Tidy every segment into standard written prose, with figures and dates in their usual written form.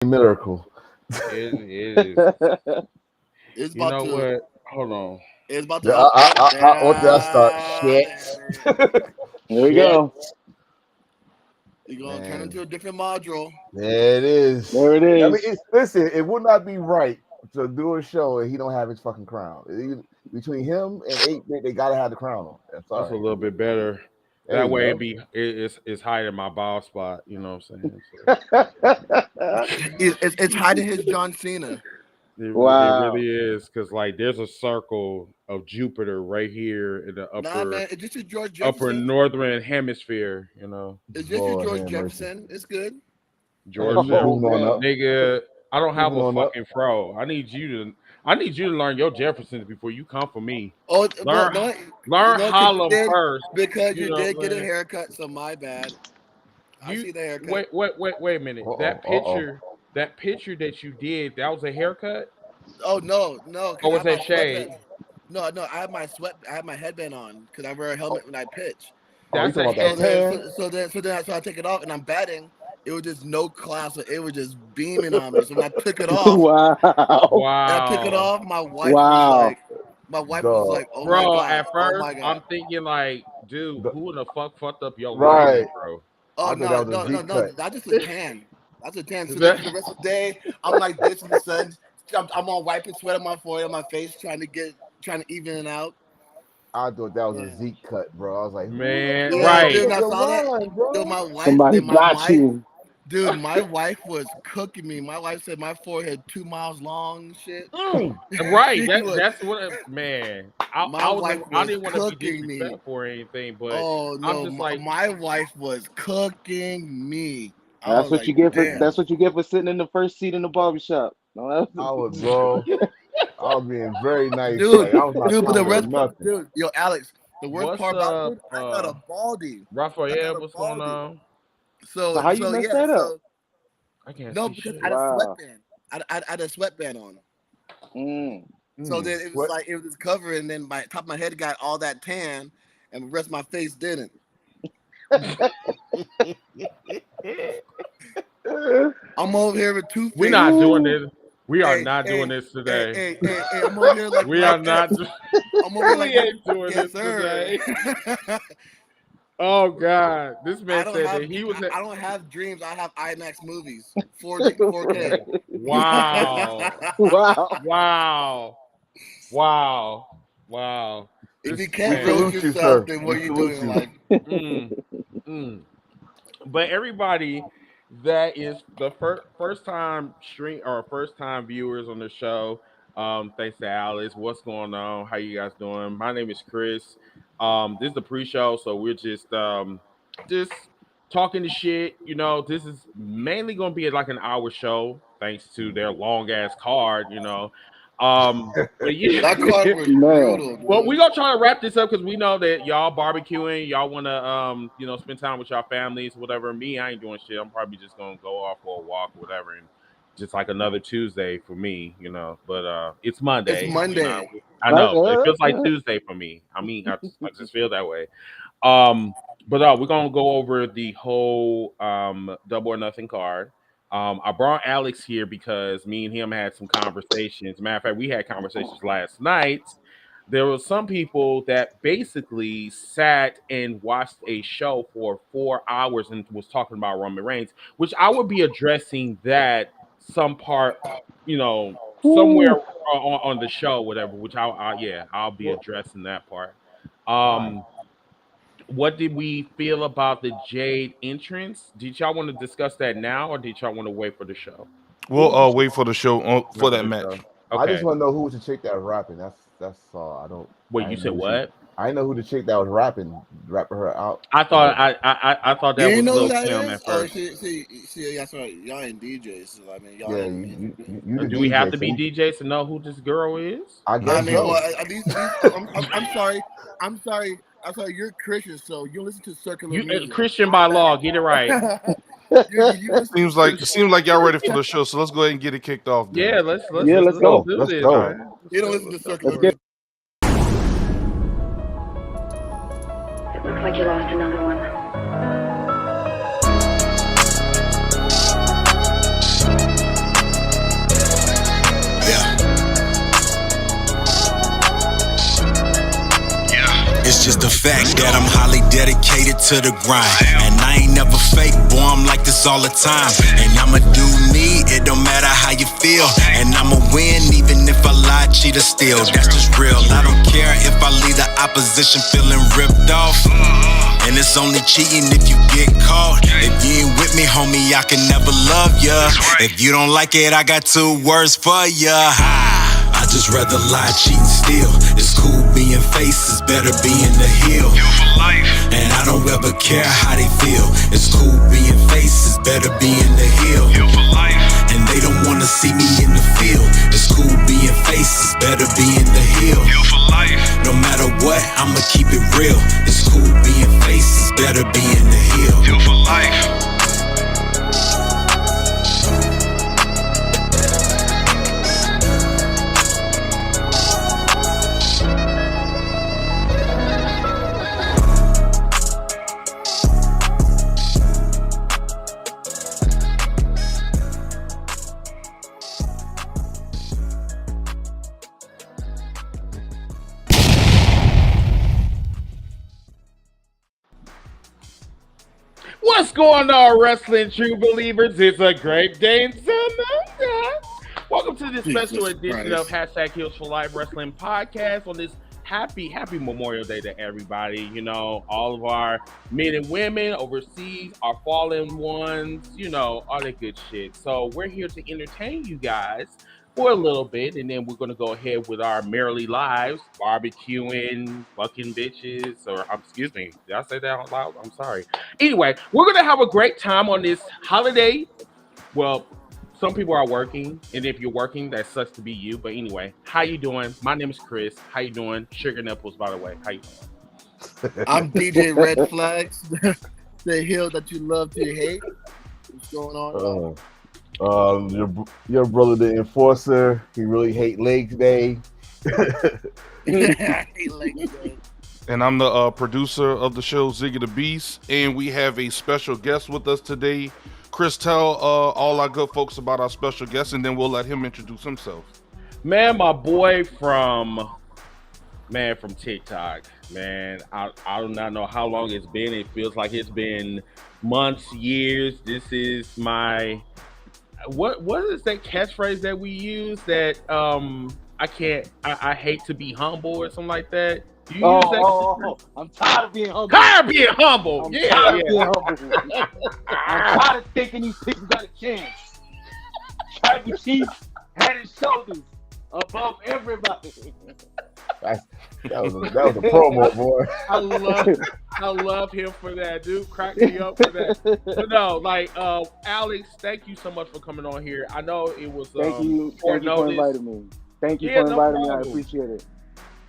Miracle. It is. It's You about know to. what? Hold on. It's about to. Yeah, Oh, oh, what did I start? there Shit. it is. There we Shit. go. You're gonna turn Man, into a different module. there it is. There it I is. mean, listen, it would not be right to do a show and he don't have his fucking crown. Between him and 8 Bit, they gotta have the crown on. I'm That's a sorry. little bit better. There That you way go. it's hiding my ball spot. You know what I'm saying? So It's hiding his John Cena. it Wow. really is because like there's a circle of Jupiter right here in the Nah, man, it's just your George upper Jefferson. northern hemisphere. You know, It's just your Lord George have mercy. Jefferson. It's good. George Oh, Moving on man. up. nigga. I don't have Moving a on up. fucking fro. I need you to learn your Jeffersons before you come for me. Oh, Learn no, learn because you Harlem did first. because You you know did what get I'm a saying? haircut, so my bad. I You see the haircut. wait a minute. That picture that you did, that was a haircut? Oh no, Or because I was have my that shade? sweatband. No, I have my headband on because I wear a helmet when I pitch. Oh, you That's a talking about So that head. then, tan? so I take it off and I'm batting. It was just no class. So it was just beaming on me. So when I took it off, Wow. Wow. my wife was Wow. like, Dog. "Oh my Bro, god, at oh first my god." I'm thinking like, dude, The- who in the fuck fucked up your right. lighting, bro? Oh I thought that no, was a no, no, deep no. cut. That's just a tan. That's a tan. Is So that for the rest of the day, I'm like this in the sun. I'm on wiping sweat on my forehead, on my face, trying to even it out. I thought that was a Yeah. Zeke cut, bro. I was like, who the man, Yeah, fuck right. dude, took I your saw that. line, Dude, bro? my wife, Somebody dude, got you. my wife was cooking me. My wife said my forehead 2 miles long and shit. Right. She was, That's what man. my wife I was didn't want to be cooking me. disrespectful or anything, but Oh I'm no, just like, my wife was cooking me. I That's was what like, you get for damn. Man, that's what you get for sitting in the first seat in the barbershop. No, I was, bro. I was being very nice. Dude, Like I was not but the trying to hear worst part, nothing. dude, yo, Alex, the worst what's part about it, up, dude, I got a baldy. I got Raphael? a What's going baldy. on? so So, how you so messed yeah, that up? so I can't no, see because shit. I had a Wow. sweatband. I had a sweatband on. Mm. So then it was What? like it was just covered, and then my top of my head got all that tan, and the rest of my face didn't. I'm over here with two We're faces. not doing Ooh. this. We are Hey, not doing hey, this hey, today. hey, hey, hey, I'm over here like We are Mike not. Epps. I'm over here like We Mike. ain't doing Yes, this sir. today. Oh God, this man I don't said that have he was. I don't have dreams. I have IMAX movies, 4K. Wow, Wow. wow, wow, wow. If This you We can't man. roast salute you, yourself, sir. then what We are you doing salute in you. life? Mm, mm. But everybody that is the first time stream or first time viewers on the show, thanks to Alice. What's going on? How you guys doing? My name is Chris. This is the pre-show, so we're just talking the shit. You know, this is mainly gonna be like an hour show, thanks to their long ass card. But yeah. That card was Man. brutal, Well, we dude. gonna try to wrap this up because we know that y'all barbecuing, y'all wanna spend time with y'all families, whatever. Me, I ain't doing shit. I'm probably just gonna go off for a walk or whatever, and just like another Tuesday for me, you know. But it's It's Monday. Monday. I know it feels like Tuesday for me. I mean, I just feel that way. But we're gonna go over the whole double or nothing card. I brought Alex here because me and him had some conversations. Matter of fact, we had conversations last night. There were some people that basically sat and watched a show for 4 hours and was talking about Roman Reigns, which I would be addressing that some part, somewhere Ooh. on the show, whatever. Which I'll be Well, addressing that part. why? Um, what did we feel about the Jade entrance? Did y'all want to discuss that now, or did y'all want to wait for the show? What We'll was the chick? wait for the show Wait for for that the match. show. I just Okay. want to know who was the chick that was rapping. That's all. Wait, I you didn't know said who she. what? I didn't know who the chick that was rapping her out. I Like, thought I thought You that ain't was know who Lil that Kim is? at Oh, first. see, that's right. Y'all ain't DJs. So, I mean, y'all yeah, ain't. you the Do we have DJ, to so be DJs to know who this girl is? I I guess mean, so. well, these. I'm sorry. I'm sorry. I'm sorry. You're Christian, so you listen to secular You music. Christian My by bad. law, get it right. You listen to secular. Seems like y'all ready for the show, so let's go ahead and get it kicked off then. Yeah, let's let's Yeah, let's, let's let's go. do Let's this, go. man. You don't listen to Let's secular get music. It looks like you lost another one. fact that I'm highly dedicated to the grind. And I ain't never fake, boy, I'm like this all the time. And I'ma do me, it don't matter how you feel. And I'ma win even if I lie, cheat or steal. That's just real. I don't care if I leave the opposition feeling ripped off. And it's only cheating if you get caught. If you ain't with me, homie, I can never love ya. If you don't like it, I got 2 words for ya. I just rather lie, cheat, and steal. It's cool being faces, better being the heel. And I don't ever care how they feel. It's cool being faces, better being the heel. And they don't wanna see me in the field. It's cool being faces, better being the heel. No matter what, I'ma keep it real. It's cool being faces, better being the heel. What's going on, wrestling true believers? It's a great day in Samantha. Welcome to this special edition of #Heels for Life Wrestling Podcast on this happy Memorial Day to everybody. You know, all of our men and women overseas, our fallen ones, you know, all that good shit. So we're here to entertain you guys for a little bit, and then we're going to go ahead with our merrily lives, barbecuing, fucking bitches, or excuse me, did I say that out loud? I'm sorry. Anyway, we're going to have a great time on this holiday. Well, some people are working, and if you're working, that sucks to be you. But anyway, how you doing? My name is Chris. How you doing? Sugar Nipples, by the way. How you doing? I'm DJ Red Flags, the heel that you love to hate. What's going on? Your brother, the Enforcer, he really hate Leg Day. I hate Leg Day. And I'm the producer of the show, Ziggy the Beast. And we have a special guest with us today. Chris, tell all our good folks about our special guest, and then we'll let him introduce himself. Man, my boy from TikTok. Man, I do not know how long it's been. It feels like it's been months, years. This is my... What is that catchphrase that we use that I hate to be humble or something like that? Do you use that? I'm tired of being humble. Tired of being humble. I'm tired of being humble. I'm tired of thinking these people got a chance. Tribal Chief had his shoulders above everybody. That was a promo, boy. I love him for that, dude. Crack me up for that. But no, like Alex, thank you so much for coming on here. I know it was thank you for inviting me. Thank you for inviting me. I appreciate it.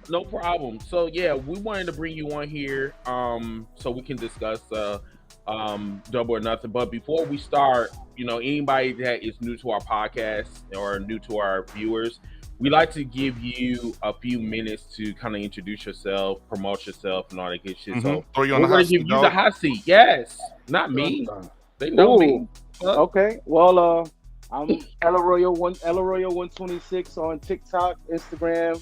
No problem. So yeah, we wanted to bring you on here so we can discuss Double or Nothing. But before we start, you know, anybody that is new to our podcast or new to our viewers, we like to give you a few minutes to kind of introduce yourself, promote yourself, and all that good shit. So throw you on we're going to give you the hot seat. Yes, not me. They know me. Okay. Well, I'm El Arroyo 126 on TikTok, Instagram.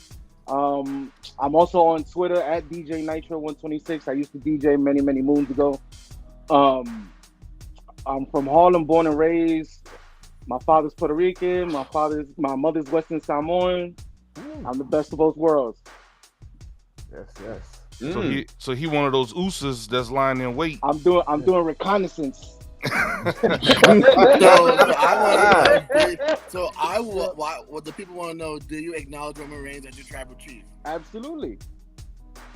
I'm also on Twitter at DJ Nitro 126. I used to DJ many moons ago. I'm from Harlem, born and raised. My father's Puerto Rican. My mother's Western Samoan. I'm the best of both worlds. Yes. Mm. So he one of those ooses that's lying in wait. I'm doing reconnaissance. What the people want to know, do you acknowledge Roman Reigns as your tribal chief? Absolutely.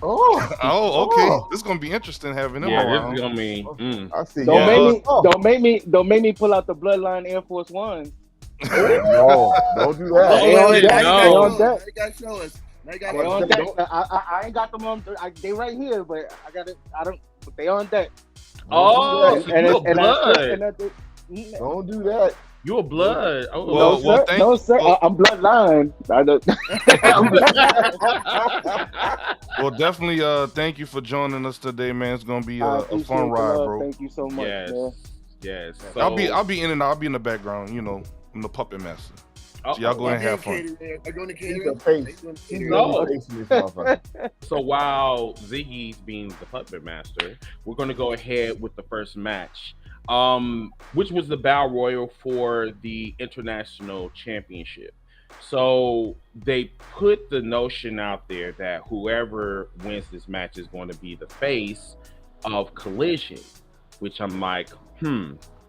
Okay. This is gonna be interesting having him around. This is gonna be. I see. Don't make me pull out the Bloodline Air Force Ones. No, don't do that. They on deck. You gotta show us. I ain't got them on. They right here, but I don't. But they on deck. Oh, so you're blood. Don't do that. You're a blood. Oh, no, sir. I'm bloodline. Well, definitely. Thank you for joining us today, man. It's gonna be a fun ride, bro. Thank you so much. Yes. So, I'll be in and out. I'll be in the background. You know, I'm the puppet master. Uh-oh. So y'all go ahead and have They're fun. going to He's catering. the face. They doing He's catering. No. the face in this motherfucker. So while Ziggy's being the puppet master, we're going to go ahead with the first match, which was the Battle Royal for the International Championship. So they put the notion out there that whoever wins this match is going to be the face of Collision, which I'm like,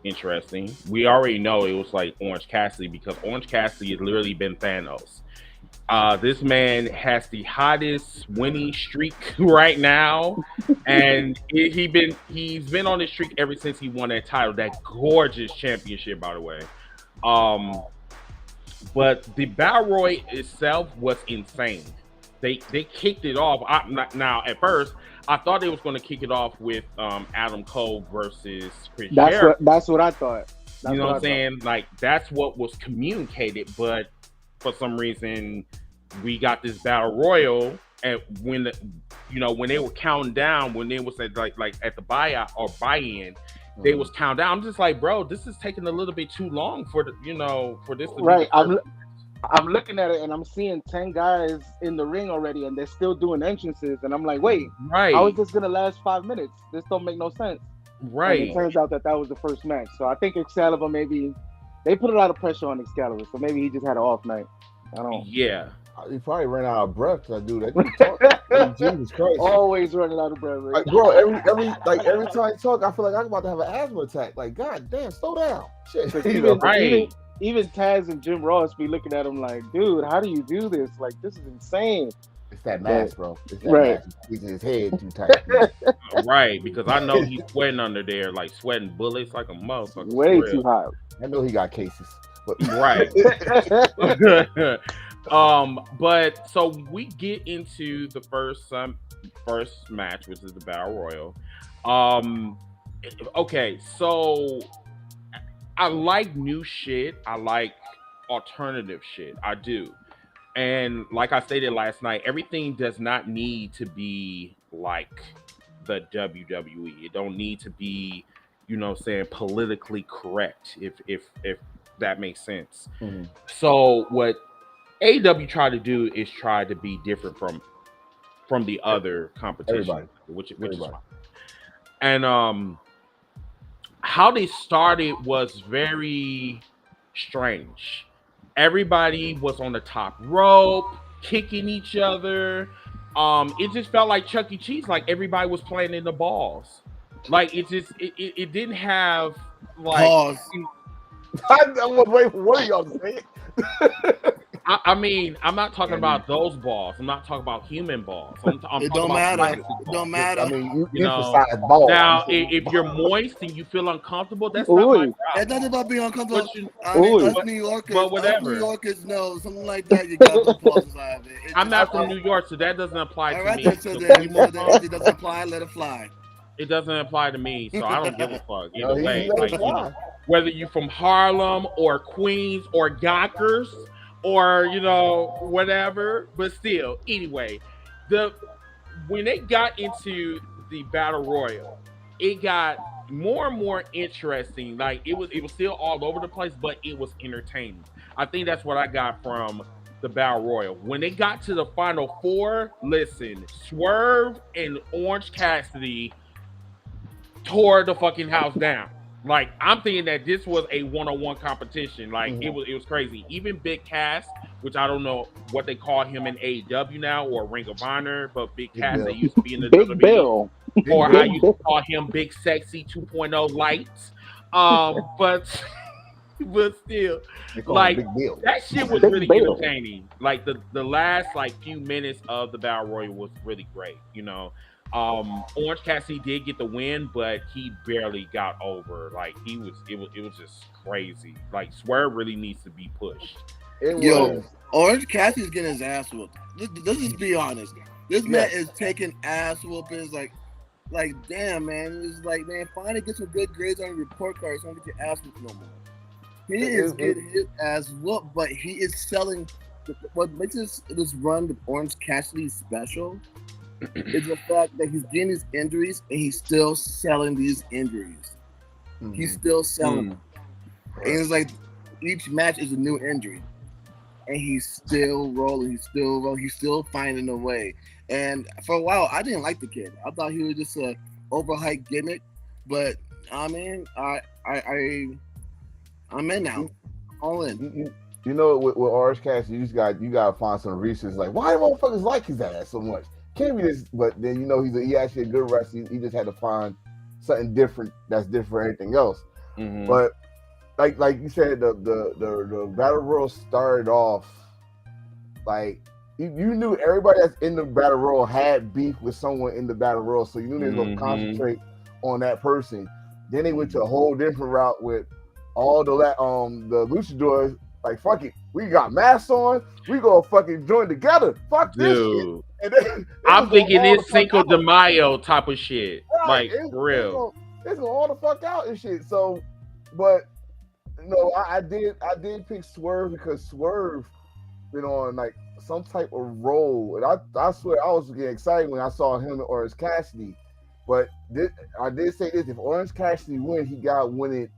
interesting. We already know it was like Orange Cassidy because Orange Cassidy has literally been Thanos. This man has the hottest winning streak right now, and he's been on this streak ever since he won that title, that gorgeous championship, by the way. But the Battle Royal itself was insane. They kicked it off. Now at first I thought they was going to kick it off with Adam Cole versus Chris Jericho. That's what I thought. You know what I'm saying? Like that's what was communicated, but for some reason we got this Battle Royal, and when they were counting down, when they was at like at the buyout or buy-in, they was counting down. I'm just like, bro, this is taking a little bit too long for for this to right. be I'm looking at it and I'm seeing 10 guys in the ring already, and they're still doing entrances, and I'm like, wait, right. how is this gonna last 5 minutes? This don't make no sense. Right. And it turns out that was the first match. So I think Excalibur, maybe they put a lot of pressure on Excalibur, so maybe he just had an off night. I don't know. Yeah. He probably ran out of breath. That dude talk. Jesus Christ! Always running out of breath. Right? Like, bro, every time he talk, I feel like I'm about to have an asthma attack. Like, god damn, slow down. Shit. Even Taz and Jim Ross be looking at him like, dude, how do you do this? Like, this is insane. It's that mask, bro. It's that right. mask. He's in his head too tight. Right, because I know he's sweating under there, like sweating bullets like a motherfucker. Way too hot. I know he got cases. But right. But so we get into the first match, which is the Battle Royal. Okay, so I like new shit. I like alternative shit. I do. And like I stated last night, everything does not need to be like the WWE. It don't need to be, politically correct, if that makes sense. Mm-hmm. So what AEW tried to do is try to be different from the other competition, which is fine. And how they started was very strange. Everybody was on the top rope, kicking each other. It just felt like Chuck E. Cheese, like everybody was playing in the balls. Like it didn't have like. Pause. Wait, what are y'all saying? I mean, I'm not talking about those balls. I'm not talking about human balls. I'm It don't matter. It don't matter. I mean, you know, emphasize balls. Now, if you're moist and you feel uncomfortable, that's not my problem. It's not about being uncomfortable. Us New Yorkers, but whatever. Us New Yorkers know something like that. You got to pause out of it. I'm not from New York, so that doesn't apply to me. So then, it doesn't apply. Let it fly. It doesn't apply to me, so I don't give a fuck either way. Like, whether you're from Harlem or Queens or Yonkers or whatever, but still, anyway, when they got into the Battle Royal, it got more and more interesting. Like it was still all over the place, but it was entertaining. I think that's what I got from the Battle Royal. When they got to the final four, listen, Swerve and Orange Cassidy tore the fucking house down. Like I'm thinking that this was a one-on-one competition. Like it was crazy. Even Big Cass, which I don't know what they call him in AEW now or Ring of Honor, but Big Cass they used to be in the Big WWE. Bill. Or I used to call him Big Sexy 2.0 Lights. But still, like that shit was really entertaining. Like the last few minutes of the Battle Royal was really great. Orange Cassidy did get the win, but he barely got over. Like it was just crazy. Like Swerve really needs to be pushed. Orange Cassidy's getting his ass whooped. Let's just be honest. This man is taking ass whoopings. Like damn, man. It's like, man, finally get some good grades on your report card. So don't get your ass whooped no more. He is getting his ass whooped, but he is selling. What makes this run with Orange Cassidy special is the fact that he's getting these injuries and he's still selling these injuries. He's still selling them. And it's like each match is a new injury. and he's still rolling. He's still rolling. He's still finding a way. And for a while, I didn't like the kid. I thought he was just a overhyped gimmick. But I mean, I'm in now. All in. You know, with Orange Cassidy, you gotta find some reasons. Like, why do motherfuckers like his ass so much? Can't be this, but then you know he actually a good wrestler. He just had to find something different that's different from everything else. Mhm. But like you said, the battle royal started off like you knew everybody that's in the battle royal had beef with someone in the battle royal, so you knew they were gonna concentrate on that person. Then they went to a whole different route with all the luchadors. Like, fuck it, we got masks on. We gonna fucking join together. Fuck this shit. And then, I'm thinking it's Cinco de Mayo type of shit. Right. Like, for real. It's going all the fuck out and shit. So, but no, I did pick Swerve because Swerve been on like some type of role, and I swear I was getting excited when I saw him and Orange Cassidy. But I did say this: if Orange Cassidy win, he got to win it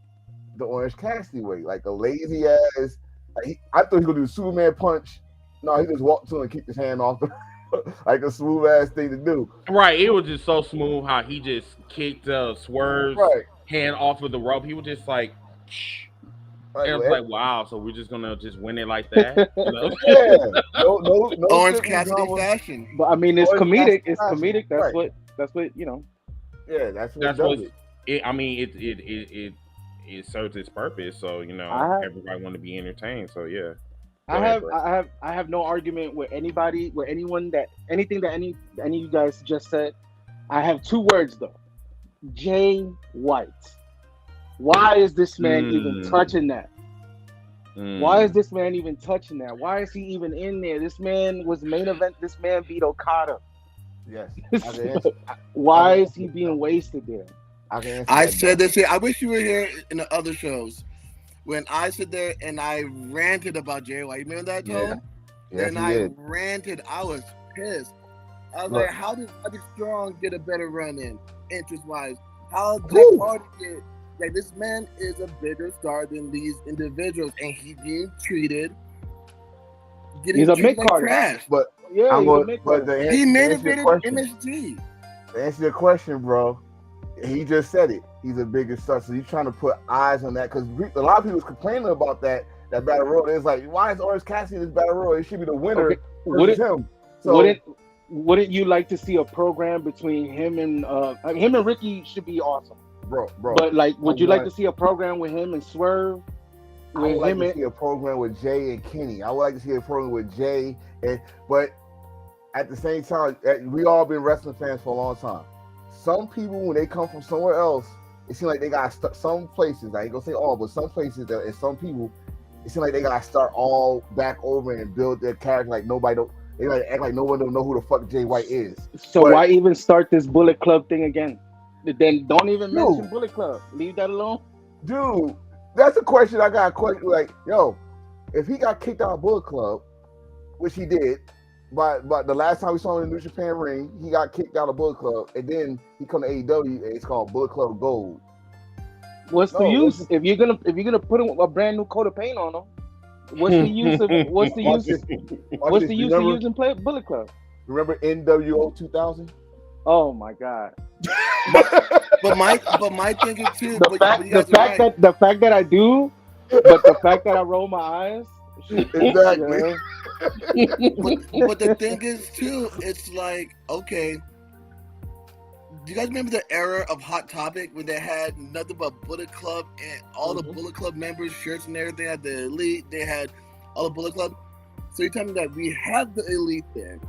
the Orange Cassidy way, like a lazy ass. Like I thought he was gonna do the Superman punch. No, he just walked to him and kicked his hand off, like a smooth ass thing to do. Right, it was just so smooth how he just kicked Swerve's hand off of the rope. He was just like, and I was like, wow, so we're just gonna just win it like that? You know? Yeah, no Orange Cassidy fashion. But I mean, it's Orange comedic. Cassidy It's fashion. comedic. Right. That's what you know. Yeah, that's That's what what I mean. It serves its purpose. So you know, everybody want to be entertained. So yeah. I have no argument with anybody, with anyone anything that any of you guys just said. I have two words though. Jay White. Why is this man even touching that? Why is this man even touching that? Why is he even in there? This man was main event. This man beat Okada. Yes. Why is he being wasted there? I said this here. I wish you were here in the other shows when I sit there and I ranted about Jay White. You remember that, Tom? Yeah. And I ranted. I was pissed. I was like, how did Roderick Strong get a better run in, interest-wise? How did Jeff Hardy get? Like, this man is a bigger star than these individuals, and he's being treated. He's a mid-card. Trash. But yeah, he made it MSG. To answer your question, bro, he just said it. He's a bigger star, so he's trying to put eyes on that because a lot of people was complaining about that battle royal. It's like, why is Orange Cassidy in this battle royal? It should be the winner versus him. So wouldn't you like to see a program between him and Ricky? Should be awesome, bro. But like, would you like to see a program with him and Swerve? I would like to see a program with Jay and Kenny. I would like to see a program with Jay, but at the same time, we all been wrestling fans for a long time. Some people, when they come from somewhere else, it seems like they got some places. I ain't gonna say all, but some places and some people, it seems like they gotta start all back over and build their character like nobody don't. They like act like no one don't know who the fuck Jay White is. So why even start this Bullet Club thing again? Then don't even mention Bullet Club. Leave that alone. Dude, that's a question I got. Like, yo, if he got kicked out of Bullet Club, which he did, but the last time we saw him in the New Japan ring, he got kicked out of Bullet Club, and then he come to AEW, and it's called Bullet Club Gold. What's the use if you're gonna put a brand new coat of paint on him? What's the use of using Bullet Club? Remember NWO 2000? Oh my God! but my thing is too. The fact that I do, but the fact that I roll my eyes. Exactly. But the thing is too, it's like, okay. Do you guys remember the era of Hot Topic when they had nothing but Bullet Club and all the Bullet Club members, shirts and everything? They had the Elite, they had all the Bullet Club. So you're telling me that we have the Elite there,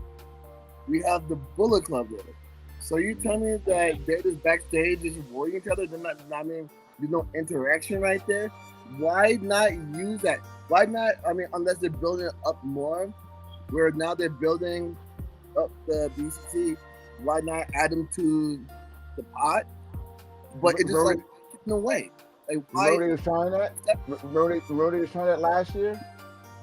we have the Bullet Club there. So you telling me that they're just backstage, just avoiding each other? They're not. I mean, there's no interaction right there. Why not use that? Why not? I mean, unless they're building it up more, where now they're building up the BCC. Why not add them to the pot? But it's just like getting away. Like, remember they was trying that? Remember they was trying that last year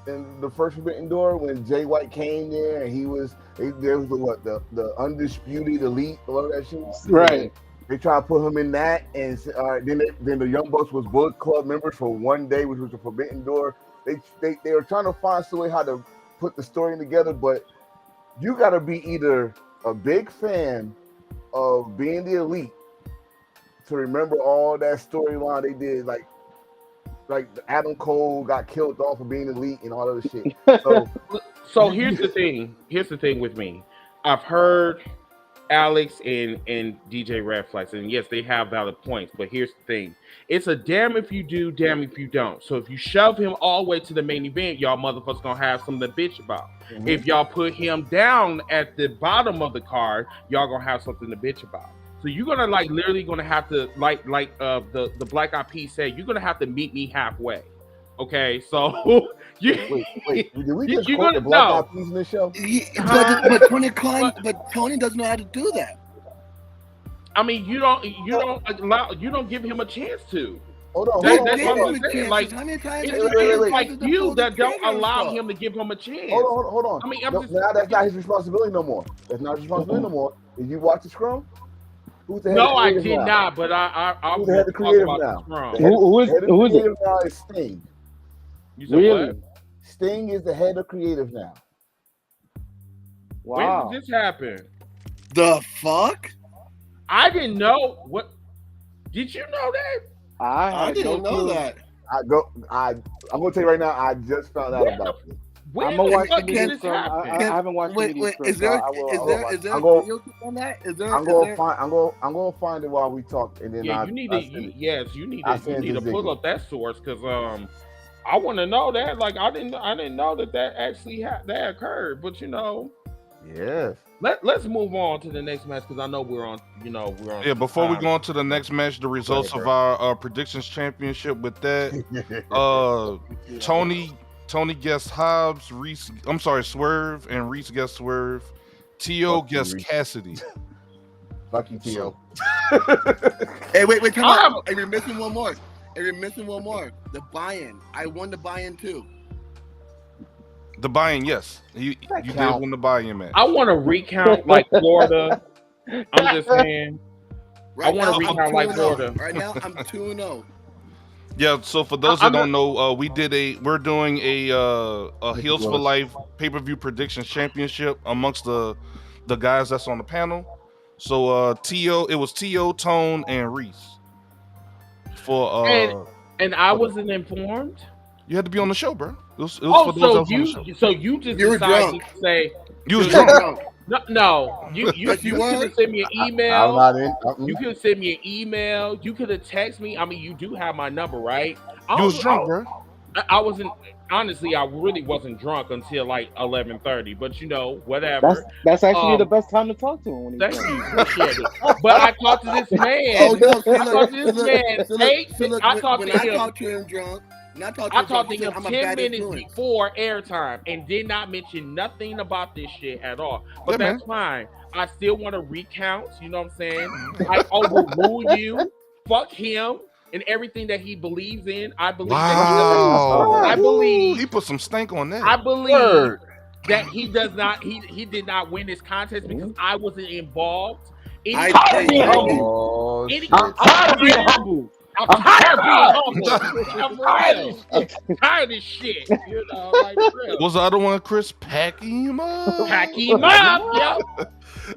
in the first Forbidden Door when Jay White came there and there was the undisputed elite, all that shit. Right. They tried to put him in that, and then the Young Bucks was Bullet Club members for one day, which was the Forbidden Door. they were trying to find some way how to put the story together, but you got to be either a big fan of Being the Elite to remember all that storyline they did, like Adam Cole got killed off for being elite and all of this shit. So here's the thing. Here's the thing with me. I've heard Alex and DJ Red Flags, and yes, they have valid points. But here's the thing: it's a damn if you do, damn if you don't. So if you shove him all the way to the main event, y'all motherfuckers gonna have something to bitch about. Mm-hmm. If y'all put him down at the bottom of the card, y'all gonna have something to bitch about. So you're gonna literally gonna have to the Black Eyed Peas said, you're gonna have to meet me halfway. Okay, so wait, did we just quote the Black Eyed Peas in this show? But Tony doesn't know how to do that. I mean, you don't give him a chance to. Hold on. That's what I'm saying. Like, it's like you that don't allow him to give him a chance. Hold on. I mean, now that's not his responsibility no more. That's not his responsibility no more. Did you watch the scrum? Who's the head of I did now? Not. But I who's the head of creative now? Who is it? Now is Sting. You said really? What? Sting is the head of creative now. Wow. When did this happen? The fuck? I didn't know. What? Did you know that? I didn't know that. I'm gonna tell you right now. I just found out about it. I'm gonna watch the video. I haven't watched the video. Is there a video on that? I'm gonna find it while we talk, and then you need to pull up that source because I want to know that. Like I didn't know that actually that occurred. But yes. Let's move on to the next match because I know we're on. Yeah, before we go on to the next match, the results of our predictions championship with that, Tony guessed Hobbs, Swerve, and Reese guessed Swerve. T.O. guessed Cassidy. Fuck you, T.O. Hey, wait, come on. Hey, you're missing one more. The buy-in. I won the buy-in too. The buy-in, yes. You did win the buy-in match. I want to recount like Florida. I'm just saying. I want to recount like Florida. Right now, I'm 2-0. Yeah, so for those that don't know, we're doing a Heels for Life pay-per-view predictions championship amongst the guys that's on the panel. So it was T.O., Tone, and Reese. And I wasn't informed. You had to be on the show, bro. It was for those so you just decided to say you was drunk. No, you could have sent me an email. I'm not in. You could have sent me an email. You could have texted me. I mean, you do have my number, right? You was drunk, bro. I wasn't. Honestly, I really wasn't drunk until like 11:30. But whatever. That's actually the best time to talk to him. Thank you, appreciate it. But I talked to this man. I talked to him drunk. I talked to him 10 minutes before airtime and did not mention nothing about this shit at all. But that's fine. I still want to recount. You know what I'm saying? I overrule you. Fuck him and everything that he believes in. I believe I believe he put some stank on that. I believe that he does not. He did not win this contest because I wasn't involved. I'm tired of being humble. I'm tired of being humble. I'm tired of this shit. Was the other one Chris? Pack him up. Yeah.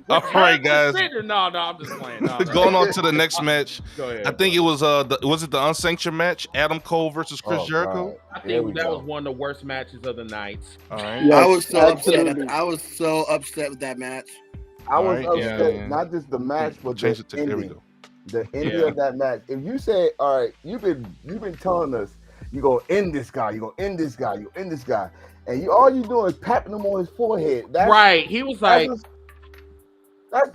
All right, guys. No, I'm just playing. No. Going on to the next match. Go ahead. I think it was was it the unsanctioned match? Adam Cole versus Chris Jericho. God. I think that was one of the worst matches of the night. All right. Yes, I was so upset. I was so upset with that match. I was upset, not just the match, but the ending. The ending of that match. If you say, all right, you've been telling us you're gonna end this guy, you're gonna end this guy, you're gonna end this guy, and all you doing is patting him on his forehead. Right. He was like,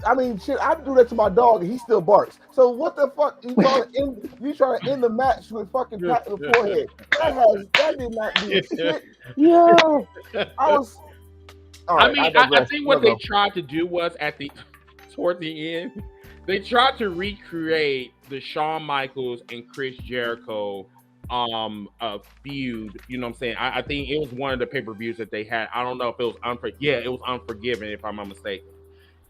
I mean, shit, I do that to my dog and he still barks. So what the fuck? You trying to end the match with fucking patting the forehead. That did not do shit. Yeah. I think what they tried to do was toward the end, they tried to recreate the Shawn Michaels and Chris Jericho feud. You know what I'm saying? I think it was one of the pay-per-views that they had. I don't know if it was it was Unforgiven, if I'm not mistaken.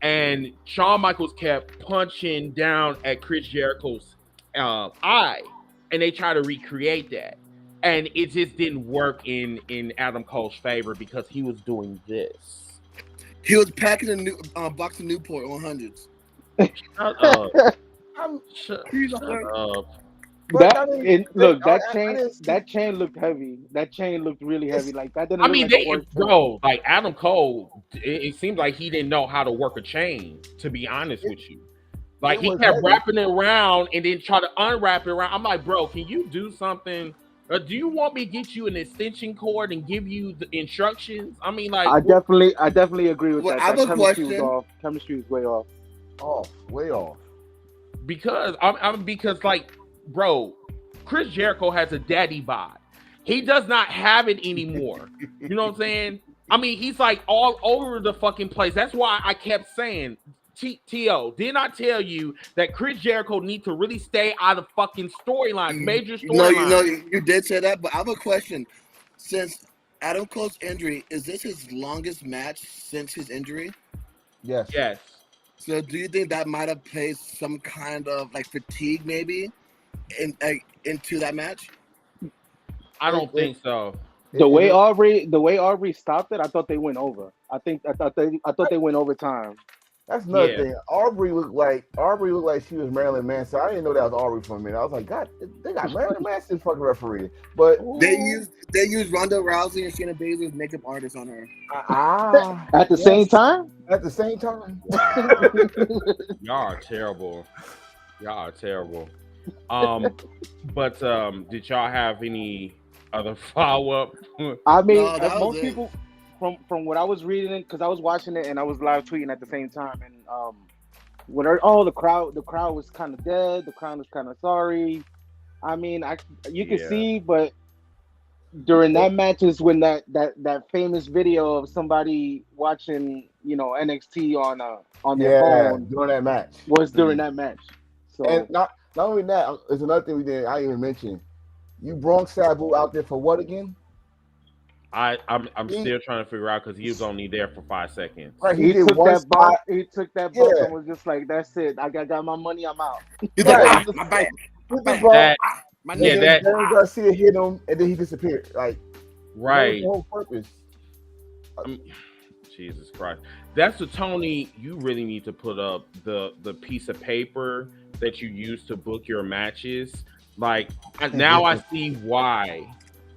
And Shawn Michaels kept punching down at Chris Jericho's eye, and they tried to recreate that. and it just didn't work in Adam Cole's favor because he was doing this. He was packing a new box of Newport 100s. Shut up. Shut up. That chain looked heavy. That chain looked really heavy. Like that didn't. I mean, bro, like Adam Cole, it seemed like he didn't know how to work a chain. To be honest with you, like he kept wrapping it around and then try to unwrap it around. I'm like, bro, can you do something? Or do you want me to get you an extension cord and give you the instructions? I mean, like, I definitely agree with that. I have a question. Was off. Chemistry was way off. Way off. Because because like, bro, Chris Jericho has a daddy bod. He does not have it anymore. You know what I'm saying? I mean, he's like all over the fucking place. That's why I kept saying, T.O., didn't I tell you that Chris Jericho needs to really stay out of fucking storylines, major storylines? No, you did say that, but I have a question. Since Adam Cole's injury, is this his longest match since his injury? Yes. Yes. So do you think that might have placed some kind of like fatigue maybe into that match? I don't think so. The way Aubrey stopped it, I thought they went over. I thought they went overtime. That's another thing. Aubrey looked like she was Marilyn Manson. I didn't know that was Aubrey for a minute. I was like, God, they got Marilyn Manson fucking referee. But they used Ronda Rousey and Shayna Baszler as makeup artists on her. At the same time? At the same time. Y'all are terrible. But did y'all have any other follow-up? I mean, most people from what I was reading, because I was watching it and I was live tweeting at the same time, and the crowd was kind of dead. The crowd was kind of sorry. I mean, you can see, but during that match is when that famous video of somebody watching, NXT on their phone during that match was during that match. So and not only that, there's another thing I didn't even mention. You brought Sabu out there for what again? I'm still trying to figure out because he was only there for 5 seconds. Right, he took that box and was just like, "That's it. I got my money. I'm out." He's like, my bike. My nigga, Jerry Garcia hit him and then he disappeared. Like, right. The whole purpose. Jesus Christ. That's the Tony. You really need to put up the piece of paper that you use to book your matches. Like now, I see why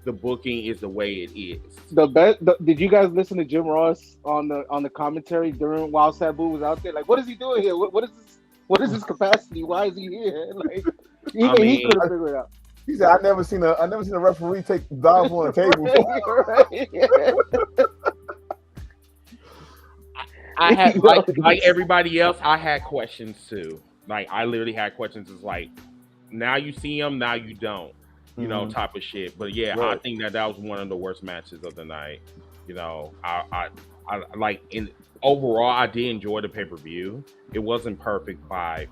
the booking is the way it is. Did you guys listen to Jim Ross on the commentary while Sabu was out there? Like, what is he doing here? What is this? What is his capacity? Why is he here? Like, he couldn't figure it out. He said, "I never seen a referee take dive on a table." I had like everybody else. I had questions too. Like I literally had questions. It's like now you see them, now you don't. You know, type of shit. But yeah, right. I think that was one of the worst matches of the night. You know, I like overall, I did enjoy the pay-per-view. It wasn't perfect by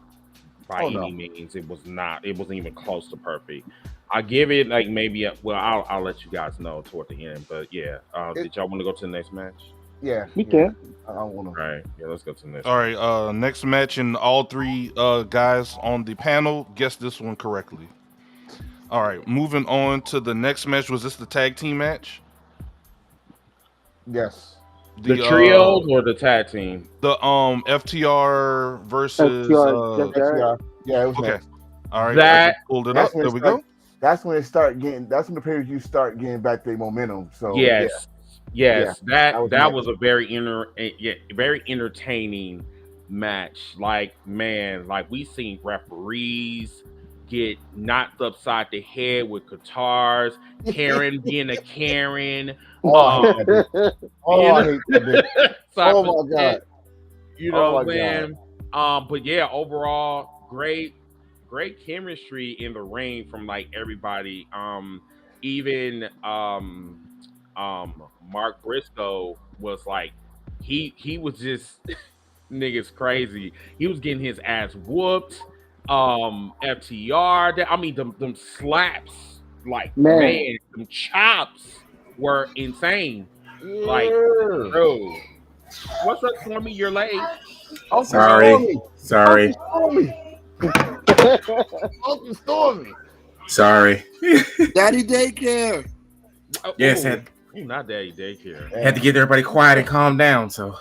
any means. It was not. It wasn't even close to perfect. I give it like maybe. I'll let you guys know toward the end. But yeah, did y'all want to go to the next match? Yeah, we can. I don't want to. All right, yeah, let's go to the next. All right, next match, and all three guys on the panel guessed this one correctly. All right, moving on to the next match. Was this the tag team match? Yes. The trios or the tag team? The FTR versus FTR. Yeah, it was okay. next. All right, that pulled it up. There we go. That's when the pay-per-view start getting back their momentum. So yes. That was a very entertaining match. Like, man, like we seen referees get knocked upside the head with guitars, Karen being a Karen. I hate that bitch. Oh my god. You know what I'm saying? But yeah, overall, great chemistry in the ring from like everybody. Even Mark Briscoe was like he was just niggas crazy. He was getting his ass whooped. FTR, I mean them slaps, like man, them chops were insane. Yeah. Like, bro, what's up, Stormy? You're late. Oh, sorry. Uncle Stormy. Sorry. Daddy daycare. Yes, not Daddy Daycare. had to get everybody quiet and calm down. So,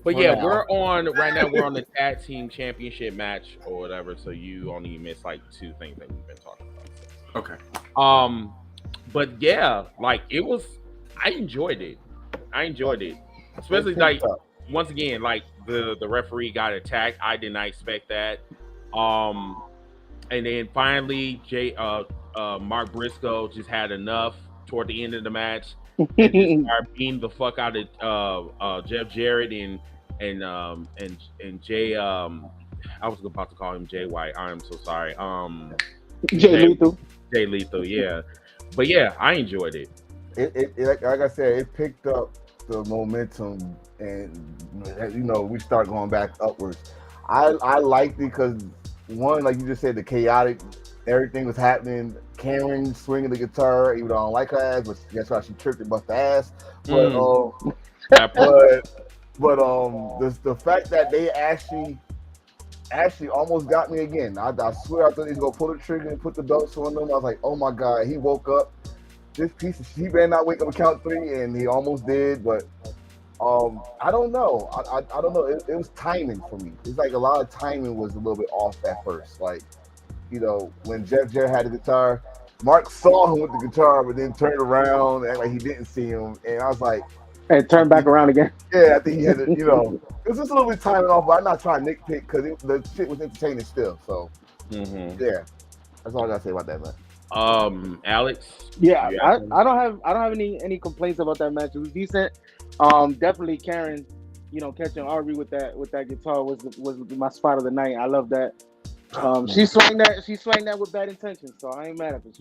But yeah, we're on the tag team championship match or whatever. So you only missed like 2 things that we've been talking about. okay. But yeah, like I enjoyed it. Especially like once again, like the referee got attacked. I did not expect that. And then finally, Mark Briscoe just had enough toward the end of the match and just started beating the fuck out of Jeff Jarrett and Jay. I was about to call him Jay White. I am so sorry. Jay Lethal. Jay Lethal, yeah. But yeah, I enjoyed it. It like I said, it picked up the momentum, and we start going back upwards. I liked it because one, like you just said, the chaotic, everything was happening. Karen swinging the guitar, even though I don't like her ass, but that's why she tripped and bust the ass. But the fact that they actually almost got me again. I swear I thought he was gonna pull the trigger and put the belts on them. I was like, oh my god, he woke up. This piece of he better not wake up and count 3, and he almost did. But I don't know. I don't know. It was timing for me. It's like a lot of timing was a little bit off at first. Like, when Jeff Jarrett had the guitar, Mark saw him with the guitar, but then turned around and act like he didn't see him. And I was like, and turn back around again. Yeah, I think he had to, it was just a little bit timing off, but I'm not trying to nitpick because the shit was entertaining still. So, yeah, that's all I gotta say about that, man. Alex. Yeah, I don't have any complaints about that match. It was decent. Definitely Karen, catching Aubrey with that guitar was my spot of the night. I love that. She swung that with bad intentions, so I ain't mad at her.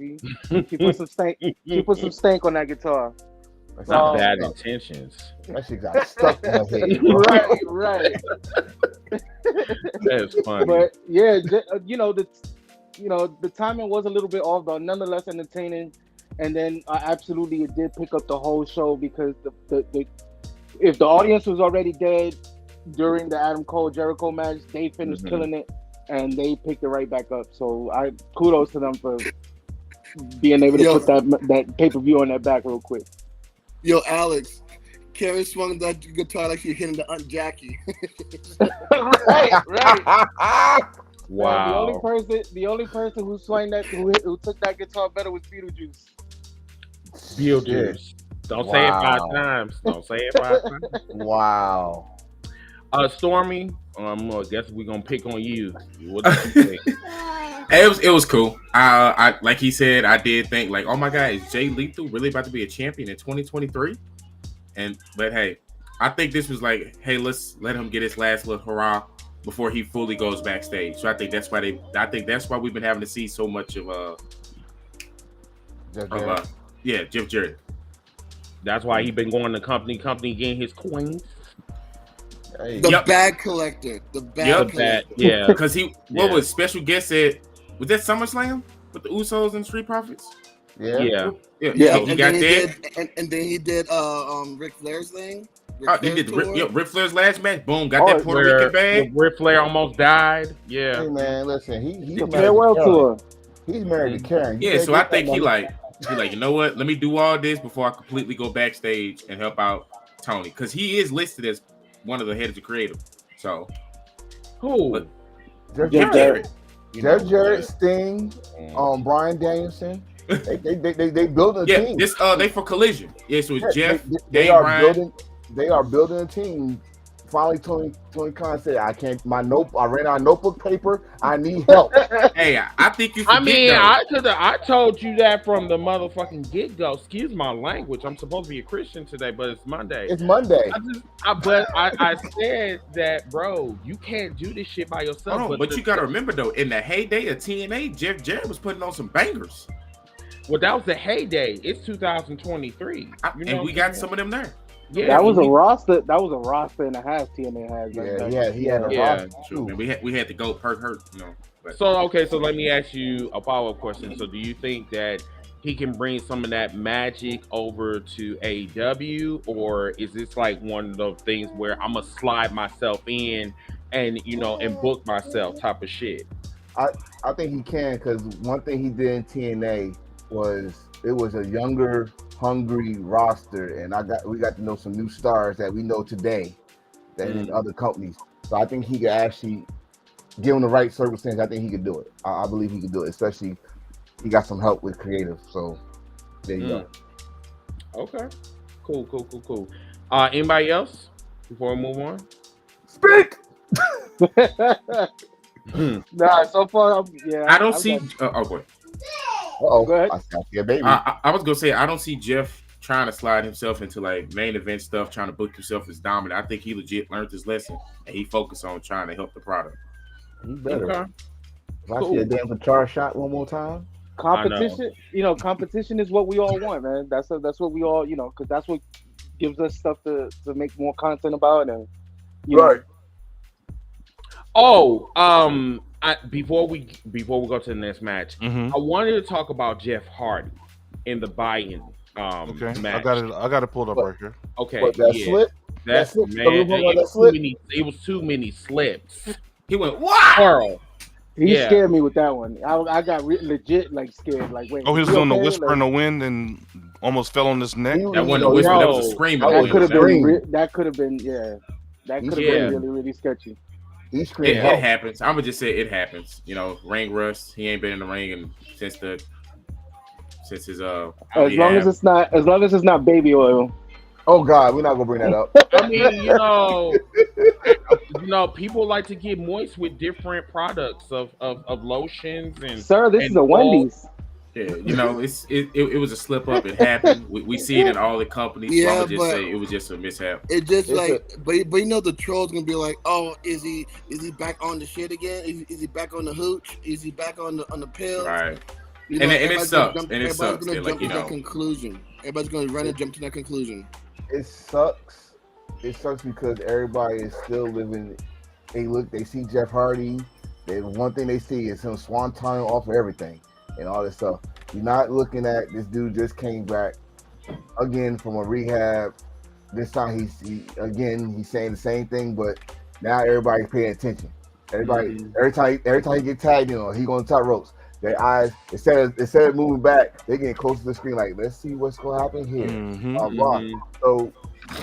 She put some stank. She put some stank on that guitar. It's not bad intentions. That shit got stuck in my head. Right. That's funny. But yeah, the timing was a little bit off, but nonetheless entertaining. And then absolutely, it did pick up the whole show because if the audience was already dead during the Adam Cole Jericho match, they finished killing it, and they picked it right back up. So kudos to them for being able to put that pay-per-view on their back real quick. Yo, Alex, Karen swung that guitar like she hitting the Aunt Jackie. Right. Wow. The only person who swung that who took that guitar better was Beetlejuice. Don't say it 5 times. Don't say it 5 times. Wow. Stormy, I guess we're gonna pick on you. What do you think? It was cool. I like he said, I did think like, oh my god, is Jay Lethal really about to be a champion in 2023? But hey, I think this was like, hey, let's let him get his last little hurrah before he fully goes backstage. So I think that's why we've been having to see so much of Jeff Jarrett. That's why he's been going to company getting his coins. The bag collector. The bag collector. Yeah. Because what was special guest at, was that SummerSlam with the Usos and Street Profits? Yeah. So he got that. And then he did Ric Flair's thing. He did Ric Flair's last match. Boom, got that Puerto Rican bag. Ric Flair almost died. Yeah. Hey man, listen, he's farewell tour. He's married to Karen. Yeah, so I think he like, you know what? Let me do all this before I completely go backstage and help out Tony, because he is listed as one of the heads of creative. So who? Jeff Jarrett, Sting, Bryan Danielson. They building a team. They for Collision. Yeah, so it's Jeff. They are building a team. Finally, Tony Khan said, "I ran out of notebook paper. I need help." Hey, I think you. I told you that from the motherfucking get go. Excuse my language. I'm supposed to be a Christian today, but it's Monday. It's Monday. I said that, bro. You can't do this shit by yourself. But you gotta remember though, in the heyday of TNA, Jeff Jarrett was putting on some bangers. Well, that was the heyday. It's 2023, and we got some of them there. Yeah, that was a roster. That was a roster and a half TNA has. He had a roster. True. Man, we had to go per hurt, So let me ask you a follow-up question. So do you think that he can bring some of that magic over to AEW, or is this like one of those things where I'm gonna slide myself in and and book myself type of shit? I think he can, because one thing he did in TNA was it was a younger, hungry roster, and we got to know some new stars that we know today that in other companies. So I think he could actually, given the right circumstances, I think he could do it. I believe he could do it, especially he got some help with creative. So there you go. Okay. Cool. Anybody else before we move on? Speak. Nah, so far, I don't see. Oh boy. Uh-oh. Go ahead. I see a baby. I was gonna say I don't see Jeff trying to slide himself into like main event stuff, trying to book himself as dominant. I think he legit learned his lesson and he focused on trying to help the product. He better. Okay. If I see a damn guitar shot one more time. Competition, competition is what we all want, man. That's what we all, because that's what gives us stuff to make more content about, and Right. Oh, before we go to the next match, Mhm. I wanted to talk about Jeff Hardy in the buy-in Okay, match. I got it pulled up right here. Okay, But that slip. That's slip. man. It was too many slips. He went what? Carl. he Yeah. scared me with that one. I got legit like scared. Like, wait, Oh, he was you doing the okay? whisper in the wind and almost fell on his neck. That wasn't a whisper. That was a Bro, screaming. that That was could have Scream. been. That could have been. Yeah. That could have Yeah. been really, really sketchy. He It, screamed it help. happens. I'm gonna just say it happens. Ring rust. He ain't been in the ring since his As long as it's not baby oil. Oh God, we're not gonna bring that up. I mean, people like to get moist with different products of lotions and. Sir, this and is a Wendy's. Yeah, it was a slip up. It happened. We see it in all the companies. So Yeah, I'm gonna just but- say it was just a mishap. It just It's like, but the trolls gonna be like, oh, is he back on the shit again? Is he back on the hooch? Is he back on the pill? Right. You And it everybody's sucks. gonna jump- And it everybody's sucks. gonna Yeah, like, jump to that conclusion. Everybody's gonna run and jump to that conclusion. It sucks. It sucks because everybody is still living. They see Jeff Hardy. One thing they see is him swanton off of everything and all this stuff. You're not looking at this dude just came back again from a rehab. This time he's saying the same thing, but now everybody's paying attention. Everybody, every time he get tagged, he going to top ropes. Their eyes, instead of moving back, they getting close to the screen. Like, let's see what's going to happen here. Mhm. So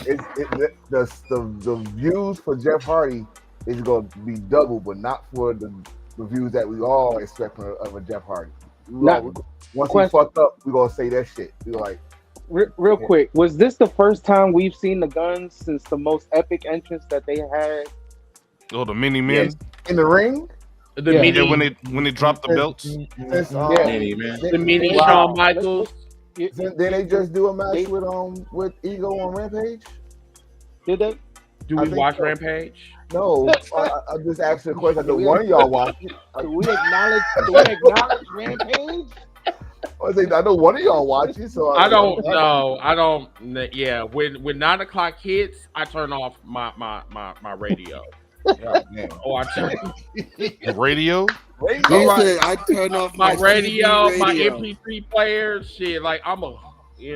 the views for Jeff Hardy is going to be double, but not for the views that we all expect of a Jeff Hardy. Once he fucked up, we gonna say that shit. We like Real quick, was this the first time we've seen the Guns since the most epic entrance that they had? Oh, the mini men. in the ring. The Yeah. mini, when they dropped the belts. Since, Mini, man. the mini Wow. Shawn Michaels. Did they just do a match with Ego on Rampage? Did they? Do I we think watch so. Rampage? No, I just asked a question. I know one of y'all watch it. Do we acknowledge Rampage? I know one of y'all watch it, so I don't know. I don't. Yeah, when 9 o'clock hits, I turn off my radio. God damn. Oh, I turn The radio. He Alright. said, I turn off my radio, CB my radio. MP3 player. Shit, like I'm a, He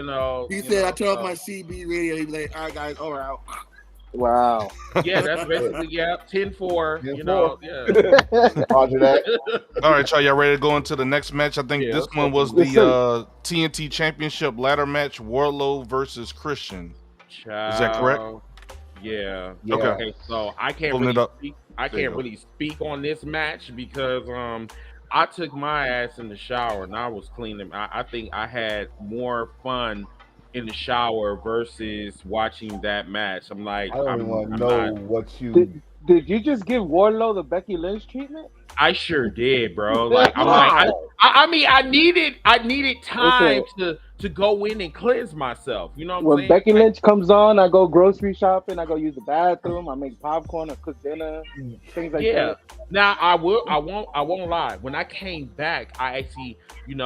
said, I turn off my CB radio. He be like, all right, guys, over out. Wow. Yeah, that's basically 10-4. 10-4. Yeah. Roger that. All right, y'all ready to go into the next match? I think Yeah, this let's one go. was the TNT Championship ladder match, Wardlow versus Christian. Is that correct? Yeah. Yeah. Okay. So I can't Pulling it really up. speak. I There you can't go. really speak on this match because I took my ass in the shower and I was cleaning. I think I had more fun in the shower versus watching that match. I'm like, I don't I'm even want to I'm know not- what you. Did you just give Wardlow the Becky Lynch treatment? I sure did, bro. Like I'm like, I mean, I needed time to go in and cleanse myself. You know what I'm When saying? Becky Lynch comes on, I go grocery shopping, I go use the bathroom, I make popcorn, I cook dinner, things like Yeah. that. Now I won't lie. When I came back, I actually, seen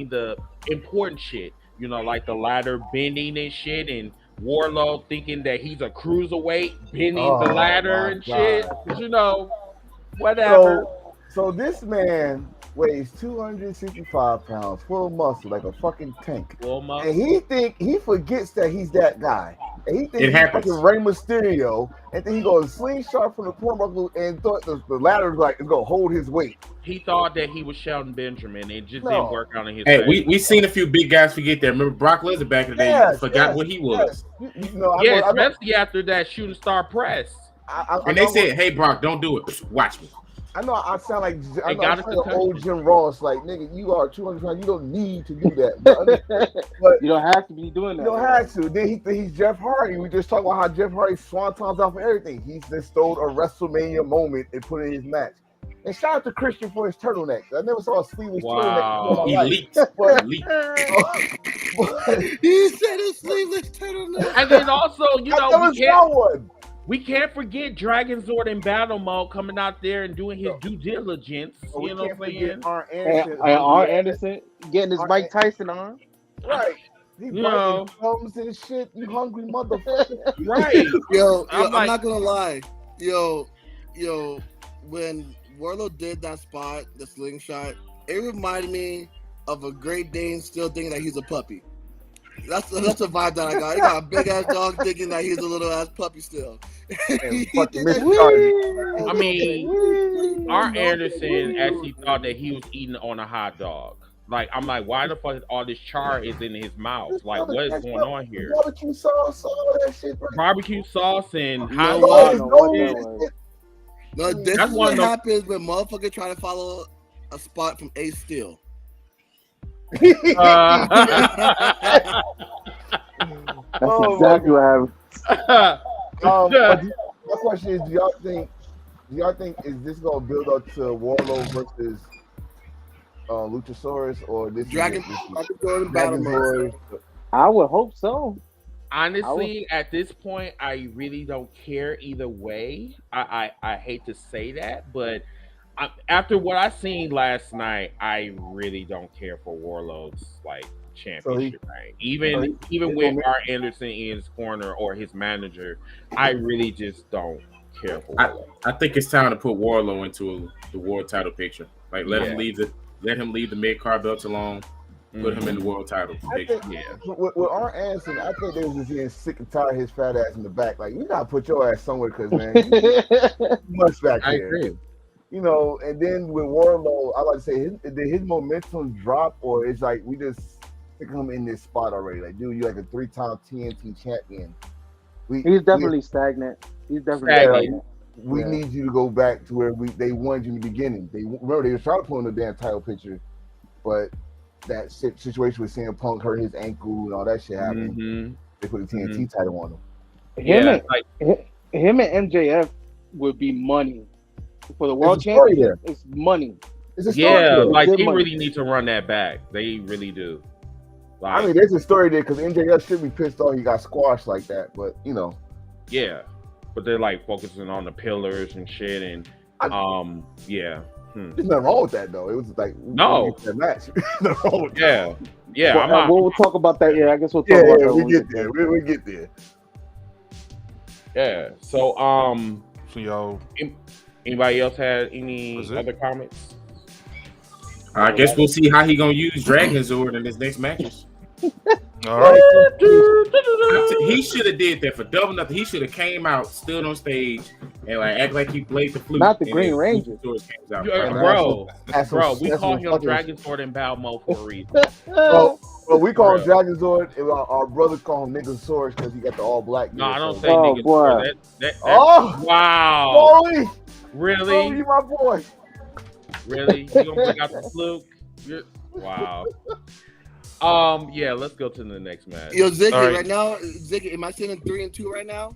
the important shit. Like the ladder bending and shit, and Wardlow thinking that he's a cruiserweight bending the Oh, ladder my and shit. God. 'Cause, whatever. So this man weighs 265 pounds, full of muscle, like a fucking tank. Well, And he forgets that he's that guy. And he It thinks he's happens. fucking Rey Mysterio, and then he goes slingshot from the turnbuckle and thought the ladder like is gonna hold his weight. He thought that he was Shelton Benjamin. It just No. didn't work out in his Hey, favor. we seen a few big guys forget that. Remember Brock Lesnar back in the day? Yes, Forgot yes, what he was. yes. You know, I Yeah, know- I know- especially after that shooting star press. I And they know- said, "Hey, Brock, don't do it. Watch me." I know I sound like I got sound us like to old Jim Ross. Like nigga, you are 200 pounds. You don't need to do that. But You don't have to be doing you that. don't have to. Then he's Jeff Hardy. We just talked about how Jeff Hardy swantons out for everything. He's just stole a WrestleMania moment and put it in his match. And shout out to Christian for his turtleneck. I never saw a sleeveless Wow. turtleneck in my life. Elite. But- Elite. but He said a sleeveless turtleneck. And then also, you I know, never saw one. we can't forget Dragon Zord in battle mode coming out there and doing his due diligence. We You know can't what I'm forget saying? Arn And Anderson. Arn Anderson getting his Arn- Mike Tyson on. Right. He You know. biting thumbs and shit. You hungry motherfucker. Right. Yo, I'm I'm like- not gonna lie. Yo, when Warlow did that spot, the slingshot, it reminded me of a Great Dane still thinking that he's a puppy. That's a vibe that I got. He got a big ass dog thinking that he's a little ass puppy still. And He fucking did that- mischarging. I mean, Arn Anderson actually thought that he was eating on a hot dog. Like, I'm like, why the fuck is all this char is in his mouth? Like, what is going on here? Barbecue sauce, all that shit. Bro. Barbecue sauce and You hot know Oh, what? sauce. it's know no what need that to was. get- No, this That's is one what of the- happens when motherfuckers try to follow a spot from Ace Steel. Uh, That's Oh, exactly what happened. But my question is, do y'all think is this gonna build up to Warlow versus Luchasaurus, or this Dragon, is Dragon Jordan battle Dragon mode. Zord? I would hope so. Honestly, at this point, I really don't care either way. I hate to say that, but after what I seen last night, I really don't care for Warlow's like championship reign. Even with Arn Anderson in his corner or his manager, I really just don't care for Warlow. I think it's time to put Warlow into the world title picture. Like let him leave the mid card belts alone. Put him in the world title I picture. think with Arn Anderson, I think they was just getting sick and tired of his fat ass in the back. Like, you gotta put your ass somewhere, cause man, you much back I there. agree. You know, and then with Warlow, I like to say did his momentum drop, or it's like we just stick him in this spot already. Like, dude, you're like a 3-time TNT champion. He's definitely stagnant. He's definitely Stagnant. stagnant. We Yeah. need you to go back to where they wanted you in the beginning. They remember they were trying to pull in the damn title picture, but that situation with CM Punk hurt his ankle and all that shit happened. Mhm. They put the TNT title on him. Yeah, like Him and MJF would be money for the world There's a story championship. It's money. It's a story yeah, there. like Good they money. really need to run that back. They really do. Like, I mean, there's a story there because MJF should be pissed off he got squashed like that, but you know, yeah, but they're like focusing on the pillars and shit, and yeah. there's nothing wrong with that though. It was like No. that match. Nothing wrong with that. Yeah, Well, I'm not. we'll talk about that. Yeah, I guess we'll talk Yeah, about yeah, that. we when get there. We get there. Yeah. So, So y'all, anybody else had any That's it. other comments? I guess we'll see how he gonna use Dragon Zord in his next matches. all right. He should have did that for double nothing. He should have came out, stood on stage, and like act like he played the flute. Not the and Green then Ranger. Luchasaurus comes out. Yeah, man. bro, That's bro, some- we that's call some him fucking- Dragon Sword and Bow Mo for a reason. Well, we call him Bro. Dragon Zord. And our brothers call him Nigga Source because he got the all black. No, I don't so- say Oh, nigga. boy. That, Oh, wow, Foley, really, you my boy. really, you gonna bring out the fluke? Wow. Yeah, let's go to the next match. Yo, Ziggy, All right. right now, Ziggy, am I sitting 3-2 right now?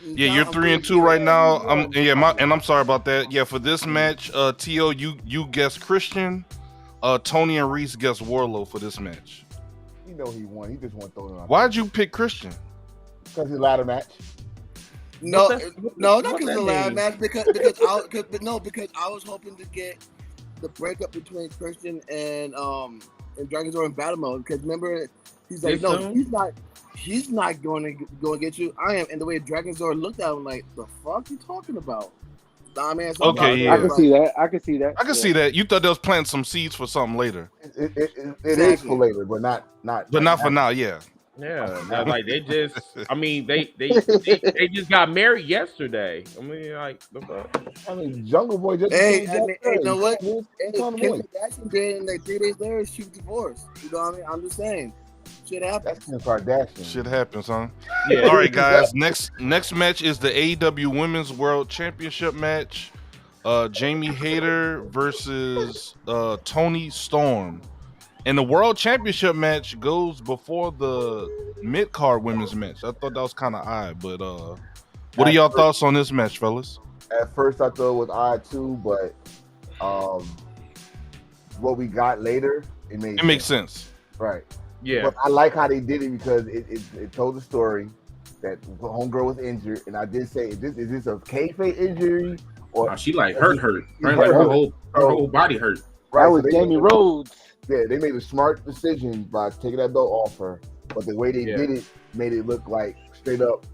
Yeah, you're 3-2 right now. I'm sorry about that. Yeah, for this match, T.O., you guessed Christian. Tony and Reese guessed Warlow for this match. You know he won. He just won throwing on. Why'd you pick Christian? Because he ladder match. No, What's that- no, what's not because that of the last mean? match, because I was hoping to get the breakup between Christian and Dragon Zord in battle mode. Because remember, he's like, This no, soon? he's not going to go and get you. I am. And the way Dragon Zord looked at him, like, the fuck you talking about? Nah, man. so Okay, I'm yeah. I can see that. I can see that. I can see that. You thought they was planting some seeds for something later, It is Exactly. for later, but not but not for now. Yeah. Yeah, like they just. I mean, they just got married yesterday. I mean, like the fuck. I mean, Jungle Boy just. Hey, became I mean, hey, you know what? Jack Hey, Harry. Kim Kardashian did, and like 3 days later, she was divorced. You know what I mean? I'm just saying, shit happens. That's Kim Kardashian. Shit happens, huh? Yeah. All right, guys. Next match is the AEW Women's World Championship match. Jamie Hayter versus Toni Storm. And the World Championship match goes before the mid-card women's match. I thought that was kind of odd, but what are y'all thoughts on this match, fellas? At first, I thought it was odd too, but what we got later, it makes sense. Right. Yeah. But I like how they did it because it told the story that the homegirl was injured, and I did say, is this a kayfabe injury or she like hurt? Like her whole body hurt. Right, that was so Jamie Rhodes. Yeah, they made a smart decision by taking that belt off her, but the way they did it made it look like straight up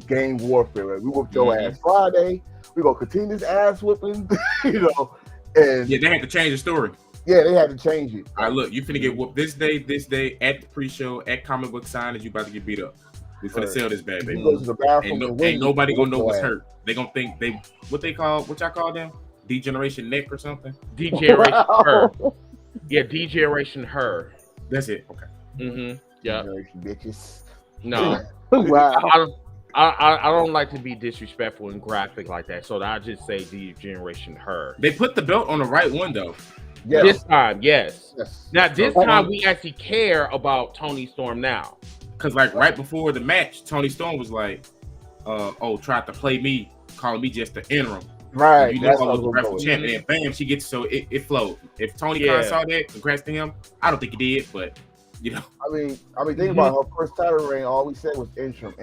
gang warfare. Like, we whooped your ass Friday. We gonna continue this ass whooping, you know. And yeah, they had to change the story. Yeah, they had to change it. All right, look, you finna get whooped this day at the pre-show at comic book signage. You about to get beat up. We finna sell this bad baby. You go to the bathroom ain't nobody gonna know what's hurt. They gonna think what y'all call them? Degeneration neck or something? Degeneration her. Yeah, degeneration her. That's it. Okay. Mm-hmm. Yeah. Degeneration bitches. No. Wow. I don't like to be disrespectful and graphic like that, so I just say degeneration her. They put the belt on the right one though. Yes. This time, yes. Now this Okay. time we actually care about Toni Storm now. Cause like right before the match, Toni Storm was like, tried to play me, calling me just the interim. Right. You know, I was the wrestling champion, and bam, she gets it flowed. If Tony Khan saw that, congrats to him. I don't think he did, but you know. I mean, think about her first title reign. All we said was interim.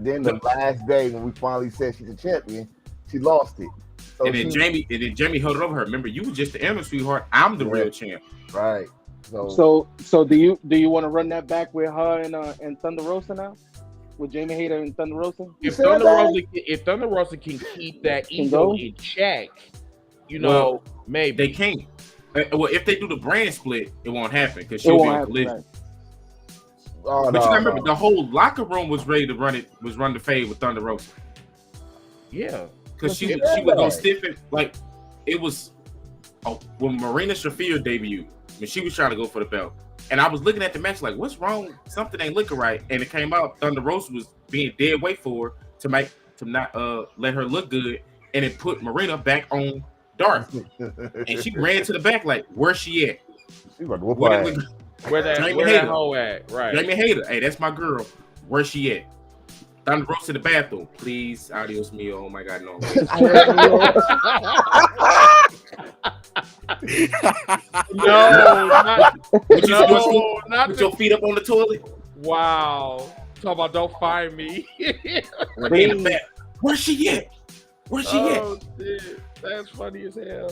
Then the last day when we finally said she's a champion, she lost it. So and then Jamie held it over her. Remember, you were just the interim, sweetheart. I'm the real champ. Right. So do you want to run that back with her and Thunder Rosa now? With Jamie Hayter and Thunder Rosa? If Thunder Rosa can keep that ego in check, you know, maybe they can't. Well, if they do the brand split, it won't happen because she'll be on Collision. But you gotta remember, the whole locker room was ready to run the fade with Thunder Rosa. Yeah, because she was gonna stiff it like it was when Marina Shafir debuted. When she was trying to go for the belt. And I was looking at the match like, what's wrong? Something ain't looking right. And it came out Thunder Rosa was being dead weight for her to not let her look good. And it put Marina back on Darth. And she ran to the back like, where's she at? She like, where that hoe at? Right. Jamie Hayter. Hey, that's my girl. Where's she at? Thunder Rosa in the bathroom. Please, adios mio. Oh my God, no. Not put your feet up on the toilet. Wow. Talk about don't find me. Where's she at? Where's she at? Shit. That's funny as hell.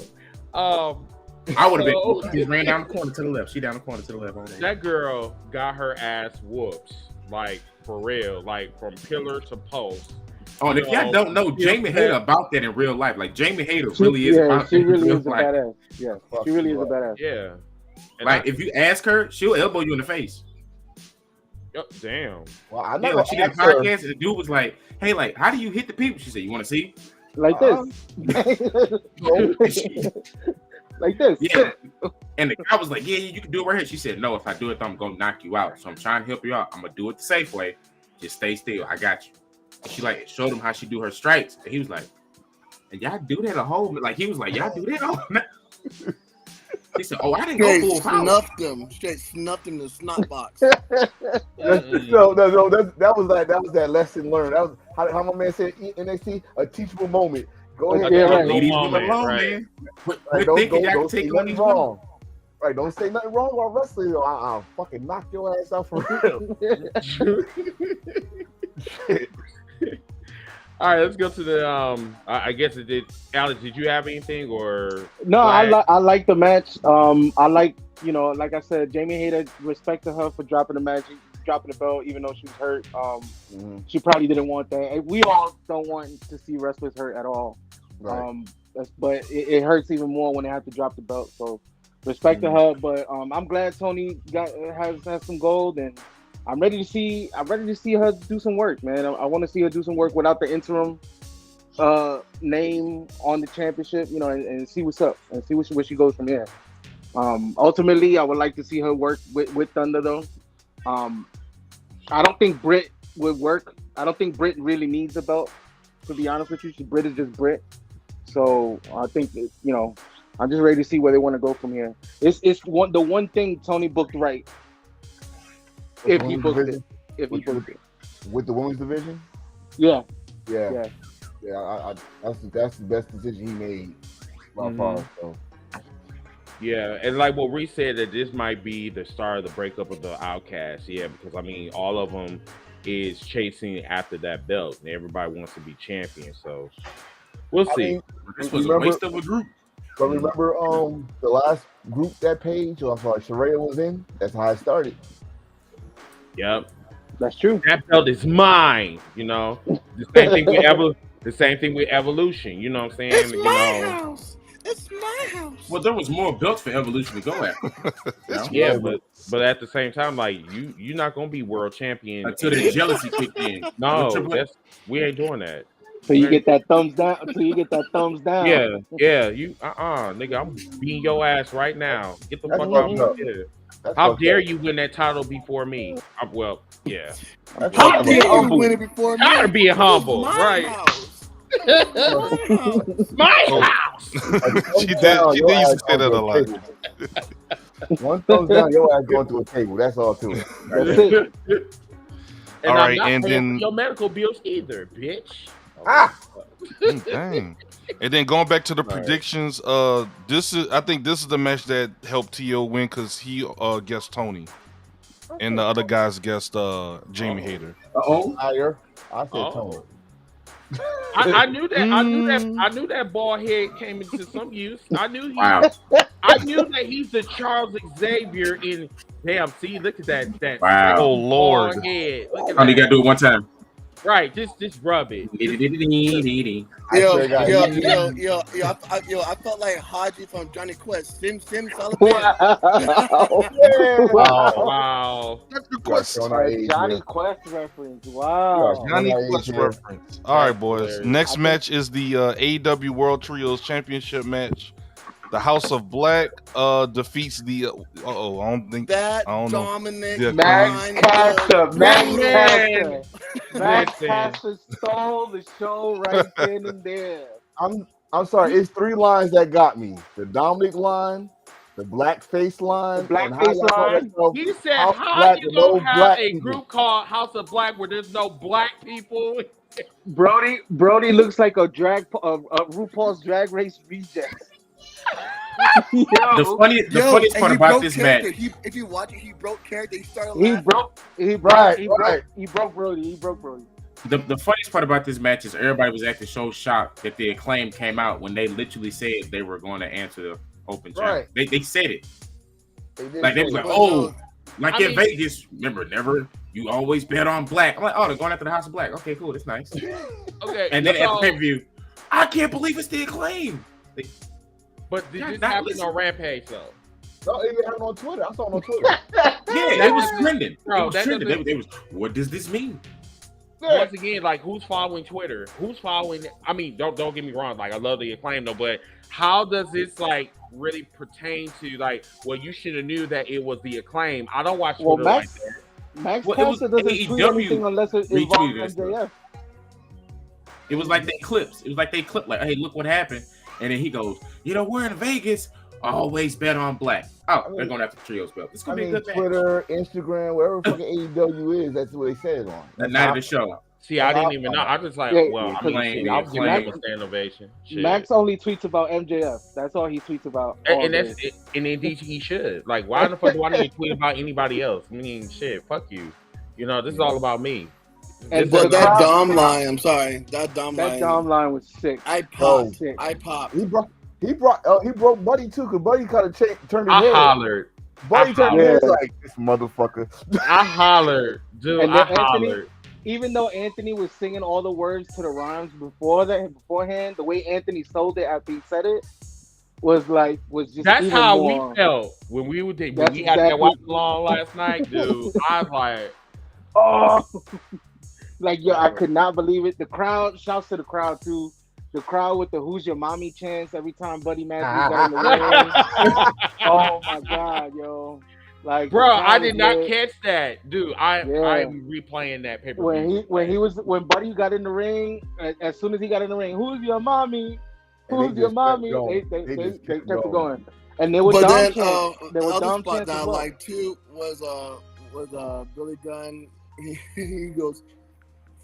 I would have been. She ran down the corner to the left. She down the corner to the left. That girl got her ass whooped, like for real, like from pillar to post. Oh, and if y'all don't know, Jamie Hayter about that in real life. Like Jamie Hayter really is about she that really in real is a life. badass. Yeah, she really is a badass. Yeah. And like if you ask her, she'll elbow you in the face. Damn. Well, I know. Like she did a podcast, and the dude was like, "Hey, like, how do you hit the people?" She said, "You want to see?" Like this. Like this. Yeah. And the guy was like, "Yeah, you can do it right here." She said, "No, if I do it, I'm gonna knock you out. So I'm trying to help you out. I'm gonna do it the safe way. Just stay still. I got you." And she like showed him how she do her strikes, and he was like, "And y'all do that a whole?" Like he was like, "Y'all do that all?" He said, "Oh, I didn't go full power." Straight snuffed him in the snot box. No, that was that lesson learned. That was how my man said NXT, a teachable moment. Go ahead, ladies, man. Don't say nothing wrong. Right, don't say nothing wrong while wrestling. I'll fucking knock your ass out for real. All right, let's go to the. I guess it did. Alex, did you have anything or? No, I like the match. I like, like I said, Jamie Hayter, respect to her for dropping the match, dropping the belt, even though she was hurt. She probably didn't want that. We all don't want to see wrestlers hurt at all. Right. But it hurts even more when they have to drop the belt. So respect to her. But I'm glad Tony has some gold, and I'm ready to see her do some work, man. I want to see her do some work without the interim name on the championship, and see what's up and see where she goes from here. Ultimately, I would like to see her work with Thunder, though. I don't think Britt would work. I don't think Britt really needs a belt, to be honest with you. Britt is just Britt. So I think, I'm just ready to see where they want to go from here. It's the one thing Tony booked right. If he booked it. With the women's division? Yeah. Yeah. That's the best decision he made by far. So. Yeah, and like what Reese said, that this might be the start of the breakup of the Outcasts. Yeah, because I mean, all of them is chasing after that belt, and everybody wants to be champion. So we'll see. I mean, This was a waste of a group. But remember, the last group that Paige, Saraya was in. That's how it started. Yep, that's true. That belt is mine. The same thing with Evolution. You know what I'm saying? It's my house. It's my house. Well, there was more belts for Evolution to go after. Yeah, but at the same time, like you're not gonna be world champion until the jealousy kicked in. No, we ain't doing that. So you get that thumbs down. Until you get that thumbs down. Yeah. You nigga, I'm beating your ass right now. Get the fuck out of here. How dare you win that title before me? Yeah. How dare you win it before me? Gotta be humble, right? My house. She did used to say that a lot. One thumbs down, your ass going through a table. That's all to it. That's it. And all right, and then your medical bills either, bitch. Dang. And then going back to the predictions, I think this is the match that helped T.O. win because he guessed Tony, and the other guys guessed Jamie Hayter. I said Tony. I knew that bald head came into some use. I knew that he's the Charles Xavier in. Damn, see, look at that. Wow. Oh Lord. Bald head. Look at Only got to do it one time. Right, just rub it. I felt like Haji from Johnny Quest. Sim Wow. That's the question. Johnny Quest reference. Wow. Johnny Quest reference. All right, boys. Next match is the AEW World Trios Championship match. The House of Black defeats the I don't know. Dominic Max Caster stole the show right then and there. I'm sorry, it's three lines that got me. The Dominic line, the blackface line, He said, how you gonna have a group called House of Black where there's no black people? Brody looks like a RuPaul's Drag Race reject. The funniest part about this match. If you watch it, he broke character. He started laughing. He broke Brody. The funniest part about this match is everybody was acting so shocked that the Acclaim came out when they literally said they were going to answer the open challenge. They said it. They was like, in Vegas, remember, never, you always bet on black. I'm like, they're going after the House of Black. Okay, cool, that's nice. Okay. And then at the pay-per-view, I can't believe it's the Acclaim. But did this happen on Rampage though? No, it happened on Twitter. I saw it on Twitter. Yeah, it was trending. Bro, They was, what does this mean? Once again, like, who's following Twitter? Who's following? I mean, don't get me wrong. Like, I love the Acclaim though, but how does this like really pertain to like? Well, you should have knew that it was the Acclaim. I don't watch Twitter like that. Max Caster doesn't tweet anything unless it involves MJF. It was like they clipped. Like, hey, look what happened. And then he goes, we're in Vegas. Always bet on black. They're going after the Trios belt. It's going to be a good match. Twitter, Instagram, wherever fucking AEW is, that's what they said it on. That night of the show. See, I didn't even know. I was like, I'm playing with stand ovation. Max only tweets about MJF. That's all he tweets about. And indeed he should. Like, why the fuck do I need to tweet about anybody else? I mean, shit, fuck you. This is all about me. And that Dom line, I'm sorry. That Dom line was sick. I popped. He broke Buddy too, because Buddy kind of turned his head. Hollered. Buddy turned his head like, this motherfucker. I hollered. Dude, I hollered. Even though Anthony was singing all the words to the rhymes beforehand, the way Anthony sold it after he said it was just. That's how we felt when we had that watch along last night, dude. I was like, Oh, like yo, I could not believe it. The crowd, shouts to the crowd too. The crowd with the "Who's your mommy" chants every time Buddy Matthews got in the ring. Oh my god, yo! Like, Bro, I did not lit. catch that, dude. I'm replaying that paper. When Buddy got in the ring, as soon as he got in the ring, "Who's your mommy? Who's your mommy?" They kept it going, and they were But dumb then chants. They were other dumb spot chants that I as well. liked too was Billy Gunn. He goes,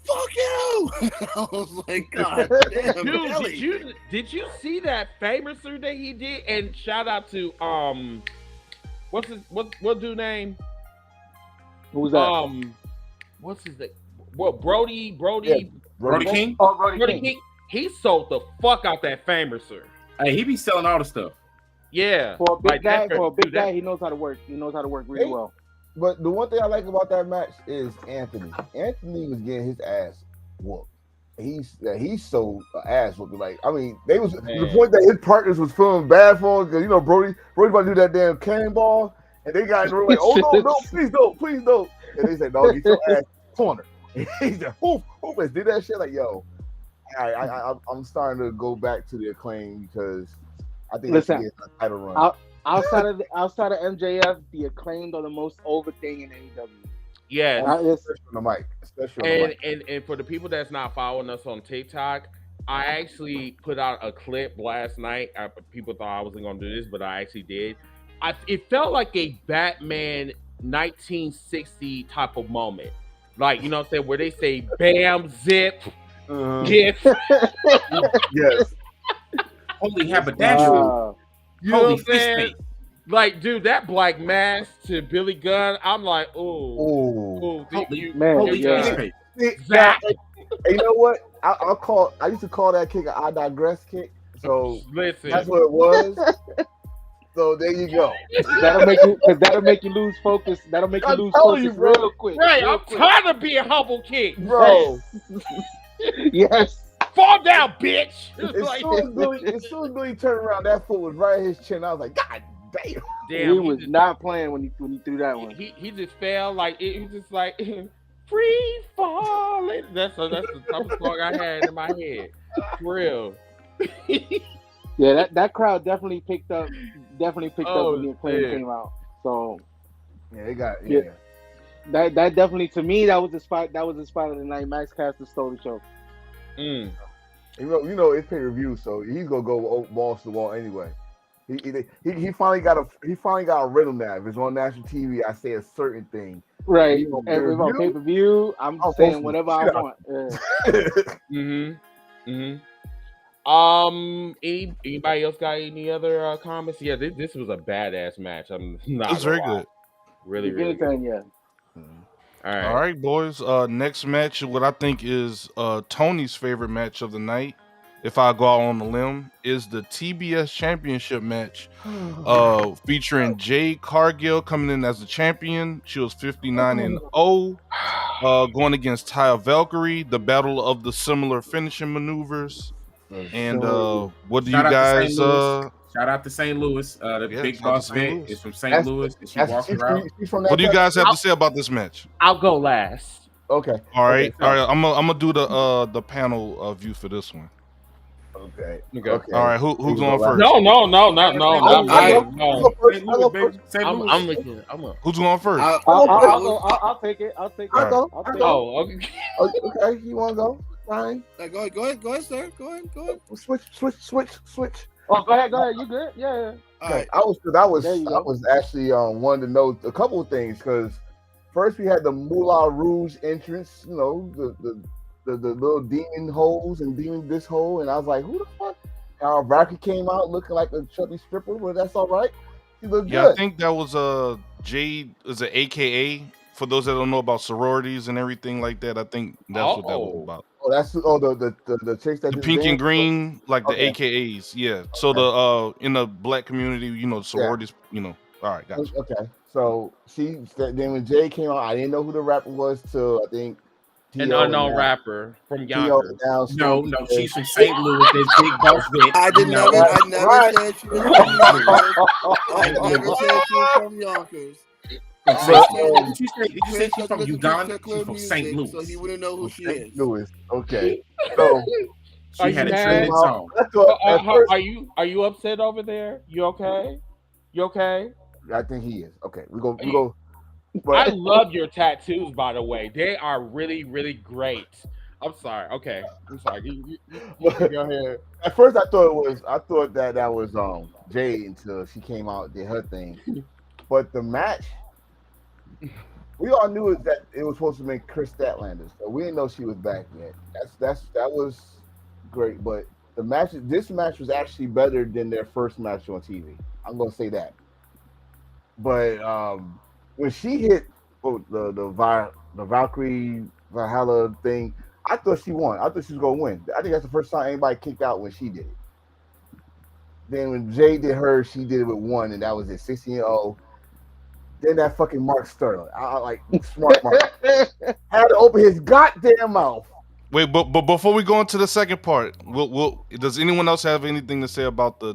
"Fuck you!" I was like, God damn, Dude, Billy. did you see that famouser that he did? And shout out to what dude name? Who's that? What's his name? What Brody King? Oh, Brody King. He sold the fuck out that famouser. Hey, he be selling all the stuff. Yeah, For a big guy, dude, he knows how to work. He knows how to work really well. But the one thing I like about that match is Anthony. Anthony was getting his ass whooped. He sold ass whooping. Like, I mean, they was to the point that his partners was feeling bad for him because Brody about to do that damn cannonball, and they got in the room like, oh no, please don't. And they said, no, get your ass corner. And he said, who did that shit? Like, yo, I'm starting to go back to the Acclaim because I think it's a title run. Outside of MJF, the Acclaimed are the most over thing in AEW. Yeah, especially on the mic. And for the people that's not following us on TikTok, I actually put out a clip last night. People thought I wasn't going to do this, but I actually did. It felt like a Batman 1960 type of moment, like what I'm saying, where they say "bam, zip, yes." Holy haberdashery. You know what I'm saying? Like, dude, that black mask to Billy Gunn, I'm like, holy Hey, you know what? I used to call that kick an I digress kick. So listen, that's what it was. So there you go. That'll make you lose focus. That'll make you lose focus real quick. Right, I'm trying to be a humble kick, bro. Yes. Fall down, bitch. As soon as Billy turned around, that foot was right at his chin. I was like, God damn. He was not playing when he threw that one. He just fell like it was just like free falling. That's the type of song I had in my head. For real. Yeah, that crowd definitely picked up when the Acclaim came out. So that definitely, to me, that was the spot of the night. Max Caster stole the show. It's pay-per-view, so he's gonna go balls to the wall anyway. He finally got a rhythm now. If it's on national TV, I say a certain thing. Right. And if on pay-per-view, I'm saying whatever I want. Anybody else got any other comments? Yeah, this was a badass match. I'm not. It's very good. Really good. Yeah. All right, boys. Next match, what I think is Tony's favorite match of the night, if I go out on the limb, is the TBS Championship match, featuring Jade Cargill coming in as the champion. She was 59-0, going against Taya Valkyrie. The battle of the similar finishing maneuvers. And what do you guys? Shout out to St. Louis. The big boss vet is from St. Louis. And she walks around. What do you guys have to say about this match? I'll go last. Okay. All right. I'm gonna do the panel view for this one. Okay. All right. Who's going first? No. Who's going first? I'll take it. Okay. You want to go? Fine. Go ahead, sir. Go ahead. Switch. Oh, go ahead. You good? Yeah. Okay. I was actually wanted to know a couple of things because first we had the Moulin Rouge entrance, the little demon holes and demon this hole, and I was like, who the fuck? Valkyrie came out looking like a chubby stripper, but that's all right. He looked good. I think that was Jade is an AKA. For those that don't know about sororities and everything like that, I think that's what that was about. Oh, that's the chicks that the pink and green, like the AKAs, yeah. So the in the black community, sororities, All right, gotcha. Okay, so then when Jay came out, I didn't know who the rapper was till I think an unknown rapper from Yonkers. No, she's from St. Louis. This big boss bitch. I never said she was from Yonkers. I never said she was from Yonkers. From But, St. Louis. Did you say Chris she's doesn't from listen to Uganda? secular She's from St. music, Louis. so he wouldn't know who she St. is. Louis. Okay. So She had a mad? trending song. I thought at first, Are you upset over there? You okay? You okay? I think he is. Okay, we go. I But love your tattoos, by the way. They are really, really great. I'm sorry. Okay, I'm sorry. You go ahead. at first I thought that was Jade until she came out and did her thing. But the match, we all knew that it was supposed to be Chris Statlander, so we didn't know she was back yet. That was great. But this match was actually better than their first match on TV. I'm gonna say that. But when she hit the Valkyrie Valhalla thing, I thought she won. I thought she was gonna win. I think that's the first time anybody kicked out when she did it. Then when Jay did hers, she did it with one, and that was it, 16-0. Then that fucking Mark Sterling, I like smart Mark, had to open his goddamn mouth. Wait, but before we go into the second part, does anyone else have anything to say about the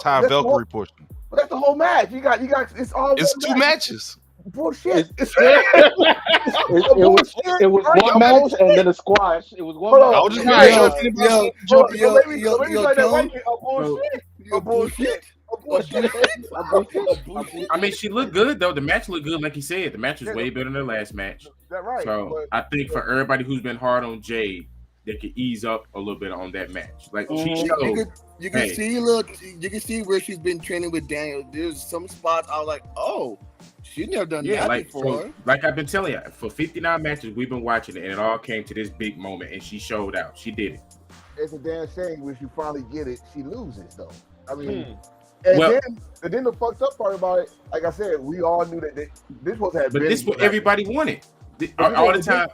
Ty Valkyrie portion? That's the whole match. You got. It's all. It's two matches. Bullshit. It was one match and then a squash. It was one match. I was just trying I mean, she looked good though. The match looked good, like you said. The match was way better than the last match. That right. So I think for everybody who's been hard on Jade, they could ease up a little bit on that match. Like she showed. You can see where she's been training with Daniel. There's some spots I was like, oh, she's never done that before. So, like I've been telling you, for 59 matches we've been watching it, and it all came to this big moment, and she showed out. She did it. It's a damn shame when she finally get it, she loses though. I mean, and then the fucked up part about it, like I said, we all knew that this was had. But this is what everybody wanted all the time.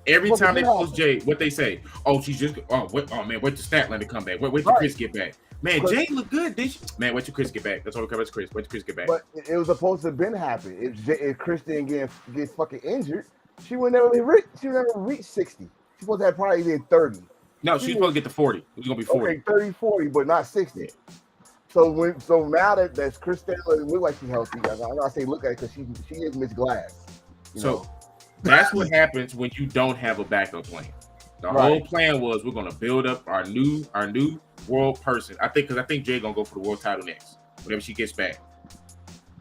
Every time they post Jade, what they say? Oh, she's just. Oh man, wait till Statlander come back. Wait till Chris get back. Man, Jade look good, did she? Man, wait till Chris get back. That's all we cover. Chris. Wait till Chris get back. But it was supposed to have been happen. If Chris didn't get fucking injured, she would never reach 60. She supposed to have probably been 30. No, she was supposed to get to 40. It was gonna be 40. Okay, 30, 40, but not 60. So now that Chris Statlander look like she's healthy, I say look at it because she is Miss Glass. You know? That's what happens when you don't have a backup plan. The whole plan was we're gonna build up our new world person. I think Jay gonna go for the world title next, whenever she gets back.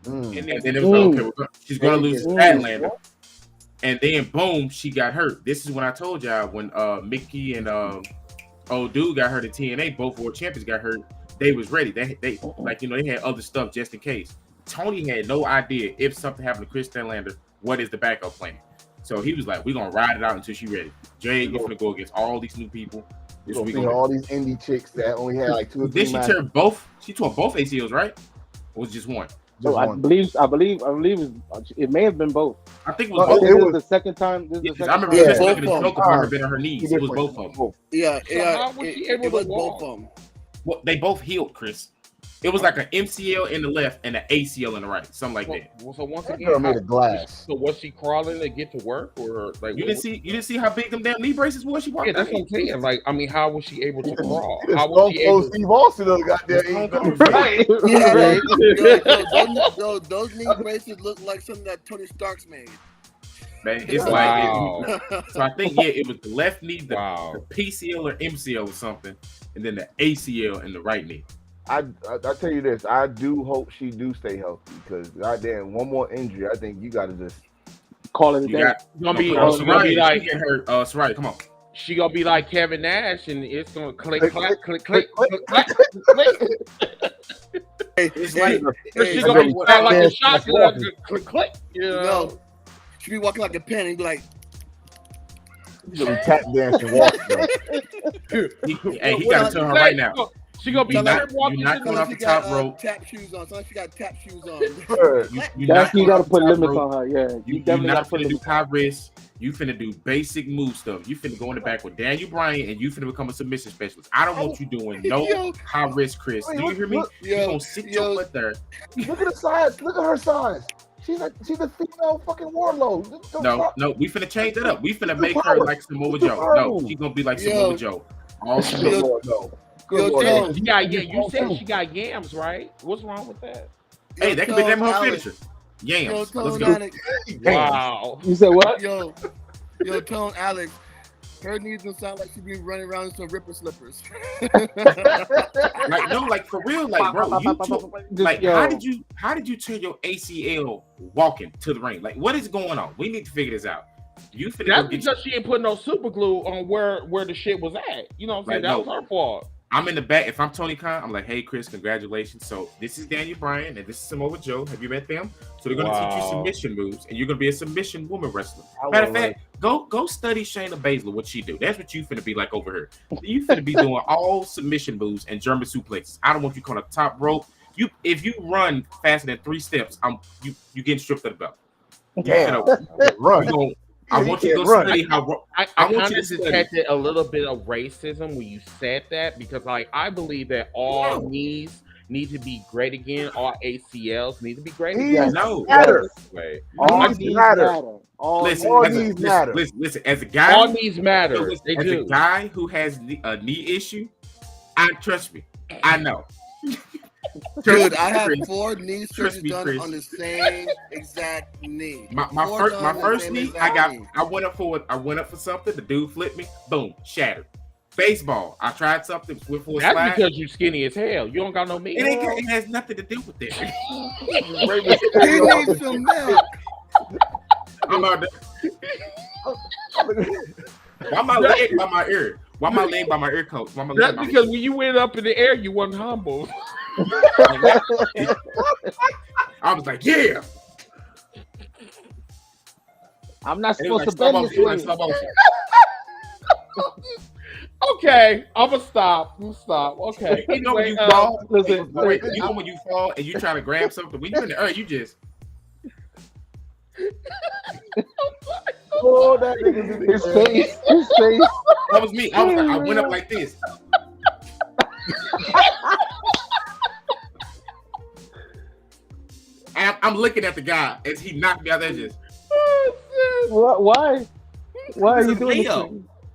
And then it was like, okay, she's gonna lose to Statlander. And then boom, she got hurt. This is when I told y'all when Mickey and old dude got hurt at TNA, both world champions got hurt. They was ready. They like they had other stuff just in case. Tony had no idea if something happened to Chris Statlander, what is the backup plan? So he was like, we're gonna ride it out until she's ready. Jay, you're gonna go against all these new people. We gonna all these indie chicks that only had like 2 or 3 matches. She tore both ACLs, right? Or was it just one? So I believe it may have been both. I think it was both. It was the second time. I remember Chris making a joke about her being on her knees. It was both of them. Yeah. How was she able to walk? Both of them. Well, they both healed, Chris. It was like an MCL in the left and an ACL in the right, something like that. So once That again, girl made of glass. So was she crawling to get to work, or like You didn't see how big them damn knee braces was? She walked. Yeah, that's what I'm saying. Like, I mean, how was she able to crawl? How How was she able? Steve Austin got there. Right. Those knee braces look like something that Tony Stark's made. Man, it's Wow. so I think it was the left knee, the Wow. PCL or MCL or something, and then the ACL in the right knee. I tell you this, I do hope she do stay healthy because goddamn, one more injury, I think you got to just Call it a You day. got Gonna be Soraya, like she get hurt. Soraya, come on. she gonna be like Kevin Nash, and it's gonna click, Click, clack, click, click, click, click, click, click. It's like She gonna be sound like a shotgun, click, click. You know? No, she be walking like a pen and be like, you gonna be tap dancing walking. he got to tell her right now. She gonna be You're not walking. going off the top rope. Tap shoes on. So she got tap shoes on. You gotta put limits on her. Yeah, You definitely not gotta put finna do limits. high risk. You finna do basic move stuff. You finna go in the back with Daniel Bryan, and you finna become a submission specialist. I don't want you doing no high risk, Chris. Do you hear me? You gonna sit your foot there. Look at the size. Look at her size. She's a female fucking warlord. No, we finna change that up. We finna make her like Samoa Joe. No, she's gonna be like Samoa Joe. All Good Lord, no. You said she got yams, right? What's wrong with that? Hey, that could be that whole finisher. Yams. Yo, Let's Tone go. Alex. Wow. You said what? Yo, Tone Alex. Her knees don't sound like she be running around in some ripper slippers. Like no, like for real, like bro, like Yo. how did you turn your ACL walking to the ring? Like what is going on? We need to figure this out. You finna That's go get because she ain't putting no super glue on where the shit was at. You know what I'm saying? Like, That was her fault. I'm in the back. If I'm Tony Khan, I'm like, hey, Chris, congratulations. So this is Daniel Bryan and this is Samoa Joe. Have you met them? So they're going to teach you submission moves and you're going to be a submission woman wrestler. Matter of fact, go study Shayna Baszler, what she do. That's what you finna be like over here. You finna be doing all submission moves and German suplexes. I don't want you on the top rope. If you run faster than 3 steps, you getting stripped of the belt. Damn. Run. I want you to go study how. I kind of detected a little bit of racism when you said that because, like, I believe that all knees need to be great again. All ACLs need to be great again. No, All knees matter. Listen. As a guy, all knees matter. They do. A guy who has a knee issue, trust me, I know. Dude, I had 4 knee surgeries done on the same exact knee. My first knee, I went up for something. The dude flipped me, boom, shattered. Baseball, I tried something, went for a slide. That's because you skinny as hell. You don't got no meat. It has nothing to do with that. He needs some milk. I'm out there. Why my leg by my ear? Why my leg by my ear coat? That's because when you went up in the air, you wasn't humble. I was like, yeah. I'm not supposed to bend this way. Okay, I'm gonna stop. Okay. You know when you fall, listen. You know when you fall and you try to grab something. When you're in the air, you just. Oh, that nigga's in His face. That was me. I went up like this. And I'm looking at the guy as he knocked me out there. Just. Why? Why are you doing this?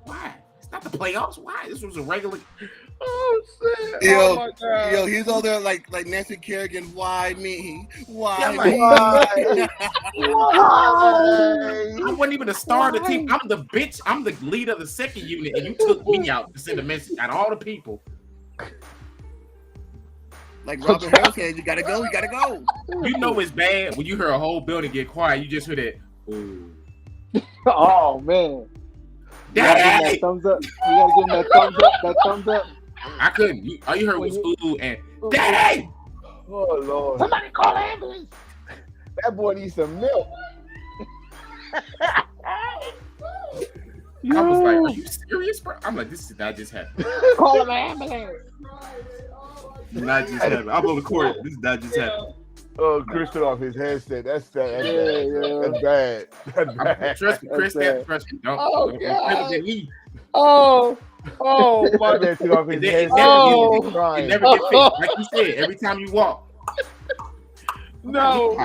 Why? It's not the playoffs. Why? This was a regular. Oh shit! Yo, he's over there like Nancy Kerrigan. Why me? Why Yeah, me? I wasn't even the star of the team. I'm the bitch. I'm the leader of the second unit, and you took me out to send a message out of all the people. Like Robert Harris said, you gotta go. You know it's bad when you hear a whole building get quiet. You just hear that. Ooh. Oh man! You gotta give him that thumbs up. That thumbs up. I couldn't. All you heard was ooh and Daddy. Oh Lord! Somebody call an ambulance. That boy needs some milk. I was like, "Are you serious, bro?" I'm like, "This did not just happen." Call an ambulance. Did not just happen. I'm on the court. This did not just happen. Oh, Chris took off his headset. That's bad. Trust me, Chris. Trust me. Don't Oh my God! Took off his headset. It never get fixed. Like you said, every time you walk. No.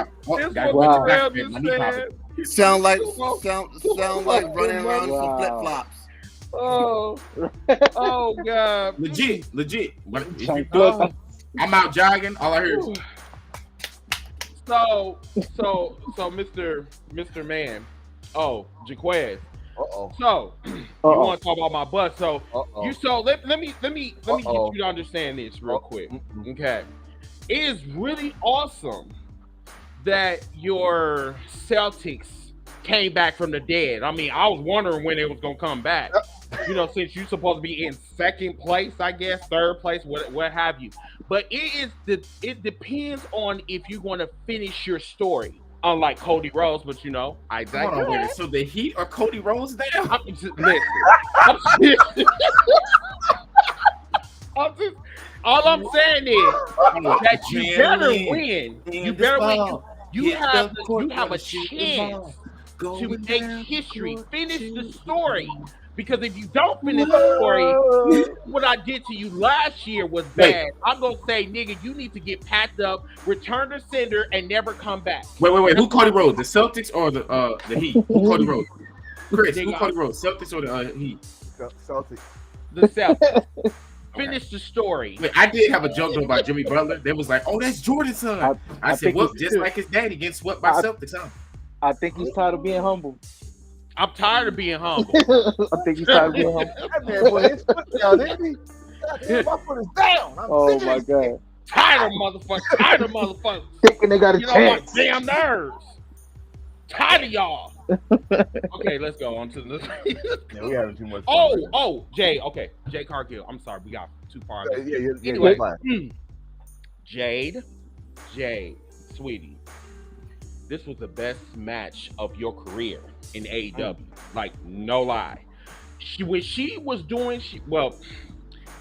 Sound like running around with flip flops. Oh God. Legit. If you go, I'm out jogging. All I hear is. So, Mr. Man. Oh, Jaquez. So, you want to talk about my butt? So, let me get you to understand this real quick. Okay, it is really awesome that your Celtics came back from the dead. I mean, I was wondering when it was gonna come back. You know, since you're supposed to be in second place, I guess, third place, what have you. But it depends on if you're going to finish your story. Unlike Cody Rhodes, but you know, I digress. So the Heat are Cody Rhodes now? All I'm saying is that you better win. You better win. You have a chance to make history, finish the story. Because if you don't finish the story, what I did to you last year was bad. I'm gonna say, nigga, you need to get packed up, return to sender, and never come back. Wait. Who Cody Rhodes? The Celtics or the Heat? Who Cody Rhodes? Chris, who Cody Rhodes? Celtics or the Heat? Celtics. The Celtics. Finish the story. Wait, I did have a joke though about Jimmy Butler. They was like, "Oh, that's Jordan's son." I said, think "Well, he's just too. like his daddy getting swept by Celtics, huh?" I think he's tired of being humble. I'm tired of being humble. I think he's tired of being humble. That man put his foot down, didn't he? Goddamn, my foot is down. I'm Oh sick of my this god. Tired of motherfuckers. Tired of motherfuckers. Thinking they got a You know my chance. damn nerves. Tired of y'all. Okay, let's go on to the. Yeah, we having too much fun. Oh, Jay. Okay, Jay Cargill. I'm sorry, we got too far. Yeah. Anyway. Fine. Jade, sweetie, this was the best match of your career in AEW. Like, no lie. When she was doing,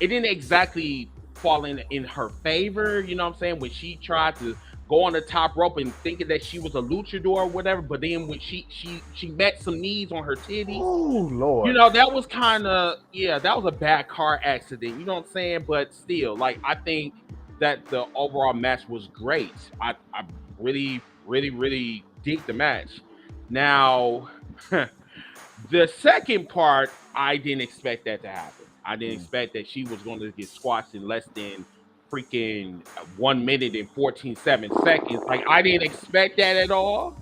it didn't exactly fall in her favor. You know what I'm saying? When she tried to go on the top rope and thinking that she was a luchador or whatever, but then when she met some knees on her titties. Oh Lord. You know, that was kind of, that was a bad car accident. You know what I'm saying? But still, like, I think that the overall match was great. I really, really, really dig the match. Now, the second part, I didn't expect that to happen. I didn't expect that she was going to get squashed in less than freaking 1 minute and 14 seconds. Like, I didn't expect that at all.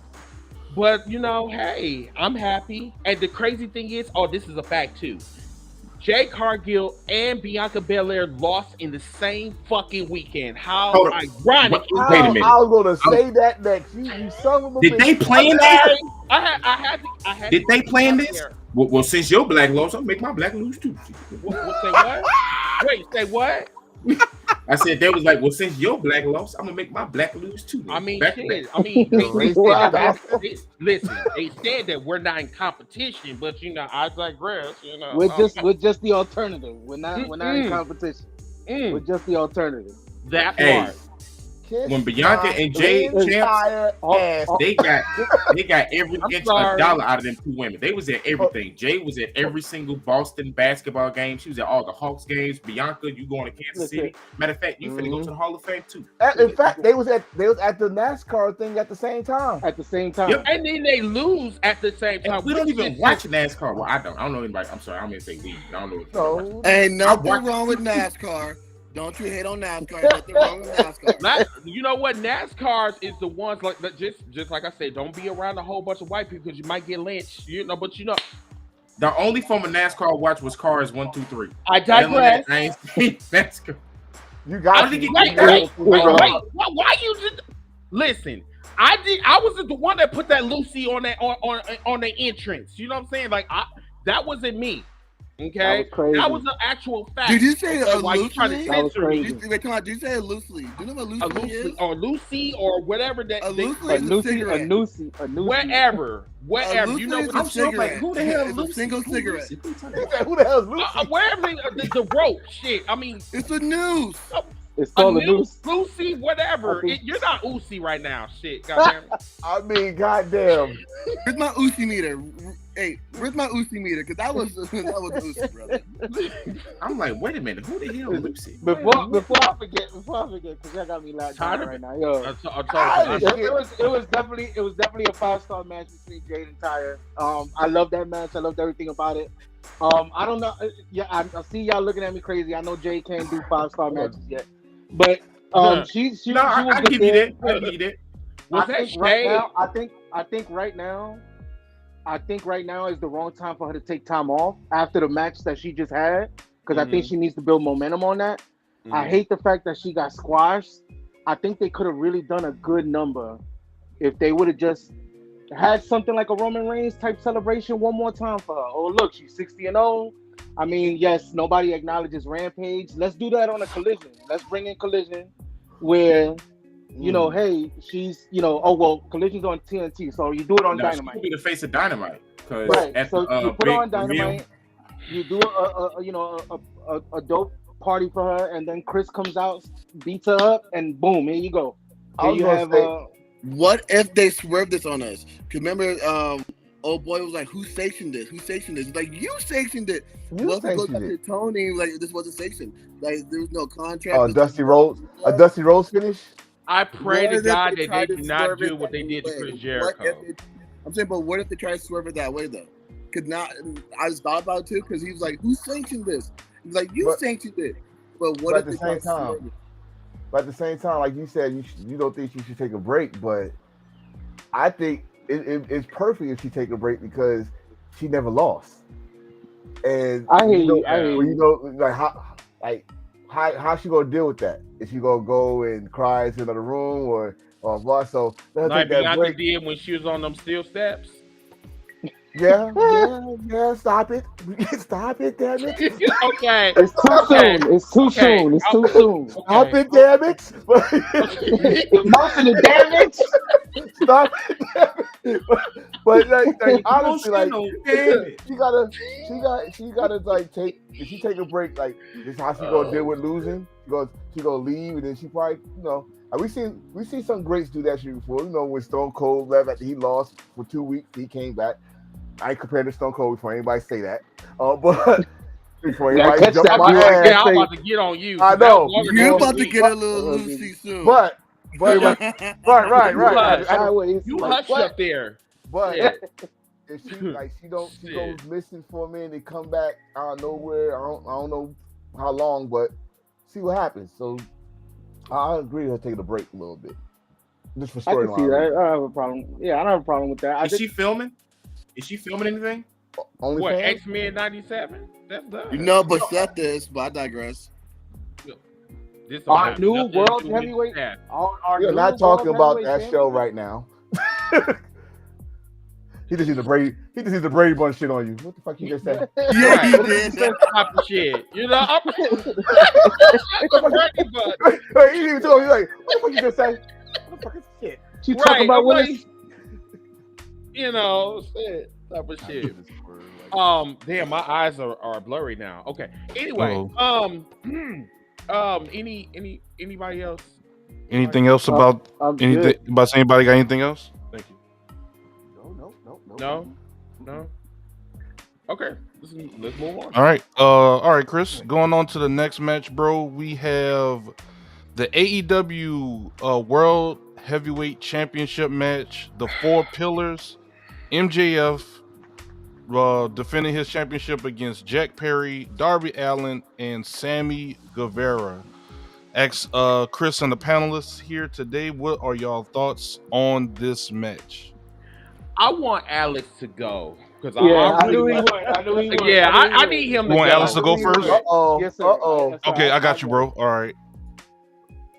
But, you know, hey, I'm happy. And the crazy thing is, this is a fact too. Jay Cargill and Bianca Belair lost in the same fucking weekend. How ironic! Wait a minute. I was gonna say that next. You son of a Did bitch. they plan this? I had. Did they plan this? Well, since your black lost, I'll make my black lose too. Say what? Wait, say what? I said they was like, well, since your black lost, I'm gonna make my black lose too. I mean, Back shit. to I mean, listen. They said that we're not in competition, but you know, I digress. You know, We're just the alternative. We're not in competition. We're just the alternative. That Hey, part. when Bianca and Jay champs, they got every inch of dollar out of them two women. They was at everything. Jay was at every single Boston basketball game. She was at all the Hawks games. Bianca, you going to Kansas City? Matter of fact, you finna go to the Hall of Fame too. In fact, they was at the NASCAR thing at the same time. Yep. And then they lose at the same time. And we don't even watch NASCAR. Well, I don't know anybody. I'm sorry, I'm gonna say we. I don't know. So, Ain't nothing wrong with NASCAR. Don't you hate on NASCAR? Ain't nothing wrong with NASCAR. You know what? NASCARs is the ones like that. Just like I said, don't be around a whole bunch of white people because you might get lynched. You know, but you know, the only form of NASCAR I watched was Cars 1, 2, 3. I digress. I ain't seen NASCAR. You got Wait. Why you just listen? I was the one that put that Lucy on that on the entrance. You know what I'm saying? Like that wasn't me. Okay, that was an actual fact. Did you say why you trying to censor me? Did you say a loosely? Do you know what loosely is? Or Lucy or whatever that. A loosely is a Lucy. Wherever. You know what I'm I'm saying? Like, who the hell is a single cigarette? Who the hell is Lucy? wherever the rope shit. I mean, It's the news. It's called a noose. Lucy, whatever. You're not Uzi right now. Shit, goddamn. I mean, goddamn. Where's my Uzi meter? Hey, where's my Uzi meter? Because that was Uzi, brother. I'm like, wait a minute, who the hell is Lucy? Before I forget, because y'all got me locked down right now. Yo, it was definitely a 5-star match between Jade and Tyre. I love that match. I loved everything about it. I don't know. Yeah, I see y'all looking at me crazy. I know Jade can't do 5-star matches yet, but she was I good give you there. that. I give you that. I think right now is the wrong time for her to take time off after the match that she just had, because I think she needs to build momentum on that. I hate the fact that she got squashed. I think they could have really done a good number if they would have just had something like a Roman Reigns type celebration one more time for her. Oh, look, she's 60-0. I mean, yes, nobody acknowledges Rampage. Let's do that on a Collision. Let's bring in Collision where, you know, hey, she's, Collision's on TNT, so you do it on Dynamite. She'll be the face of Dynamite. Right. So you put on Dynamite, you do a dope party for her, and then Chris comes out, beats her up, and boom, here you go. What if they swerved this on us? Because remember, old boy was like, "Who sanctioned this? Who sanctioned this?" Like, you sanctioned it. Well, goes back to Tony, like, this wasn't sanctioned. Like, there was no contract. A Dusty Rhodes finish. I pray to God that they do not do what they did to Chris Jericho. I'm saying, but what if they try to swerve it that way, though? Because now, I just thought about it, too, because he was like, "Who sanctioned this?" He's like, "You sanctioned it." But what But if at the they same got time, Swerve? but at the same time, like you said, you don't think she should take a break, but I think it's perfect if she take a break because she never lost. And I hear you know, you. I hear when you. you know, how she gonna deal with that? Is she gonna go and cry into another room or what? So let her Like take that Bianca break. did when she was on them steel steps. Yeah. Stop it, stop it, damn it. Okay. It's too Okay. soon. It's too Okay. soon. It's too soon. Stop Okay. it, damn it. Emotional damage. Stop it, damn it. But like honestly, like Emotional, damn it. she gotta like take if she take a break, like this is how she gonna deal with losing. She gonna leave and then she probably like, we seen some greats do that shit before. When Stone Cold left after he lost for 2 weeks, he came back. I ain't compared to Stone Cold before anybody say that. But before Yeah, anybody catch jump that, my you. ass. Yeah, I'm about to get on you. I That know. was longer than You're 2 about to weeks. get a little loosey soon. But right. Sideways. You Like, hush what? up there. But Yeah. if she goes Shit. missing for a minute and come back out of nowhere, I don't know how long, but see what happens. So I agree with her taking a break a little bit. Just for I can see storyline. that. I don't have a problem. Yeah, I don't have a problem with that. Is she filming? Is she filming anything? Only What, fans? X-Men 97? That's done. But Seth is, but I digress. This Our has new nothing to world do with heavyweight. that. Our We're new not talking world about heavyweight that show champion? right now. He just needs the Brady Bunch shit on you. What the fuck you just said? Yeah, he Right. did. Type of shit. I'm Brady Bunch. Wait, he didn't even tell you like, what the fuck you just say? What the fuck is shit? She talking about I'm Willis. like, shit. Type of shit. Damn, my eyes are blurry now. Okay. Anyway, anybody else? Anything else about I'm anything? good. About anybody got anything else? Thank you. No. Okay, let's move on. All right, Chris. Going on to the next match, bro. We have the AEW World Heavyweight Championship match. The Four Pillars, MJF defending his championship against Jack Perry, Darby Allin, and Sammy Guevara. Chris and the panelists here today. What are y'all thoughts on this match? I want Alex to go because I knew he would. I knew he would. Yeah, I knew he I would. need him You to want go. Alex to go first? Yes, sir. Okay, I got you, bro. All right.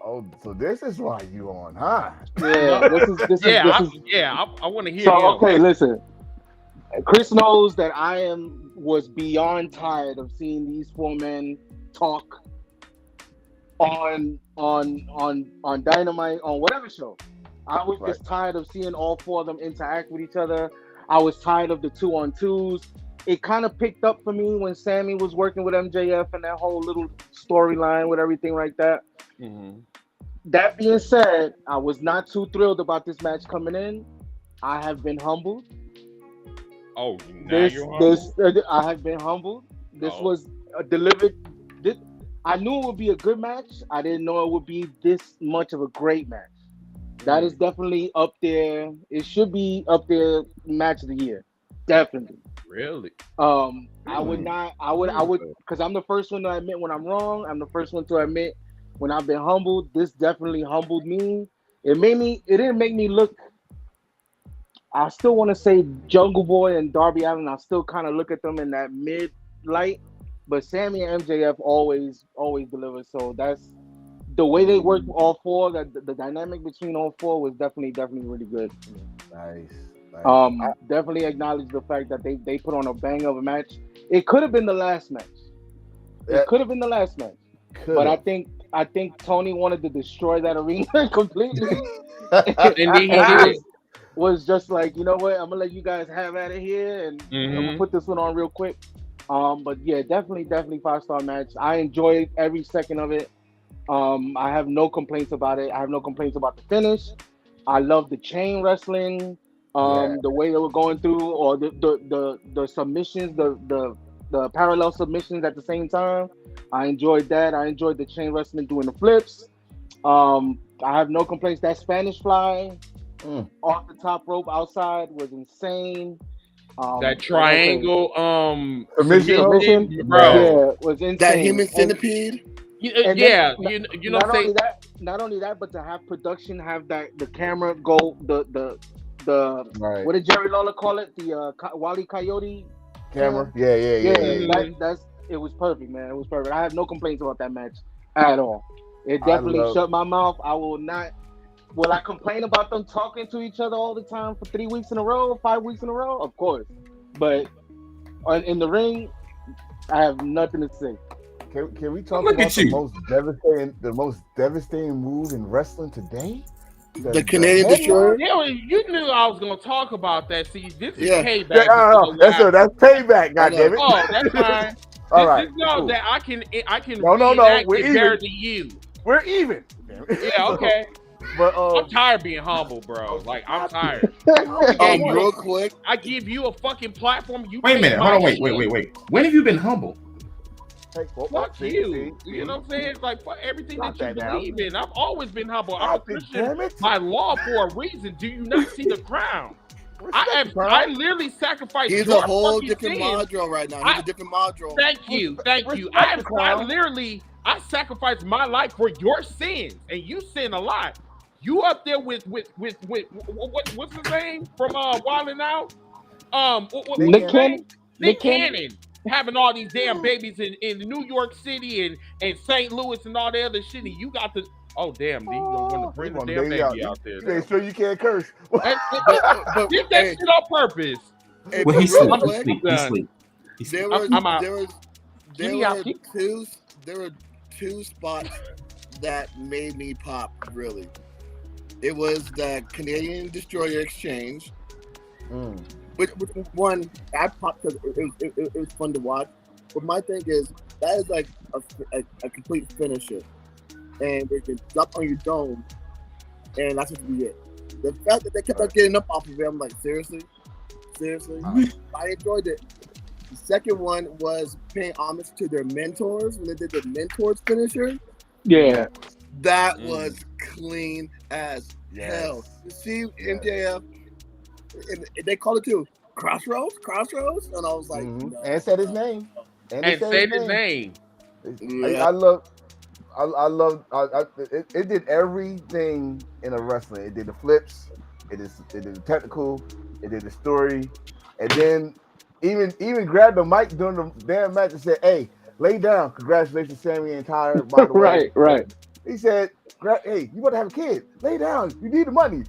Oh, so this is why you on, huh? Yeah, this is. I want to hear So him. okay, listen. Chris knows that was beyond tired of seeing these four men talk on Dynamite, on whatever show. I was just tired of seeing all four of them interact with each other. I was tired of the 2-on-2s. It kind of picked up for me when Sammy was working with MJF and that whole little storyline with everything like that. Mm-hmm. That being said, I was not too thrilled about this match coming in. I have been humbled. Oh, now you're humble? I have been humbled. This Oh. was delivered. I knew it would be a good match. I didn't know it would be this much of a great match. That is definitely up there. It should be up there, match of the year. Definitely. Really? I would, because I'm the first one to admit when I'm wrong. I'm the first one to admit when I've been humbled. This definitely humbled me. It didn't make me look. I still want to say Jungle Boy and Darby Allin. I still kind of look at them in that mid light, but Sammy and MJF always deliver. So that's the way they work. All four, the dynamic between all four was definitely really good. Nice. Definitely acknowledge the fact that they put on a bang of a match. It could have been the last match. But I think Tony wanted to destroy that arena completely. And he was just like, you know what, I'm gonna let you guys have at it here, and I'm gonna put this one on real quick. But yeah, definitely 5-star match. I enjoyed every second of it. I have no complaints about it. I have no complaints about the finish. I love the chain wrestling, the way they were going through, or the submissions, the parallel submissions at the same time. I enjoyed that. I enjoyed the chain wrestling doing the flips. I have no complaints. That Spanish fly off the top rope outside was insane. That triangle submission, bro. yeah, was insane. That human centipede. And yeah, then, you know, say not only that, but to have production, have the camera go the Right. what did Jerry Lawler call it? The Wile E. Coyote Camera. Yeah. It was perfect, man. It was perfect. I have no complaints about that match at all. It I definitely love- shut my mouth. I will not. Will I complain about them talking to each other all the time for 3 weeks in a row, 5 weeks in a row? Of course, but in the ring, I have nothing to say. Can we talk Look about at the you. most devastating move in wrestling today? The Canadian Destroyer. yeah, well, you knew I was gonna talk about that. See, this is Yeah. payback. That's payback. Goddamn it! Oh, that's fine. All right. No, cool. that I can No, reenact we're it better even. than you. We're even. Yeah, okay. But I'm tired of being humble, bro. Like I'm tired. Real quick. I give you a fucking platform. You Wait a take minute. my Hold on. shit. Wait. When have you been humble? Fuck you. You know what I'm saying? Like fuck everything Stop that you that now. believe in. I've always been humble. I'm a Stop it, Christian damn it. by law for a reason. Do you not see the crown? I literally sacrificed. He's your a whole fucking different sins. module right now. He's a different module. Thank you. Respect the crown. I sacrificed my life for your sins, and you sin a lot. You up there with what's his name from Wild 'N Out? Nick Cannon. Nick Cannon having all these damn babies in New York City and St. Louis and all the other shit. And you got the damn, you gonna want to bring the damn baby out there. You make sure you can't curse. Did that shit on purpose. Hey, Well, but he's real sleep. quick, He's sleep. There I'm out. were two spots that made me pop, really. It was the Canadian Destroyer Exchange, which one I popped because it was fun to watch. But my thing is that is like a complete finisher, and they can drop on your dome, and that's just be it. The fact that they kept on getting up off of it, I'm like, seriously. I enjoyed it. The second one was paying homage to their mentors when they did the mentors finisher. Yeah. That was clean as hell. You see MJF, and they called it too Crossroads, and I was like, no, and said his name. And said his name. Yeah. It did everything in a wrestling. It did the flips, it did the technical, it did the story, and then even grabbed the mic during the damn match and said, "Hey, lay down. Congratulations, Sammy and Tyler." By the way. Right. He said, "Hey, you want to have a kid? Lay down. You need the money."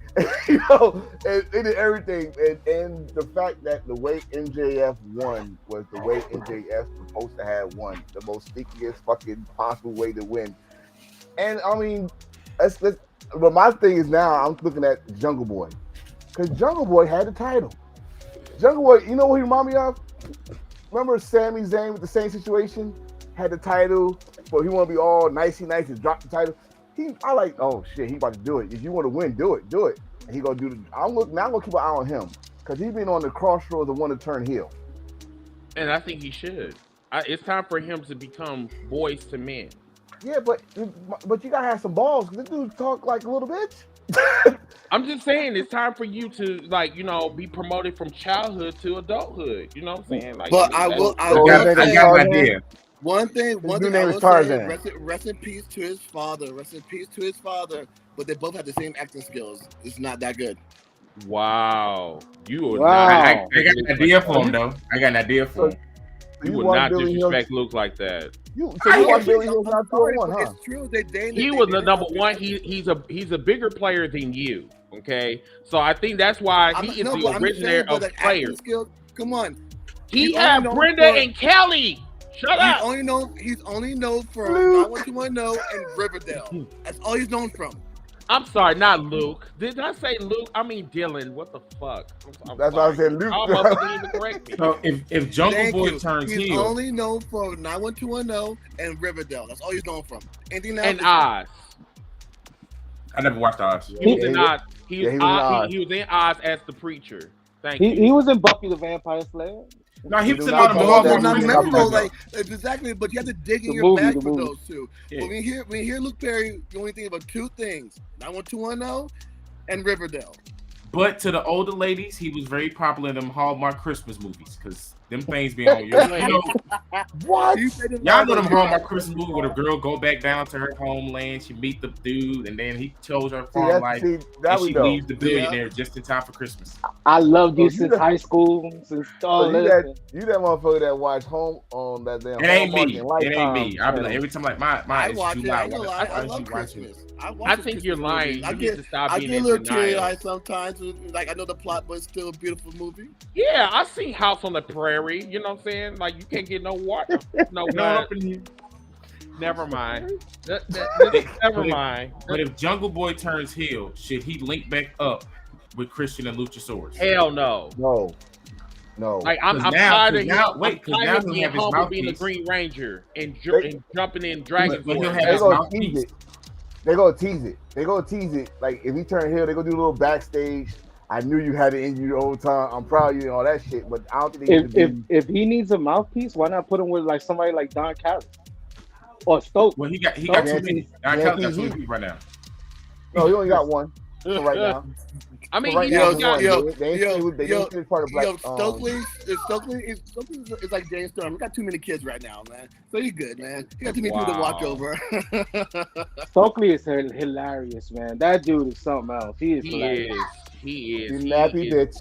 You know, and they did everything. And the fact that the way MJF won was the way MJF was supposed to have won, the most sneakiest fucking possible way to win. And I mean, but my thing is now I'm looking at Jungle Boy, because Jungle Boy had the title. Jungle Boy, you know what he reminded me of? Remember Sami Zayn with the same situation? Had the title, but he want to be all nicey nice and drop the title. I like, oh shit, he about to do it. If you want to win, do it. And he gonna do the. I'm gonna keep an eye on him because he's been on the crossroads of want to turn heel. And I think he should. It's time for him to become boys to men. Yeah, but you gotta have some balls. This dude talk like a little bitch. I'm just saying, it's time for you to be promoted from childhood to adulthood. You know what I'm saying? Like, But I will I got an idea. One thing new I name will is say, Tarzan. rest in peace to his father. But they both have the same acting skills. It's not that good. Wow, you would Wow. not. I got an idea for him though. You would want not Billy disrespect Luke like that. You want Billy Hill not Sorry, 2-1, but huh? it's true. He was the number one. He's a bigger player than you. Okay, so I think that's why he is the originator of players. Skills, come on. He had Brenda and Kelly. Shut up. He's only known for 91210 and Riverdale. That's all he's known from. I'm sorry, not Luke. Did I say Luke? I mean Dylan. What the fuck? That's why I said Luke. I almost didn't even correct me. So if Jungle Boy turns He's heel, only known for 91210 and Riverdale. That's all he's known from. Anything else? And Oz. I never watched Oz. He was in Oz. He was in Oz. He was in Oz as the preacher. Thank you. He was in Buffy the Vampire Slayer. No, he was in not all the know They're that not movie. memorable, like exactly, but you have to dig in The your movie, bag the for movie. those two. Yeah. But when you hear Luke Perry, you only think about two things: 91210 and Riverdale. But to the older ladies, he was very popular in them Hallmark Christmas movies because Them things be on your. You know, What? y'all know them Hallmark Christmas movie where the girl go back down to her homeland, she meet the dude, and then he chose her farm life, and she leaves the billionaire just in time for Christmas. I loved you since high school. Since you that motherfucker that watch home on that damn. It ain't me. Hallmark and It ain't me. I be like every time like my I it's watch it. July. I know. I love Christmas. I think you're lying. You need to stop I being get a in little denial. teary-eyed sometimes. Like I know the plot, but it's still a beautiful movie. Yeah, I seen House on the Prairie. You know what I'm saying? Like you can't get no water, no But water. Never mind. Never mind. if Jungle Boy turns heel, should he link back up with Christian and Luchasaurus? Hell no. No. Like I'm 'Cause tired of now- him. wait, 'cause I'm now tired of he'll being have his humble, being a mouthpiece. Green Ranger and jumping in Dragon But he'll Force. have They his gonna mouthpiece. tease it. They gonna tease it. They gonna tease it. Like if he turn heel, they gonna do a little backstage. I knew you had it in you the whole time. I'm proud of you and all that shit. But I don't think they need to do. If he needs a mouthpiece, why not put him with like somebody like Don Callis or Stokes? Well, he got too many. Yankees- Don Callis got too many Yankees- people right now. No, he only got one for right now. I mean, For right he now, just got they ain't finished part of Black. Stokely is like James Storm. We got too many kids right now, man. So you good, man. You got too many people to watch over. Stokely is hilarious, man. That dude is something else. He is hilarious. He is. You He nappy is. bitch.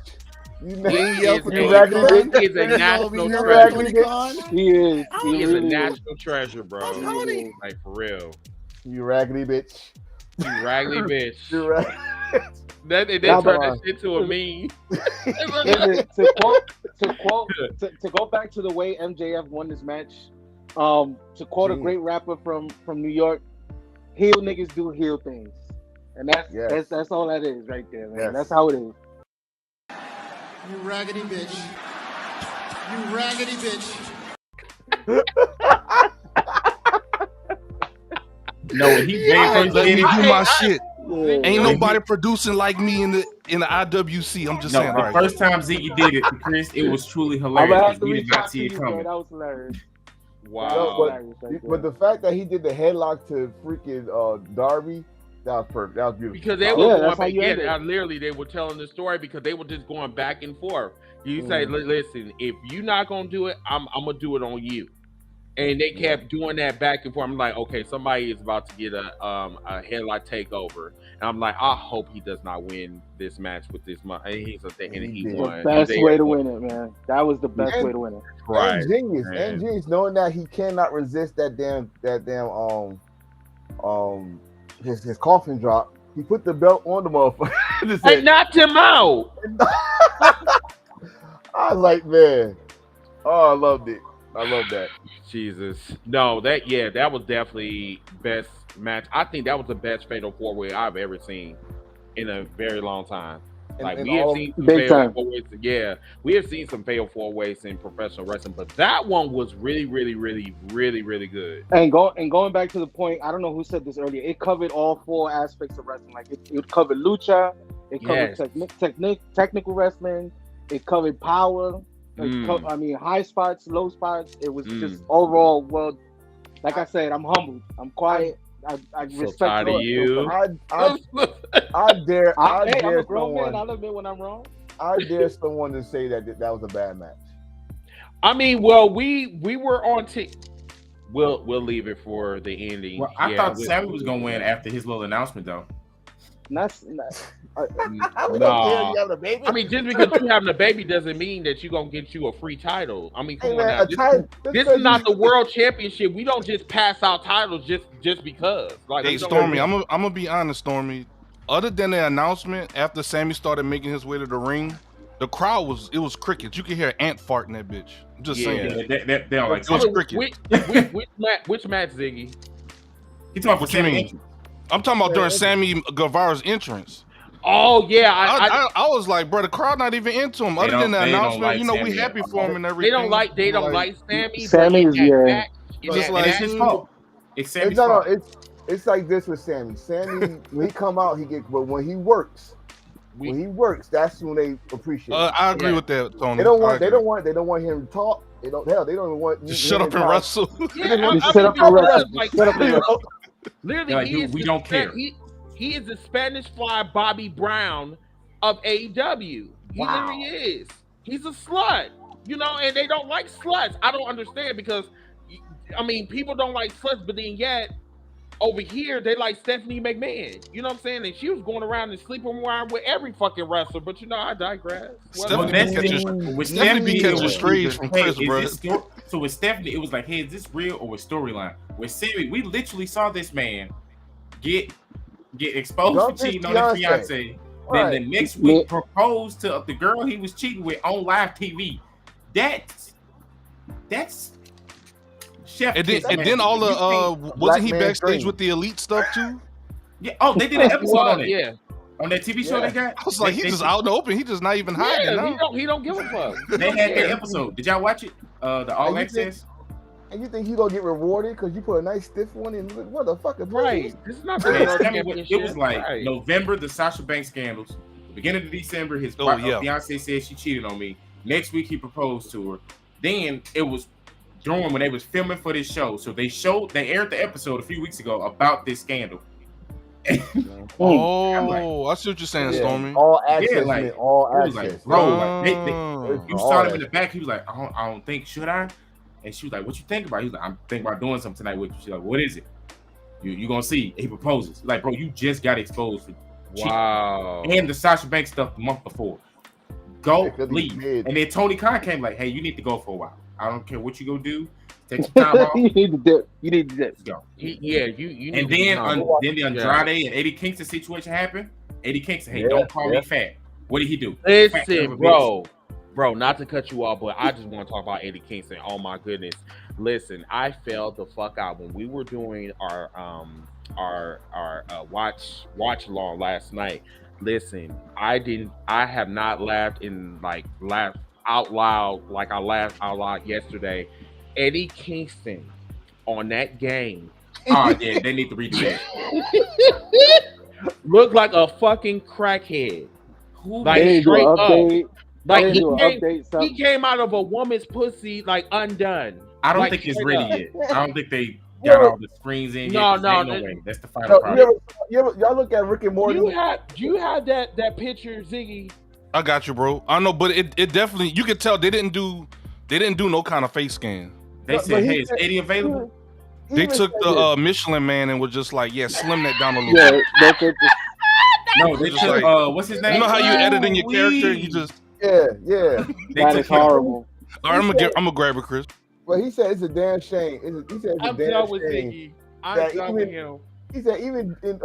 He You raggedy bitch. He is a national You treasure. raggedy con? He is. He is a really national treasure, bro. Oh, Tony. Like for real. You raggedy bitch. You raggedy bitch. You raggedy. They Now, turned Brian. that shit to a meme. Listen, to go back to the way MJF won this match, to quote a great rapper from New York, heel niggas do heel things. And that's all that is right there, man. Yes. That's how it is. You raggedy bitch. You raggedy bitch. No, when he Let me do my shit. Yeah. Ain't nobody producing like me in the IWC. I'm just saying. the All right. first time Ziggy did it, Chris, it was truly I'm gonna hilarious. have to We did reach not out see to it you, bro. coming. That was hilarious. Wow. No, Hilarious right but there. the fact that he did the headlock to freaking Darby, that was perfect. That was beautiful. Because they Yeah, were going that's how back, you end it. literally they were telling the story because they were just going back and forth. You say, listen, if you're not gonna do it, I'm gonna do it on you. And they kept doing that back and forth. I'm like, okay, somebody is about to get a headlock takeover, and I'm like, I hope he does not win this match with this month. He's a thing, and he did. won. The best They- way to win it, man. That was the best And- way to win it. Right. And genius, man. knowing that he cannot resist that damn his coffin drop. He put the belt on the motherfucker. Just They said- knocked him out. I was like, man, oh, I loved it. I love that. Jesus. No, that was definitely best match. I think that was the best fatal four-way I've ever seen in a very long time. Like And we have all- seen some Big fatal time. four-ways. Yeah, we have seen some fatal four-ways in professional wrestling, but that one was really, really, really, really, really good. And going back to the point, I don't know who said this earlier. It covered all four aspects of wrestling. Like it covered lucha, it covered Yes. technical wrestling, it covered power. High spots, low spots. It was just overall well. Like I said, I'm humbled. I'm quiet. I respect tired of yours. you. I dare I'm a grown man. someone. I'll admit when I'm wrong. I dare someone to say that was a bad match. I mean, well, we were on We'll leave it for the ending. Well, I thought Sammy was gonna win after his little announcement, though. Not We don't care Nah. if you have a baby. I mean, just because you having a baby doesn't mean that you're gonna get you a free title. I mean, come Hey, on man, now. a title- This is not the world championship. We don't just pass out titles just because. Like, Hey, we don't- Stormy, I'm gonna be honest, Stormy. Other than the announcement, after Sammy started making his way to the ring, the crowd was crickets. You could hear Ant farting that bitch. I'm just saying. They don't like It was cricket. Which match, Ziggy? He talking What for you Sammy. mean? I'm talking about during Sammy Guevara's entrance. Oh yeah, I was like, bro, the crowd not even into him. Other than the they don't announcement, like you know, we Sammy happy at for him and they everything. don't like Sammy. Sammy but is, in that yeah. match- in Just that- like- in It's that- his fault. It's Sammy's No, fault. it's like this with Sammy. Sammy, when he come out, he get. But when he works, that's when they appreciate. It. I agree with that, Tony. They don't want. I They agree. don't want him to talk. They don't. Hell, they don't even want. Just shut up and wrestle. Yeah, Just shut up and wrestle. like, Shut up and wrestle. literally, Like, he dude, is we the don't care. He is the Spanish Fly Bobby Brown of AEW. He literally is. He's a slut. You know, and they don't like sluts. I don't understand because, I mean, people don't like sluts, but then yet over here they like Stephanie McMahon. You know what I'm saying? And she was going around and sleeping around with every fucking wrestler. But you know, I digress. Stephanie be catching strays from Chris, bro. So with Stephanie, it was like, hey, is this real or a storyline? With Sammy, we literally saw this man get exposed for cheating on his fiance. Then the next week proposed to the girl he was cheating with on live TV. That's chef. And then all the wasn't he backstage with the elite stuff too? Yeah. Oh, they did an episode on it. Yeah. On that TV show they got. I was like, he's just out in the open. He just not even hiding. Yeah, he don't give a fuck. They had that episode. Did y'all watch it? The All Access. And you think he gonna get rewarded because you put a nice stiff one in? What the fuck is right? This is not. It was like November, the Sasha Banks scandals. Beginning of December, his fiance said she cheated on me. Next week, he proposed to her. Then it was during when they was filming for this show. So they aired the episode a few weeks ago about this scandal. I see what you're saying, Stormy. All access, all access. Like, bro, you saw him in the back. He was like, I don't think, should I? And she was like, what you think about? He was like, I'm thinking about doing something tonight with you. She's like, what is it? You gonna see. He proposes. Like, bro, you just got exposed for cheating. Wow. And the Sasha Banks stuff the month before. Go leave. And then Tony Khan came like, hey, you need to go for a while. I don't care what you go do. Take some time off. You need to dip. You need to dip. Go. You and then the Andrade and Eddie Kingston situation happened. Eddie Kingston, hey, don't call me fat. What did he do? Listen, bro, not to cut you off, but I just want to talk about Eddie Kingston. Oh my goodness. Listen, I fell the fuck out when we were doing our watch along last night. Listen, I have not laughed out loud like I laughed out loud yesterday. Eddie Kingston on that game. Oh yeah, they need to redo that. Looked like a fucking crackhead. Like straight up. Like he came out of a woman's pussy like undone. I don't think it's ready yet. I don't think they got all the screens in yet. No way. That's the final product. Y'all look at Rick and Morty. Do you have that picture, Ziggy? I got you, bro. I know, but it definitely, you could tell they didn't do no kind of face scan. They said, hey, is Eddie available? They took the Michelin Man and was just like, yeah, slim that down a little bit. No, they just took, what's his name? You know how you edit in your character? You just yeah. That is horrible. All right, I'm gonna grab it, Chris. Well, he said it's a damn shame. He said it's a damn shame. I'm done with him. He said even when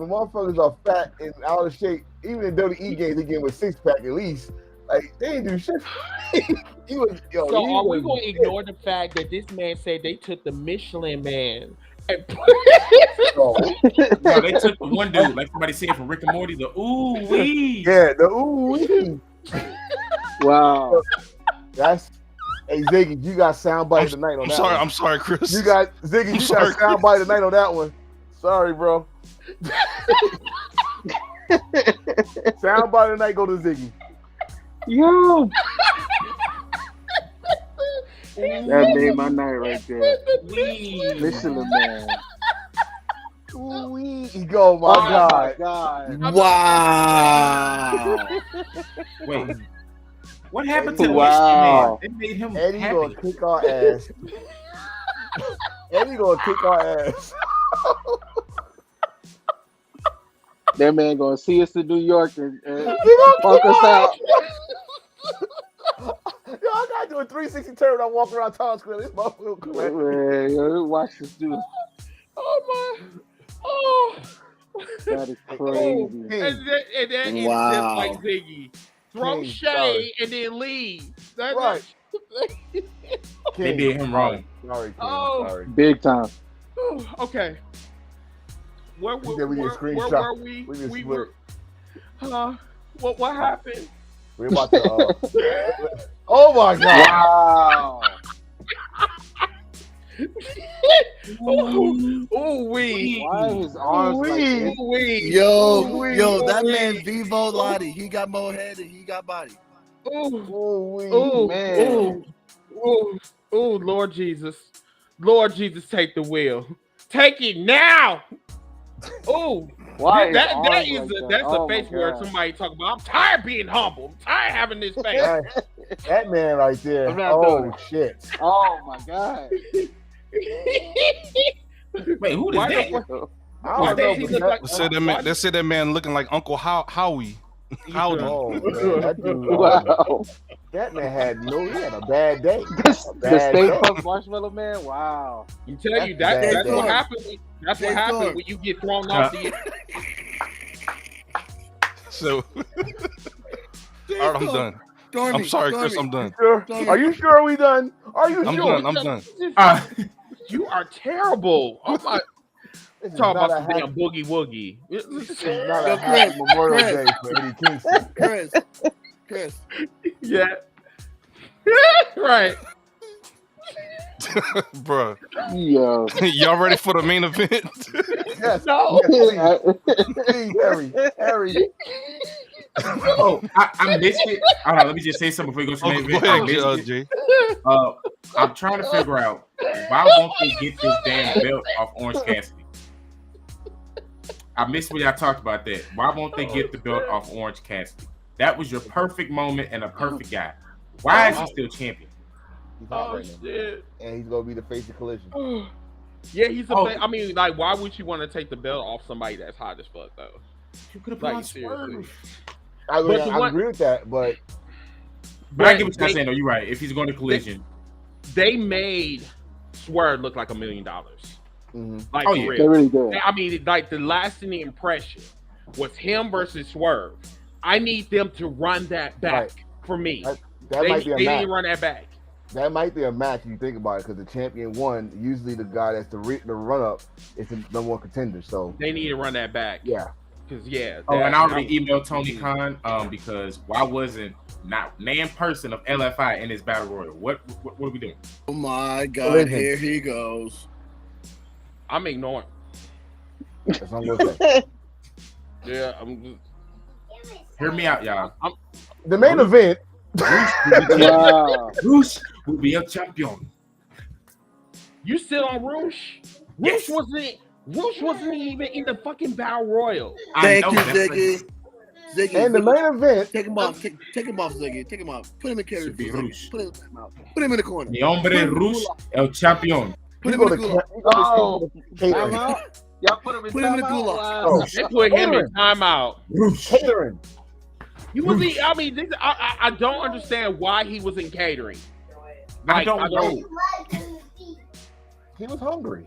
motherfuckers are fat and out of shape, even in WWE games, they get him a 6-pack at least. Like they ain't do shit. So are we going to ignore the fact that this man said they took the Michelin Man and no, they took the one dude, like somebody said from Rick and Morty, the ooh wee. Yeah, the ooh wee. Wow. That's hey Ziggy, you got soundbite tonight on that one. I'm sorry, Chris. You got Ziggy, you got soundbite tonight on that one. Sorry, bro. Soundbite tonight, go to Ziggy. Yo. That made my night right there. Michelin Man. Go, my God. Wow. Wait. What happened to the Michelin Man? They made him Eddie happy. gonna kick our ass. Eddie gonna kick our ass. That man gonna see us in New York and fuck us out. Yo, I gotta do a 360 turn when I walk around Times Square. This motherfucker come at me. Yo, watch this dude. Oh my! Oh, that is crazy. And that is just like Ziggy. Throw shade and then leave. That's right. They did him wrong. Sorry, King. Sorry. Big time. Okay. Where were we? We were. What happened? We're about to. Oh my God! Wow. Why his arms like this? Yo, that man Vivo Lottie, he got more head and he got body. Man. Lord Jesus, take the wheel. Take it now. Why? That's Oh a my face where God. somebody talk about. I'm tired of being humble. I'm tired of having this face. That man right there. I'm not doing Oh shit. Oh my God. Wait, who is Why that? the fuck- I why don't know, does he but look like? They said that man. They said that man looking like Uncle Howie. Howdy. Oh man, that dude. Wow. That man had a bad day. The bad Stay day. Puft Marshmallow Man. Wow. I'm telling you That's that's bad what day. happens. That's what Jay happens Thorne. when you get thrown off the. So, all right, I'm done. I'm sorry, Chris. I'm done. Sure? Are you sure we done? Are you I'm sure? done. I'm done. You are terrible. Oh my! This is Talk not about a some happy, damn boogie woogie. this is not Yo, a happy Chris, Memorial Chris. Day for Eddie Kingston. Chris. Yeah. Right. Bruh. Yo. Y'all ready for the main event? Yes. No. Yes, please, Harry. Oh, I missed it. Hold on, let me just say something before we go to the Oh, main go event. I ahead, missed Jay. it. I'm trying to figure out why won't they get this damn belt off Orange Cassidy? I missed when y'all talked about that. Why won't they get the belt off Orange Cassidy? That was your perfect moment and a perfect guy. Why is he still champion? He's hot Oh right now. shit. And he's gonna be the face of Collision. Yeah, he's a. Oh. I mean, like, why would you want to take the belt off somebody that's hot as fuck though? You could have Like, put on seriously. Swerve. I mean, But the I one- agree with that, but But I get what you're saying, though. You're right. If he's going to Collision. They made Swerve look like $1 million. mhm. Like, Oh, for yeah. real. They really did. I mean, like the lasting impression was him versus Swerve. I need them to run that back Right. for me. that They might be a match. didn't run that back. That might be a match if you think about it, because the champion won. Usually, the guy that's the run up is the number one contender. So They need to run that back. yeah, Because yeah. Oh, and I that- already emailed Tony Khan because why wasn't not named person of LFI in this battle royal? What are we doing? Oh my God, Collision. here he goes. I'm ignoring. that's all I'm gonna say. Yeah, I'm. Hear me out, y'all. The main event. Wow. Bruce will be a champion. You still on Roosh? Yes. Roosh wasn't even in the fucking battle royal. Thank you, that's Ziggy. Ziggy, And the main event. take him off. Take him off, Ziggy. Take him off. Put him in carry. Should be for a second. Roosh. Put him in the corner. The hombre Rush el champion. Put You him go in to the gulag. Oh, catering. timeout? Y'all put him in Put him in the timeout? gulag. Wow. Oh, They put him in timeout. Rush. Catering. He was. I mean, I don't understand why he was in catering. I don't know. He was hungry.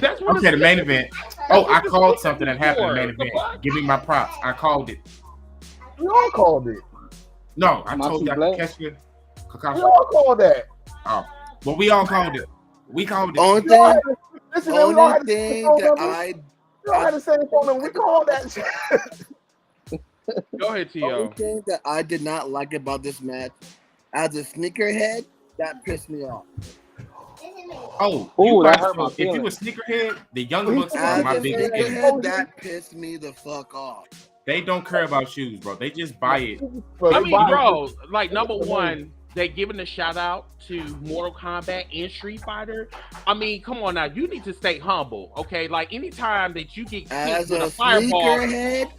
That's what Okay, the it's- main event. Oh, I called something that happened in the main event. Give me my props. I called it. We all called it. No, I Matthew told Dr. Black? Keshkin. We Kakashi. all called that. Oh, well, we all called it. We called it. Only We all thing, had, listen, man, we all had only the same thing phone that number. We all had the same phone number. We called that shit. Go ahead, only T.O. thing that I did not like about this match, as a sneakerhead, that pissed me off. Oh, Ooh, you that watch- hurt my if you a feelings. sneakerhead, the Young Bucks are As my a biggest enemy. sneakerhead, that pissed me the fuck off. They don't care about shoes, bro. They just buy it. But I they mean, buy- bro, like number one, they giving a shout out to Mortal Kombat and Street Fighter. I mean, come on now, you need to stay humble, okay? Like anytime that you get As hit with a a fireball, sneakerhead,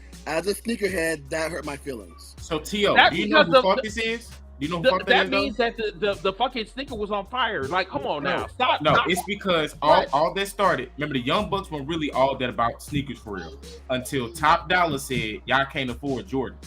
that hurt my feelings. So, T.O., That's do you know who because fuck this is? Do you know who fuck that that is, means though? that the fucking sneaker was on fire. Like, come on now, stop. No, stop. it's because What? all that started. Remember, the Young Bucks weren't really all that about sneakers for real until Top Dollar said y'all can't afford Jordan,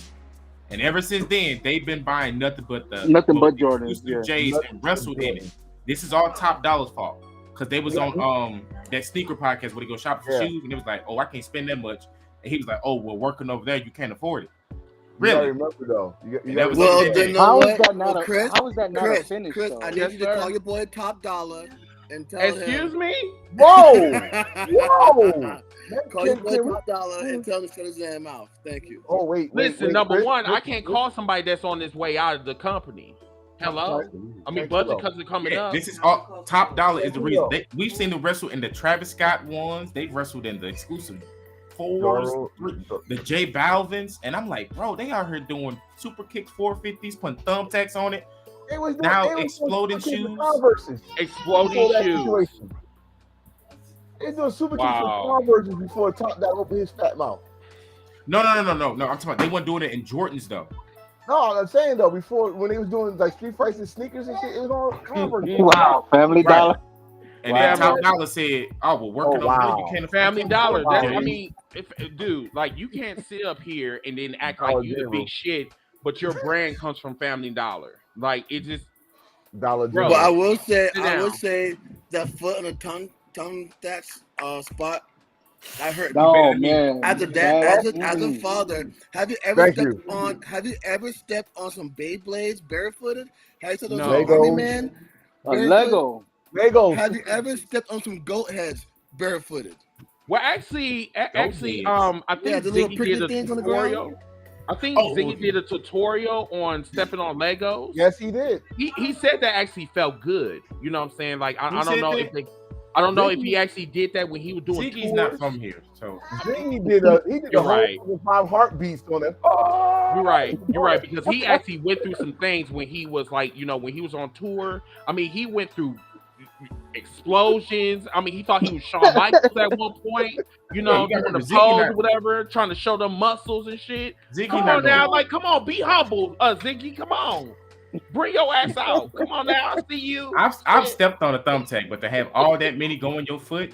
and ever since then they've been buying nothing but Jordans. exclusive Yeah. J's and wrestled in it. This is all Top Dollar's fault because they was on that sneaker podcast where they go shopping for Yeah. shoes, and it was like, oh, I can't spend that much, and he was like, oh, well, working over there, you can't afford it. You gotta Really? remember though. You And gotta that was Well, the then day. know How is what? that not Well, a Chris, how is that not a finish Chris, though? I need Yes, you to sir. call your boy Top Dollar and tell Excuse him. me. Whoa! Whoa! Call your boy Top Dollar and tell him to shut his damn mouth. Thank you. Oh wait. Listen, number one, I can't call somebody that's on his way out of the company. Hello. I mean, budget cuts are coming Yeah, up. this is all Top Dollar is the reason. We've seen them wrestle in the Travis Scott ones. They've wrestled in the exclusive fours, the J Balvins, and I'm like, bro, they out here doing super kicks, 450s, putting thumbtacks on it. Now exploding shoes. Exploding shoes. He's doing super kicks Wow. for versions before Top Dog opened his fat mouth. No. I'm talking about they weren't doing it in Jordans though. No, I'm saying though, before when they was doing like street fights and sneakers and shit, it was all Converse. Wow, Family Right. Dollar. And Wow. then Top Dollar said, "Oh, we're working Oh, on wow. you can't afford Family it." Dollar. That's, Yeah. I mean, dude, like you can't sit up here and then act like Dollar you the General. big shit, but your brand comes from Family Dollar. Like it just, Dollar Bro. General. But I will say, Sit down. that foot on the tongue that's spot. I hurt. Oh man. As a dad, as a Mm. father, have you ever Thank stepped you. on? Have you ever stepped on some Beyblades barefooted? Have you stepped on No. some Army Legos. Man? A barefoot? Lego. Legos. Have you ever stepped on some goat heads barefooted? well, actually, I heads. think Yeah, the little Ziggy prickly did a things on the tutorial. ground. I think Oh, Ziggy okay. did a tutorial on stepping on Legos. Yes, he did. He said that actually felt good. You know what I'm saying? Like I Who don't said know that? I don't know if he actually did that when he was doing Ziggy's tours. not from here, so He did the You're whole right. fucking 5 heartbeats on that. You're right, because he actually went through some things when he was like, when he was on tour. I mean, he went through explosions. I mean, he thought he was Shawn Michaels at one point, Yeah, you got doing the Ziggy pose not- or whatever, trying to show them muscles and shit. Ziggy Come not on now, going. like, come on, be humble, Ziggy, come on. Bring your ass out. Come on now, I see you. I've stepped on a thumbtack, but to have all that many go in your foot,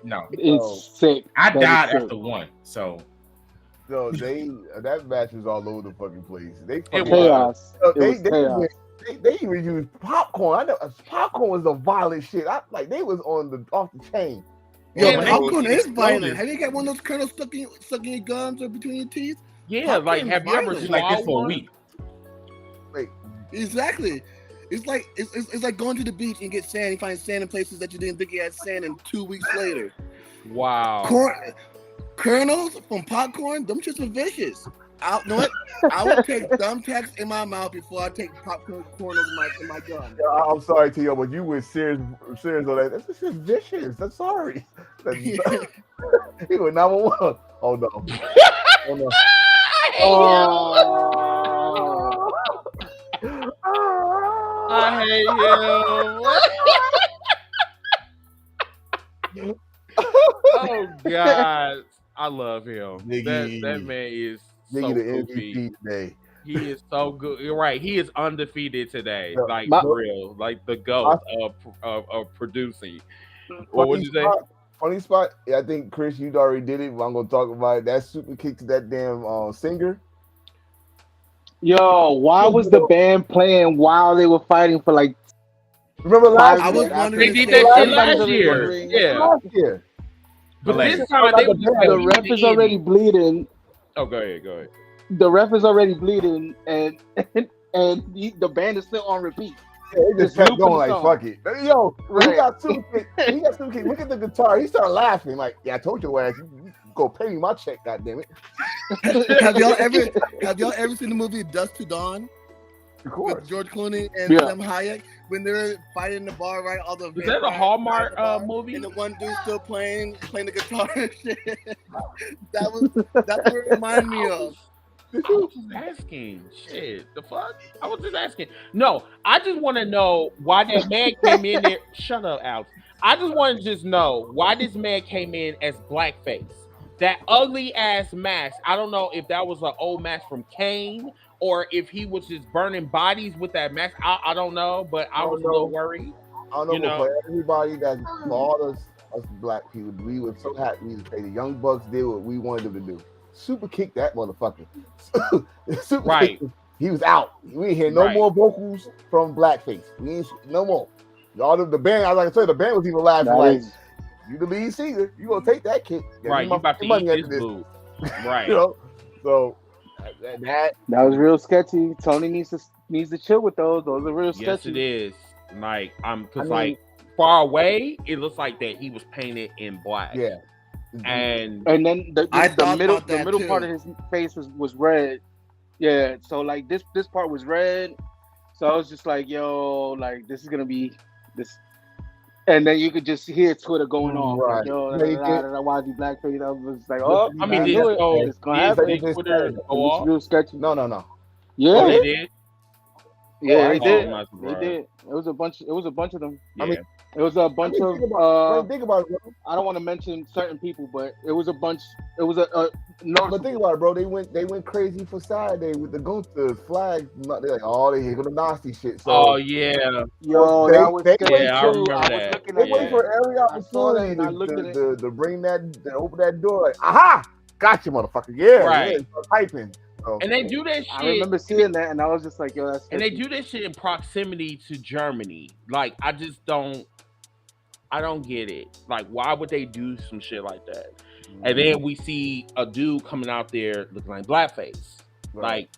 no. It's sick. I That is died sick. after one, so No, that match was all over the fucking place. They It fucking, was. Chaos. Yo, It was chaos. they even used popcorn. I know popcorn was the violent shit. They was on the off the chain. Yo, Yeah, but they popcorn was is violent. exploding. Have you got one of those kernels stuck in your gums or between your teeth? Yeah, Popcorn like, is have you ever violent. it's like this swallowed for a one? week. Exactly. It's like going to the beach and get sand. You find sand in places that you didn't think you had sand, and 2 weeks later, Wow. kernels from popcorn. Them shits are vicious. You know what? I would take thumbtacks in my mouth before I take popcorn kernels in my gum. I'm sorry, T.O., but you were serious on that. That's just vicious. I'm sorry. He was number one. Oh no. Oh no. I hate him. Oh God, I love him. Nigga. That man is so Nigga, the goofy. MVP today. He is so good. You're right. He is undefeated today. Yeah. Like My- for real. Like the goat of producing. What would you say? Funny spot. Yeah, I think Chris, you already did it, but I'm gonna talk about it. That super kick to that damn singer. Yo, why was the band playing while they were fighting for like Remember last I was year? wondering They if did that shit Everybody's last year. wondering. Yeah. Last year. But Like, this time they were just like, the we ref need is to already end bleeding? it. Oh, go ahead. The ref is already bleeding, and the band is still on repeat. Yeah, they just Just kept looping going the like, song. fuck it. Yo, when he Right. got super kick. Look at the guitar. He started laughing like, yeah, I told your ass, you go pay me my check, goddammit. Have y'all ever seen the movie Dust to Dawn Of course. with George Clooney and Yeah. Sam Hayek when they're fighting in the bar, right? All the Is that a vampires Hallmark inside the bar, movie? and the one dude still playing the guitar and shit. That's what it reminded me of. I was just asking. Shit, the fuck? I was just asking. No, I just want to know why that man came in there. Shut up, Alex. I just want to just know why this man came in as blackface. That ugly ass mask. I don't know if that was an old mask from Kane or if he was just burning bodies with that mask. I don't know, but I was a little worried. I don't know, You but know. for everybody for all us black people, we were so happy to say the Young Bucks did what we wanted them to do. Super kick that motherfucker. Super Right. kick, he was out. We ain't hear no Right. more vocals from Blackface. We ain't no more. All the band, like I said, the band was even laughing That like, is- you the lead singer, you gonna take that kick. Give Right, me you my about to fucking money eat after this boo. Right. You know? So that That was real sketchy. Tony needs to chill with those. Those are real Yes, sketchy. it is. Like, because I mean- like far away, it looks like that he was painted in black. yeah. And And then I the thought middle about that the middle too. part of his face was red. Yeah, so like this part was red. So I was just like, yo, like this is gonna be this. And then you could just hear Twitter going off. Right. Like, yo, Yeah, you get- why is he blackface? I was like, oh, I mean, I did knew it. so It's gonna did happen. They just Twitter said- go It's off? real sketchy. No. Oh, Yeah, they did. Yeah, I they ain't did. not They surprised. did. It was a bunch of them. Yeah. I mean, It was a bunch of. think about it, bro. I don't want to mention certain people, but it was a bunch. It was a But think about it, bro. They went crazy for Saturday with the Gunther flag. They're like, oh, they here go the nasty shit. So Oh yeah, Yo, They- that was they- scary Yeah, I too. remember I was that. looking they at wait Yeah. for every I saw that opportunity and I looked at it. to bring to open that door. Like, aha, gotcha, motherfucker. Yeah, Right. yeah, start typing. So, and they do that shit. I remember seeing that, and I was just like, "Yo, that's." And they fishy. do this shit in proximity to Germany. Like, I don't get it. Like, why would they do some shit like that? And then we see a dude coming out there looking like blackface. right. Like,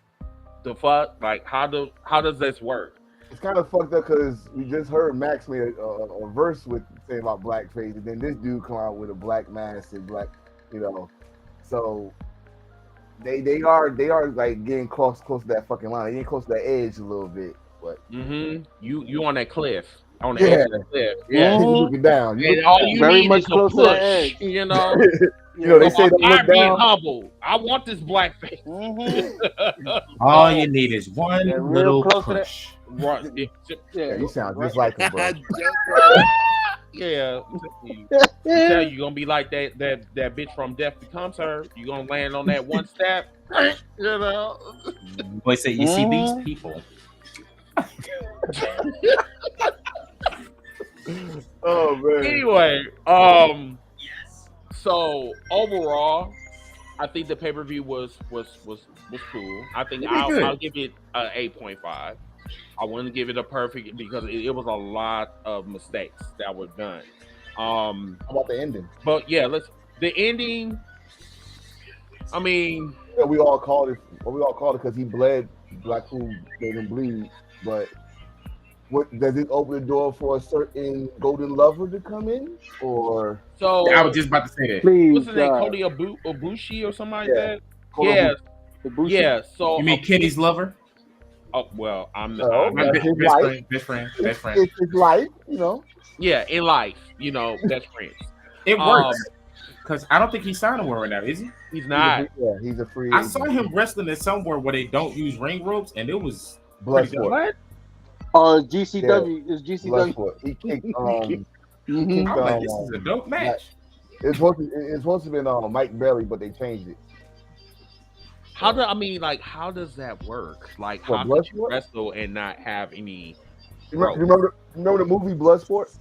the fuck? Like, how does this work? It's kind of fucked up because we just heard Max made a verse with saying about blackface, and then this dude come out with a black mask and black, so they are like getting close to that fucking line. They getting close to that edge a little bit, but You on that cliff. On the Yeah. edge of the cliff. Yeah. you looking down. You And looking all down. you Very need much is a close to push. the edge. You know? they say I'm don't look tired of being down. humble. I want this blackface. All you need is one Yeah, real little close to that. push. Right. Yeah, you sound just like him, bro. Yeah. You're gonna be like that bitch from Death Becomes Her. You're gonna land on that one step. You know. Boy say, you see these people. Oh man. Anyway, so overall, I think the pay-per-view was cool. I think Good. I'll give it an 8.5. I wouldn't give it a perfect because it was a lot of mistakes that were done. How about the ending? But yeah, the ending. I mean, Yeah, we all called it because he bled. Blackpool made him bleed. But what does it open the door for a certain golden lover to come in, or so I was just about to say that. Please, what's his name? God. Cody Ibushi or something like Yeah. that. Cody Yeah, Ibushi? yeah. So You mean Kenny's lover? oh, well, I'm No, My That's best, his best life. friend, best friend. it's his life, yeah, in life, best friends. It works because I don't think he's signed anywhere right now, is he? He's not. He's a free. I agent. saw him wrestling at somewhere where they don't use ring ropes, and it was Bloodsport. What? GCW is GCW. Bloodsport. He kicked. Mhm. kicked, I'm like, this is a dope match. It's supposed to have been Mike Bailey, but they changed it. How does that work? Like, What, how could you Bloodsport? wrestle and not have any? You remember the movie Bloodsport?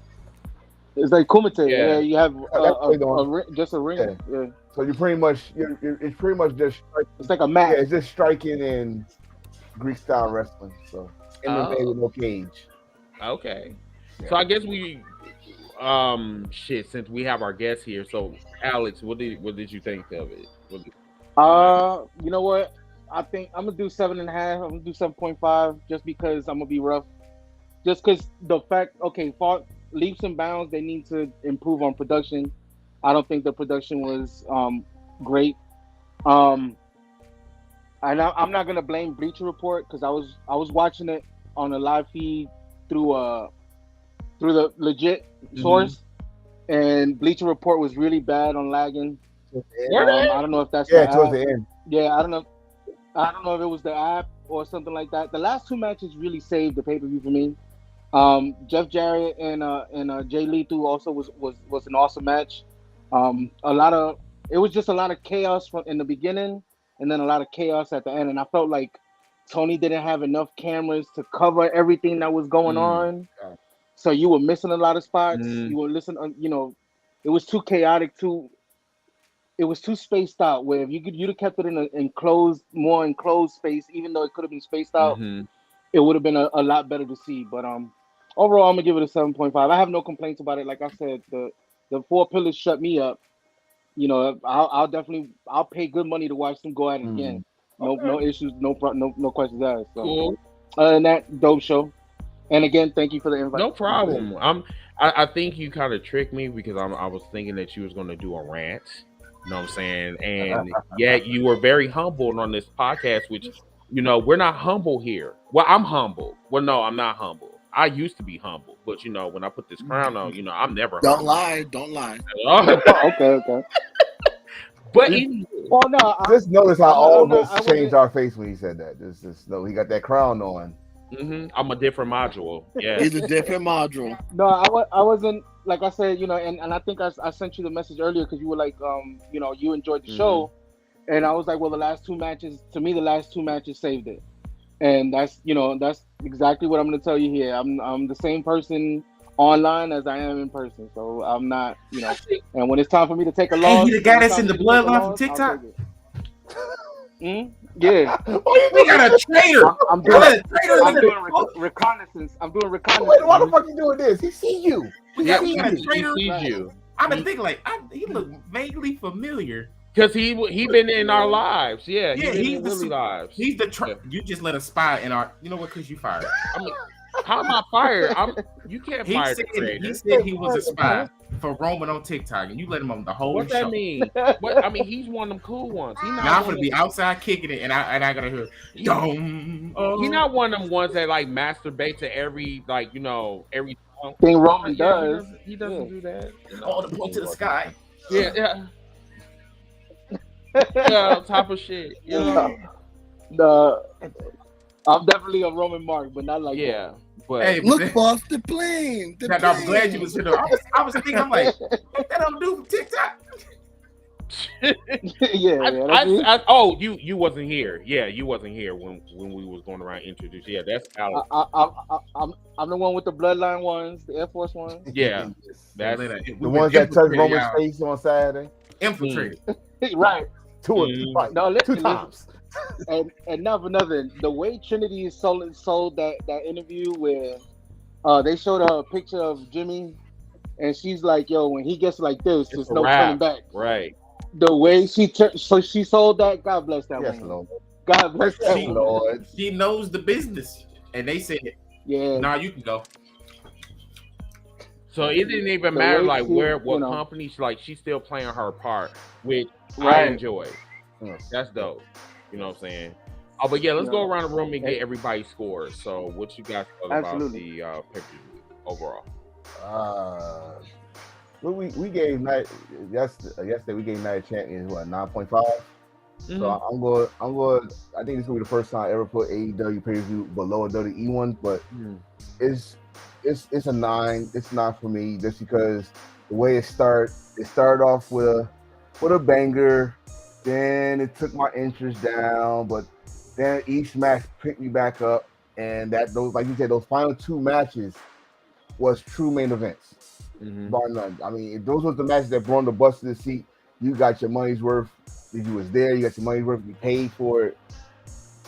It's like Kumite. Yeah. Yeah, you have that's what they doing. just a ring. Yeah. Yeah. So it's pretty much just It's like a match. it's just striking and Greek style wrestling. So MMA with no cage. Okay. Yeah. So I guess we, since we have our guests here. So Alex, what did you think of it? You know what? I think I'm gonna do 7.5. I'm gonna do 7.5 just because I'm gonna be rough. Just because the fact, for leaps and bounds, they need to improve on production. I don't think the production was great. And I'm not gonna blame Bleacher Report because I was watching it on a live feed through the legit source, and Bleacher Report was really bad on lagging. I don't know if that's Towards the end. Yeah, I don't know if it was the app or something like that. The last two matches really saved the pay-per-view for me. Jeff Jarrett and Jay Lethal also was an awesome match. It was just a lot of chaos in the beginning, and then a lot of chaos at the end. And I felt like Tony didn't have enough cameras to cover everything that was going on, so you were missing a lot of spots. You were listening, it was too chaotic, it was too spaced out. Where if you'd have kept it in an more enclosed space, even though it could have been spaced out, it would have been a lot better to see. But overall, I'm gonna give it a 7.5. I have no complaints about it. Like I said, the four pillars shut me up. I'll pay good money to watch them go at it again. No issues, no questions asked. So, Cool. Other than that, dope show. And again, thank you for the invite. No problem. I think you kind of tricked me because I was thinking that you was going to do a rant. You know what I'm saying? And yet you were very humble on this podcast, which, we're not humble here. Well, I'm humble. Well, no, I'm not humble. I used to be humble, but when I put this crown on, I'm never Don't humble. Don't lie. Okay. But Well, no, Just notice how all of I us wasn't- changed our face when he said that. Just know he got that crown on. I'm a different module. Yeah. He's a different module. No, I wasn't, like I said, you know, and I think I sent you the message earlier because you were like, you know, you enjoyed the show, and I was like, well, the last two matches saved it, and that's, you know, that's exactly what I'm going to tell you here. I'm the same person online as I am in person, so I'm not, you know, and when it's time for me to take a loss, he the guy that's in the bloodline from TikTok. Yeah, We got a traitor. I'm We got doing, a traitor I'm in doing the reconnaissance. I'm doing Wait, reconnaissance. why the fuck you doing this? He see you. We Yeah, got he a traitor. sees you. I've been thinking like he looked vaguely familiar. Because he been in our lives. Yeah, Yeah, he he's been in Willie lives. He's the you just let a spy in our. You know what? Because you fired. I mean, how am I fired? You can't fire the creator. He said he was a spy for Roman on TikTok, and you let him on the whole What's show. that mean? What, I mean, he's one of them cool ones. He not Now I'm one gonna be outside kicking it, and I gotta hear. He's not one of them ones that like masturbate to every, like, you know, every song. Thing Roman Yeah, does. He doesn't do that. You know? all the point to the sky. Yeah. Yeah, type of shit. You know? I'm definitely a Roman Mark, but not like Yeah. But Hey, Look, boss, the plane. The I'm glad plane. you was here. I was thinking, I'm like, what that don't do from TikTok? yeah. You wasn't here. Yeah, you wasn't here when we was going around introducing. Yeah, that's Alex. I'm the one with the bloodline ones, the Air Force ones. Yeah, that's The ones that touch Roman's face on Saturday. Infiltrated. Right. Two or three, like, No, two listen, times. and not for nothing. The way Trinity sold that interview where they showed her a picture of Jimmy, and she's like, "Yo, when he gets like this, there's no turning back." Right. The way she sold that. God bless that Yes, woman. Lord. God bless that She- woman. Lord. She knows the business, and they said, Yeah. "Nah, you can go." So it didn't even The matter way like she- what you know. company. She's still playing her part, which I Right. enjoy. Yes. That's dope. You know what I'm saying? Oh, but yeah, let's You go know. around the room and get everybody's scores. So, what you guys thought about Absolutely. the pay-per-view overall? Well, we gave night yesterday. We gave Night Champions 9.5. So I'm going. I think this will be the first time I ever put AEW pay-per-view below a WWE one, but it's a 9. It's not for me just because the way it started off with a banger, then it took my interest down, but then each match picked me back up, and those, like you said, those final two matches was true main events. Bar none. I mean, if those was the matches that brought the bus to the seat, you got your money's worth. If you was there, you got your money's worth. You paid for it,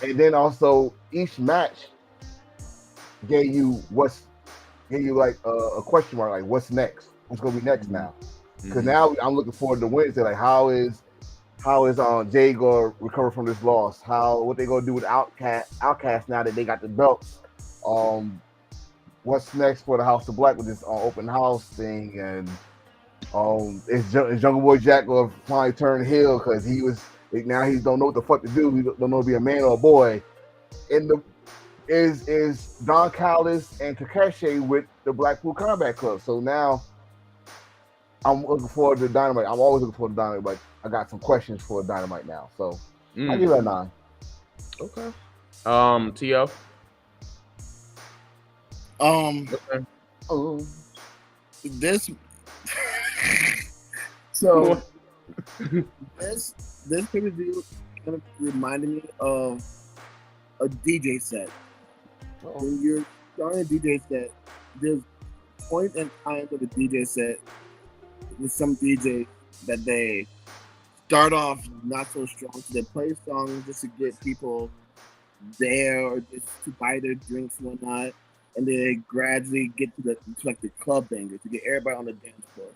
and then also each match gave you like a question mark, like what's next? What's gonna be next now? Because now I'm looking forward to Wednesday. Like how is Jay gonna recover from this loss? What they gonna do with Outcast now that they got the belts? What's next for the House of Black with this open house thing? And is Jungle Boy Jack gonna finally turn heel because now he don't know what the fuck to do. He don't know to be a man or a boy. And is Don Callis and Takeshi with the Blackpool Combat Club. So now I'm looking forward to Dynamite. I'm always looking forward to Dynamite, but I got some questions for Dynamite now. So I give it a 9. Okay. T.O. This so this pay-per-view kind of reminded me of a DJ set. When you're starting a DJ set, there's point in time of the DJ set with some DJs that they start off not so strong, so they play songs just to get people there or just to buy their drinks and whatnot, and they gradually get to the club banger to get everybody on the dance floor.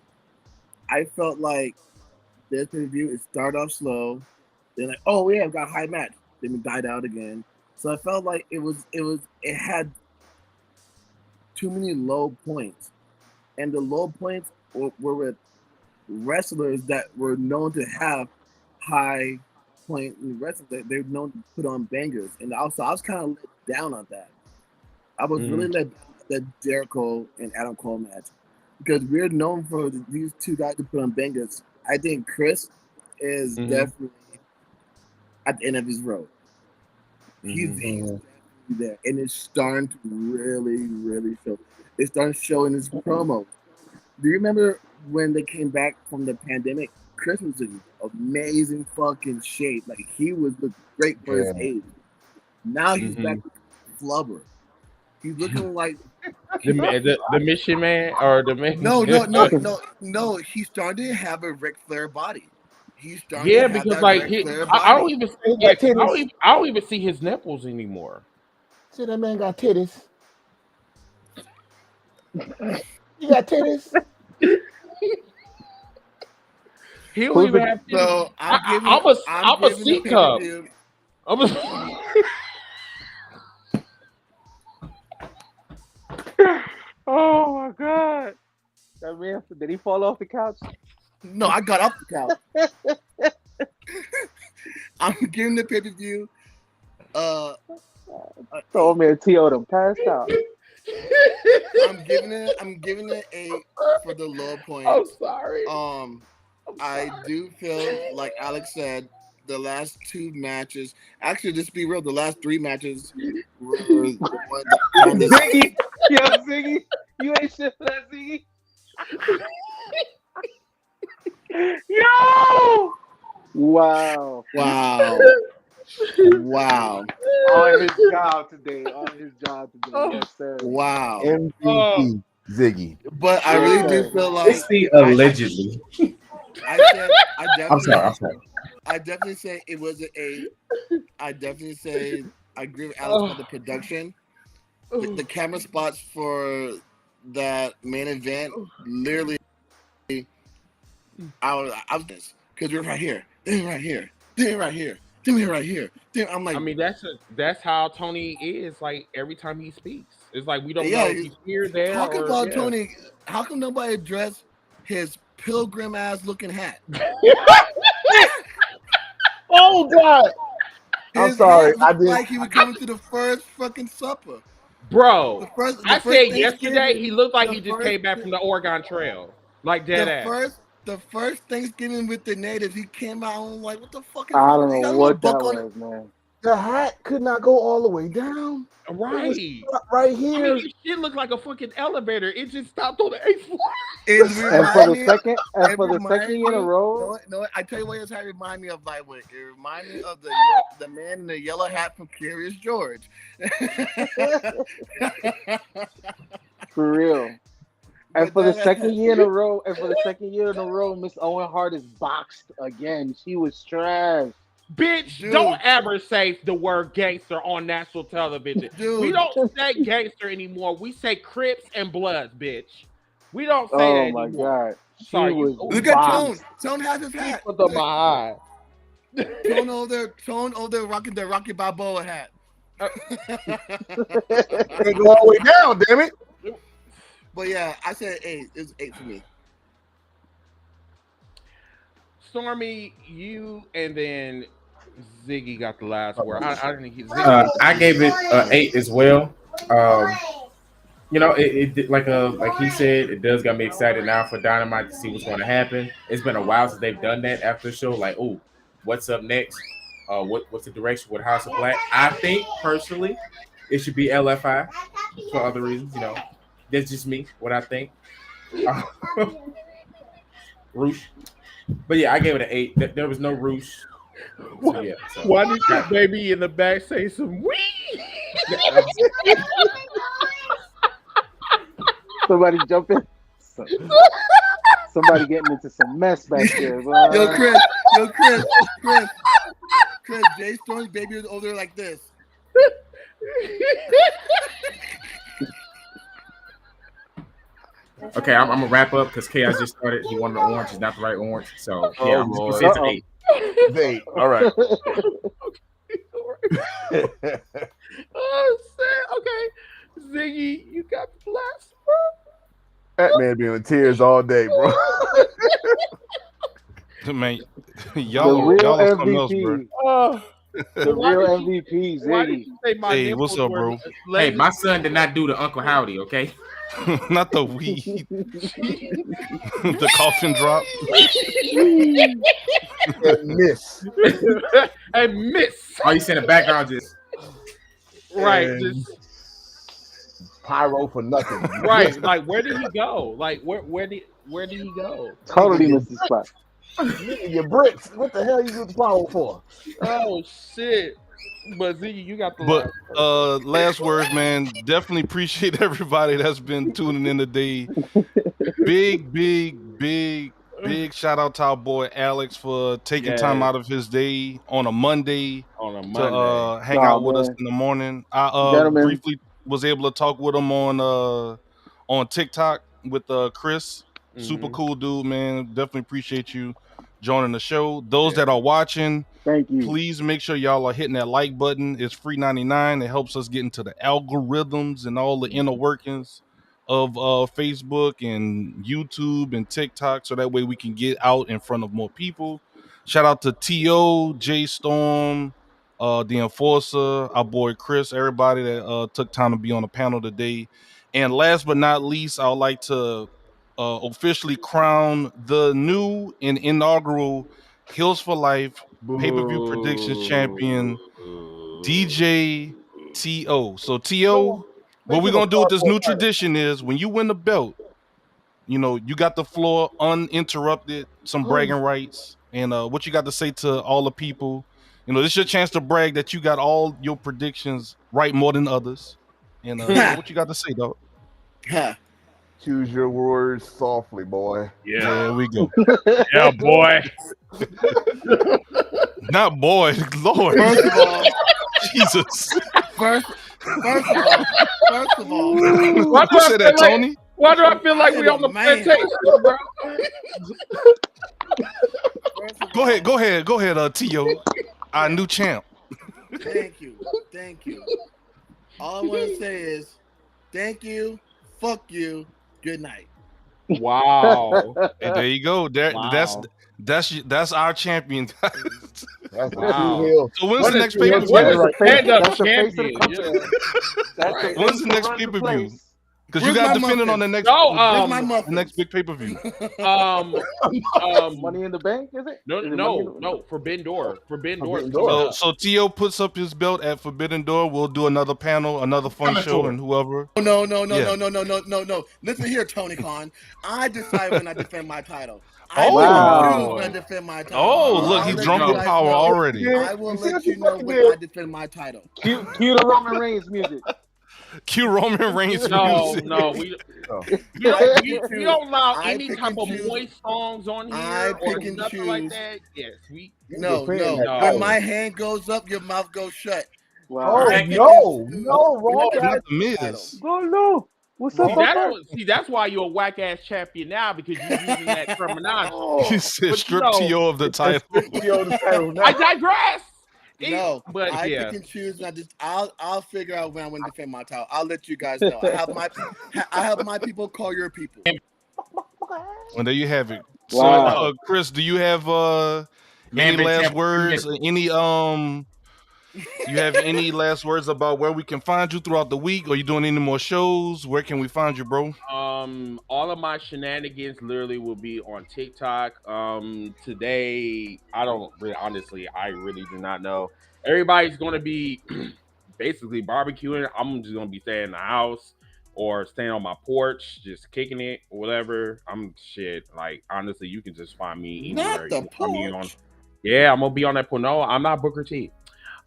I felt like this review it started off slow, then like, oh yeah, I've got a high match, then it died out again. So I felt like it had too many low points, and the low points were with wrestlers that were known to have high point in wrestling. They're known to put on bangers, and also I was kind of let down on that. I was really let down on that Jericho and Adam Cole match because we're known for these two guys to put on bangers. I think Chris is definitely at the end of his road. He's there, and it's starting to really, really show. It's starting showing his promo. Do you remember when they came back from the pandemic? Chris was in amazing fucking shape. Like he was looked great for his age. Now he's back to flubber. He's looking like the Mission Man or the man. No. He's starting to have a Ric Flair body. He's starting to have because that like Ric Flair I don't body. even like, I don't even see his nipples anymore. See, that man got titties. You got titties. He don't even have. So I'm a C cup. Oh my god! That man, did he fall off the couch? No, I got off the couch. I'm giving the pay-per-view. Oh man, T.O. done passed out. I'm giving it 8 for the low point. I'm sorry. I do feel like Alex said, the last 2 matches. Actually, just be real, the last 3 matches were the one that Ziggy, yo, Ziggy, you ain't shit for that, Ziggy. Yo! Wow. On his job today. Yes, sir. Wow. MVP Ziggy. But I really do feel like It's the allegedly. I'm sorry. I definitely say it was an 8. I definitely say I agree with Alex on the production. The camera spots for that main event, literally, I was this because we're right here, then right here, then right here, then right here. Then I'm like, I mean, that's how Tony is. Like every time he speaks, it's like we don't know if he's here, there. Talk about Tony. How come nobody addressed his pilgrim ass looking hat? Oh God! I'm sorry. I did. Like he was coming to the first fucking supper, bro. The I first said yesterday he looked like the he just first- came back from the Oregon Trail, like dead ass. The first Thanksgiving with the natives, he came out and like, what the fuck is I don't know what that was, man. The hat could not go all the way down. Right. Right here. I mean, it shit looked like a fucking elevator. It just stopped on the 8th floor. And for the second year in a row. No, I tell you what, it reminded me of like what it reminded me of the man in the yellow hat from Curious George. For real. And for the second year in a row, Miss Owen Hart is boxed again. She was trash. Bitch, don't ever say the word gangster on national television. We don't say gangster anymore. We say Crips and Bloods, bitch. We don't say that anymore. Oh my god. Sorry, look at Tone. Tone has his hat. Put on my eye. Tone over there rocking the Rocky Balboa hat. They go all the way down, damn it. But yeah, I said 8. It was 8 for me. Stormy, you and then Ziggy got the last word. I gave it 8 as well. You know, it like he said, it does got me excited now for Dynamite to see what's going to happen. It's been a while since they've done that after the show. Like, oh, what's up next? What's the direction with House of Black? I think personally, it should be LFI for other reasons. You know, that's just me. What I think. Roosh. But yeah, I gave it an 8. There was no Roosh. So, yeah, why did your baby in the back say some wee? Somebody jumping. Somebody getting into some mess back there, bro. Yo, Chris, Jay Storm's baby was over there like this. Okay, I'm gonna wrap up because Chaos just started. He wanted the orange. It's not the right orange. So yeah, I'm just gonna say it's an 8. It's 8. All right. Oh shit. Okay, Ziggy, you got the last word. That man be in tears all day, bro. Man, y'all are something else, bro. The real MVP, Ziggy. Hey, what's up, bro? Hey, my son did not do the Uncle Howdy, okay? Not the weed. The coffin drop. And miss. And miss. Oh, you said the background just. Right. and Just pyro for nothing. right. Like, where did he go? Like, where did he go? Totally missed the spot. Your bricks. What the hell you use the pyro for? Oh shit! But Z, you got the But last words, man. Definitely appreciate everybody that's been tuning in today. Big shout out to our boy Alex for taking time out of his day on a Monday to hang out with us in the morning. I briefly was able to talk with him on TikTok with Chris. Super cool dude, man. Definitely appreciate you joining the show. Those that are watching, thank you. Please make sure y'all are hitting that like button. It's free 99. It helps us get into the algorithms and all the inner workings of Facebook and YouTube and TikTok, so that way we can get out in front of more people. Shout out to T.O., J Storm, the Enforcer, our boy Chris, everybody that took time to be on the panel today. And last but not least, I would like to officially crown the new and inaugural Hills for Life pay-per-view predictions champion, DJ T.O. So T.O., what we're going to do with this new tradition is when you win the belt, you know, you got the floor uninterrupted, some bragging rights, and what you got to say to all the people. You know, this is your chance to brag that you got all your predictions right more than others. And what you got to say, dog? Choose your words softly, boy. Yeah, there we go. Yeah, boy. Not boy, Lord. First of all, Jesus. First of all, Why do You I said that, feel like- Tony? Why do I feel like we on the Man. plantation, bro? Go ahead, T.O., our new champ. Thank you. All I want to say is, thank you, fuck you, good night. Wow. And there you go. Wow. That's our champion, guys. That's Wow. the hill. So when's What the is- next pay-per-view? what is Right. stand up That's the face of the champion? company. That's Right. When's the next run the pay-per-view? place. Because you Where's got my defending on the muffins? next No, Where's my the muffins? next big pay-per-view. Money in the Bank, is it? No, Is it Money in the- no, Forbidden Door. Forbidden Door. Forbidden Door. So T.O. puts up his belt at Forbidden Door. We'll do another panel, another fun Coming show, to it. and whoever. No. Yeah. Listen here, Tony Khan. I decide when I defend my title. Oh. I choose when I defend my title. Oh, look, I'll he's let drunk you with guys power know. already. I will let you know when I defend my title. Cue the Roman Reigns music. Cue Roman Reigns No, music. no, we I don't allow I any pick type and of choose. moist songs on here I or pick and nothing like choose. that. Yes, we. No. defend that When title. my hand goes up, your mouth goes shut. Oh, Wow. no, wrong Not guy. the Miz. Go no. What's up, Papa? That's why you're a whack ass champion now because you're using that terminology. He said But strip no. T.O. of the title. Yo, the title now. I digress. No, but I yeah. pick and choose. And I'll figure out when I want to defend my title. I'll let you guys know. I have my people call your people. And there you have it. Wow. So, Chris, do you have any Man, last champ- words? You have any last words about where we can find you throughout the week? Are you doing any more shows? Where can we find you, bro? All of my shenanigans literally will be on TikTok. Today, I really do not know. Everybody's going to be basically barbecuing. I'm just going to be staying in the house or staying on my porch, just kicking it or whatever. Like, honestly, you can just find me anywhere. Not the You can find me porch. Yeah, I'm going to be on that porch. No, I'm not Booker T.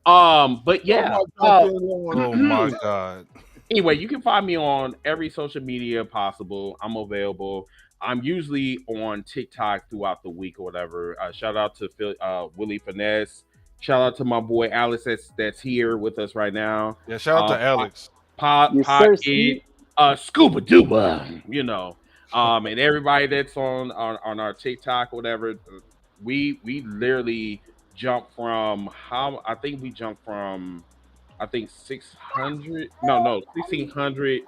But yeah. Oh my God. Anyway, you can find me on every social media possible. I'm available. I'm usually on TikTok throughout the week or whatever. Shout out to Willie Finesse. Shout out to my boy Alex that's here with us right now. Yeah, shout out to Alex. Yes, sir, Pocket, Steve. Scuba Duba, you know. And everybody that's on our TikTok or whatever. We literally jumped from 600. No, 1,600.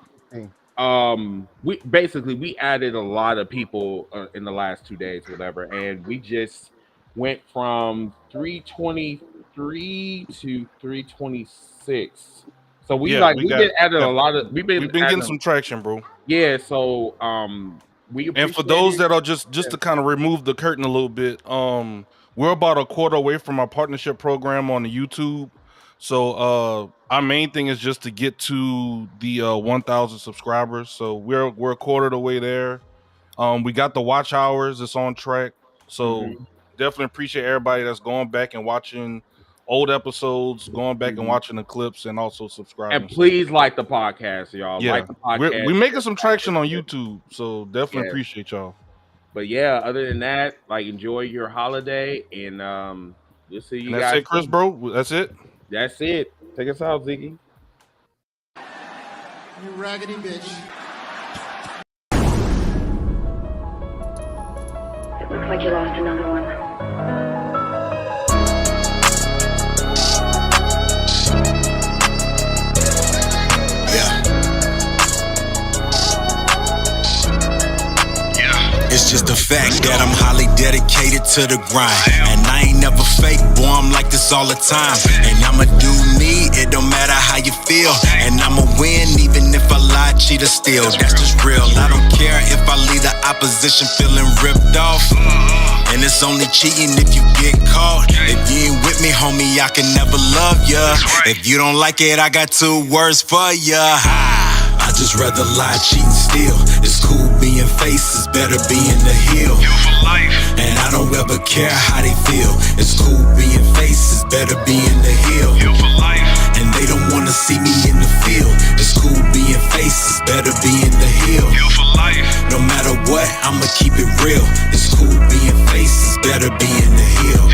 We added a lot of people in the last 2 days, whatever, and we just went from 323 to 326. So we've been adding a lot of. We've been getting some traction, bro. Yeah. So we and for those that are just to kind of remove the curtain a little bit, we're about a quarter away from our partnership program on the YouTube. So our main thing is just to get to the 1,000 subscribers. So we're a quarter of the way there. We got the watch hours. It's on track. So definitely appreciate everybody that's going back and watching old episodes, going back and watching the clips, and also subscribing. And please like the podcast, y'all. Yeah, like the podcast. We're making some traction on YouTube, so definitely appreciate y'all. But yeah, other than that, like enjoy your holiday, and we'll see you And guys. That's it, Chris, bro. That's it. That's it. Take us out, Ziggy. You raggedy bitch. It looks like you lost another one. It's just the fact that I'm highly dedicated to the grind. And I ain't never fake, boy, I'm like this all the time. And I'ma do me, it don't matter how you feel. And I'ma win even if I lie, cheat or steal. That's just real, I don't care if I leave the opposition feeling ripped off. And it's only cheating if you get caught. If you ain't with me, homie, I can never love ya. If you don't like it, I got 2 words for ya. I just rather lie, cheat, and steal. It's cool being faces, better being the heel. And I don't ever care how they feel. It's cool being faces, better being the heel. And they don't wanna see me in the field. It's cool being faces, better being the heel. No matter what, I'ma keep it real. It's cool being faces, better being the heel.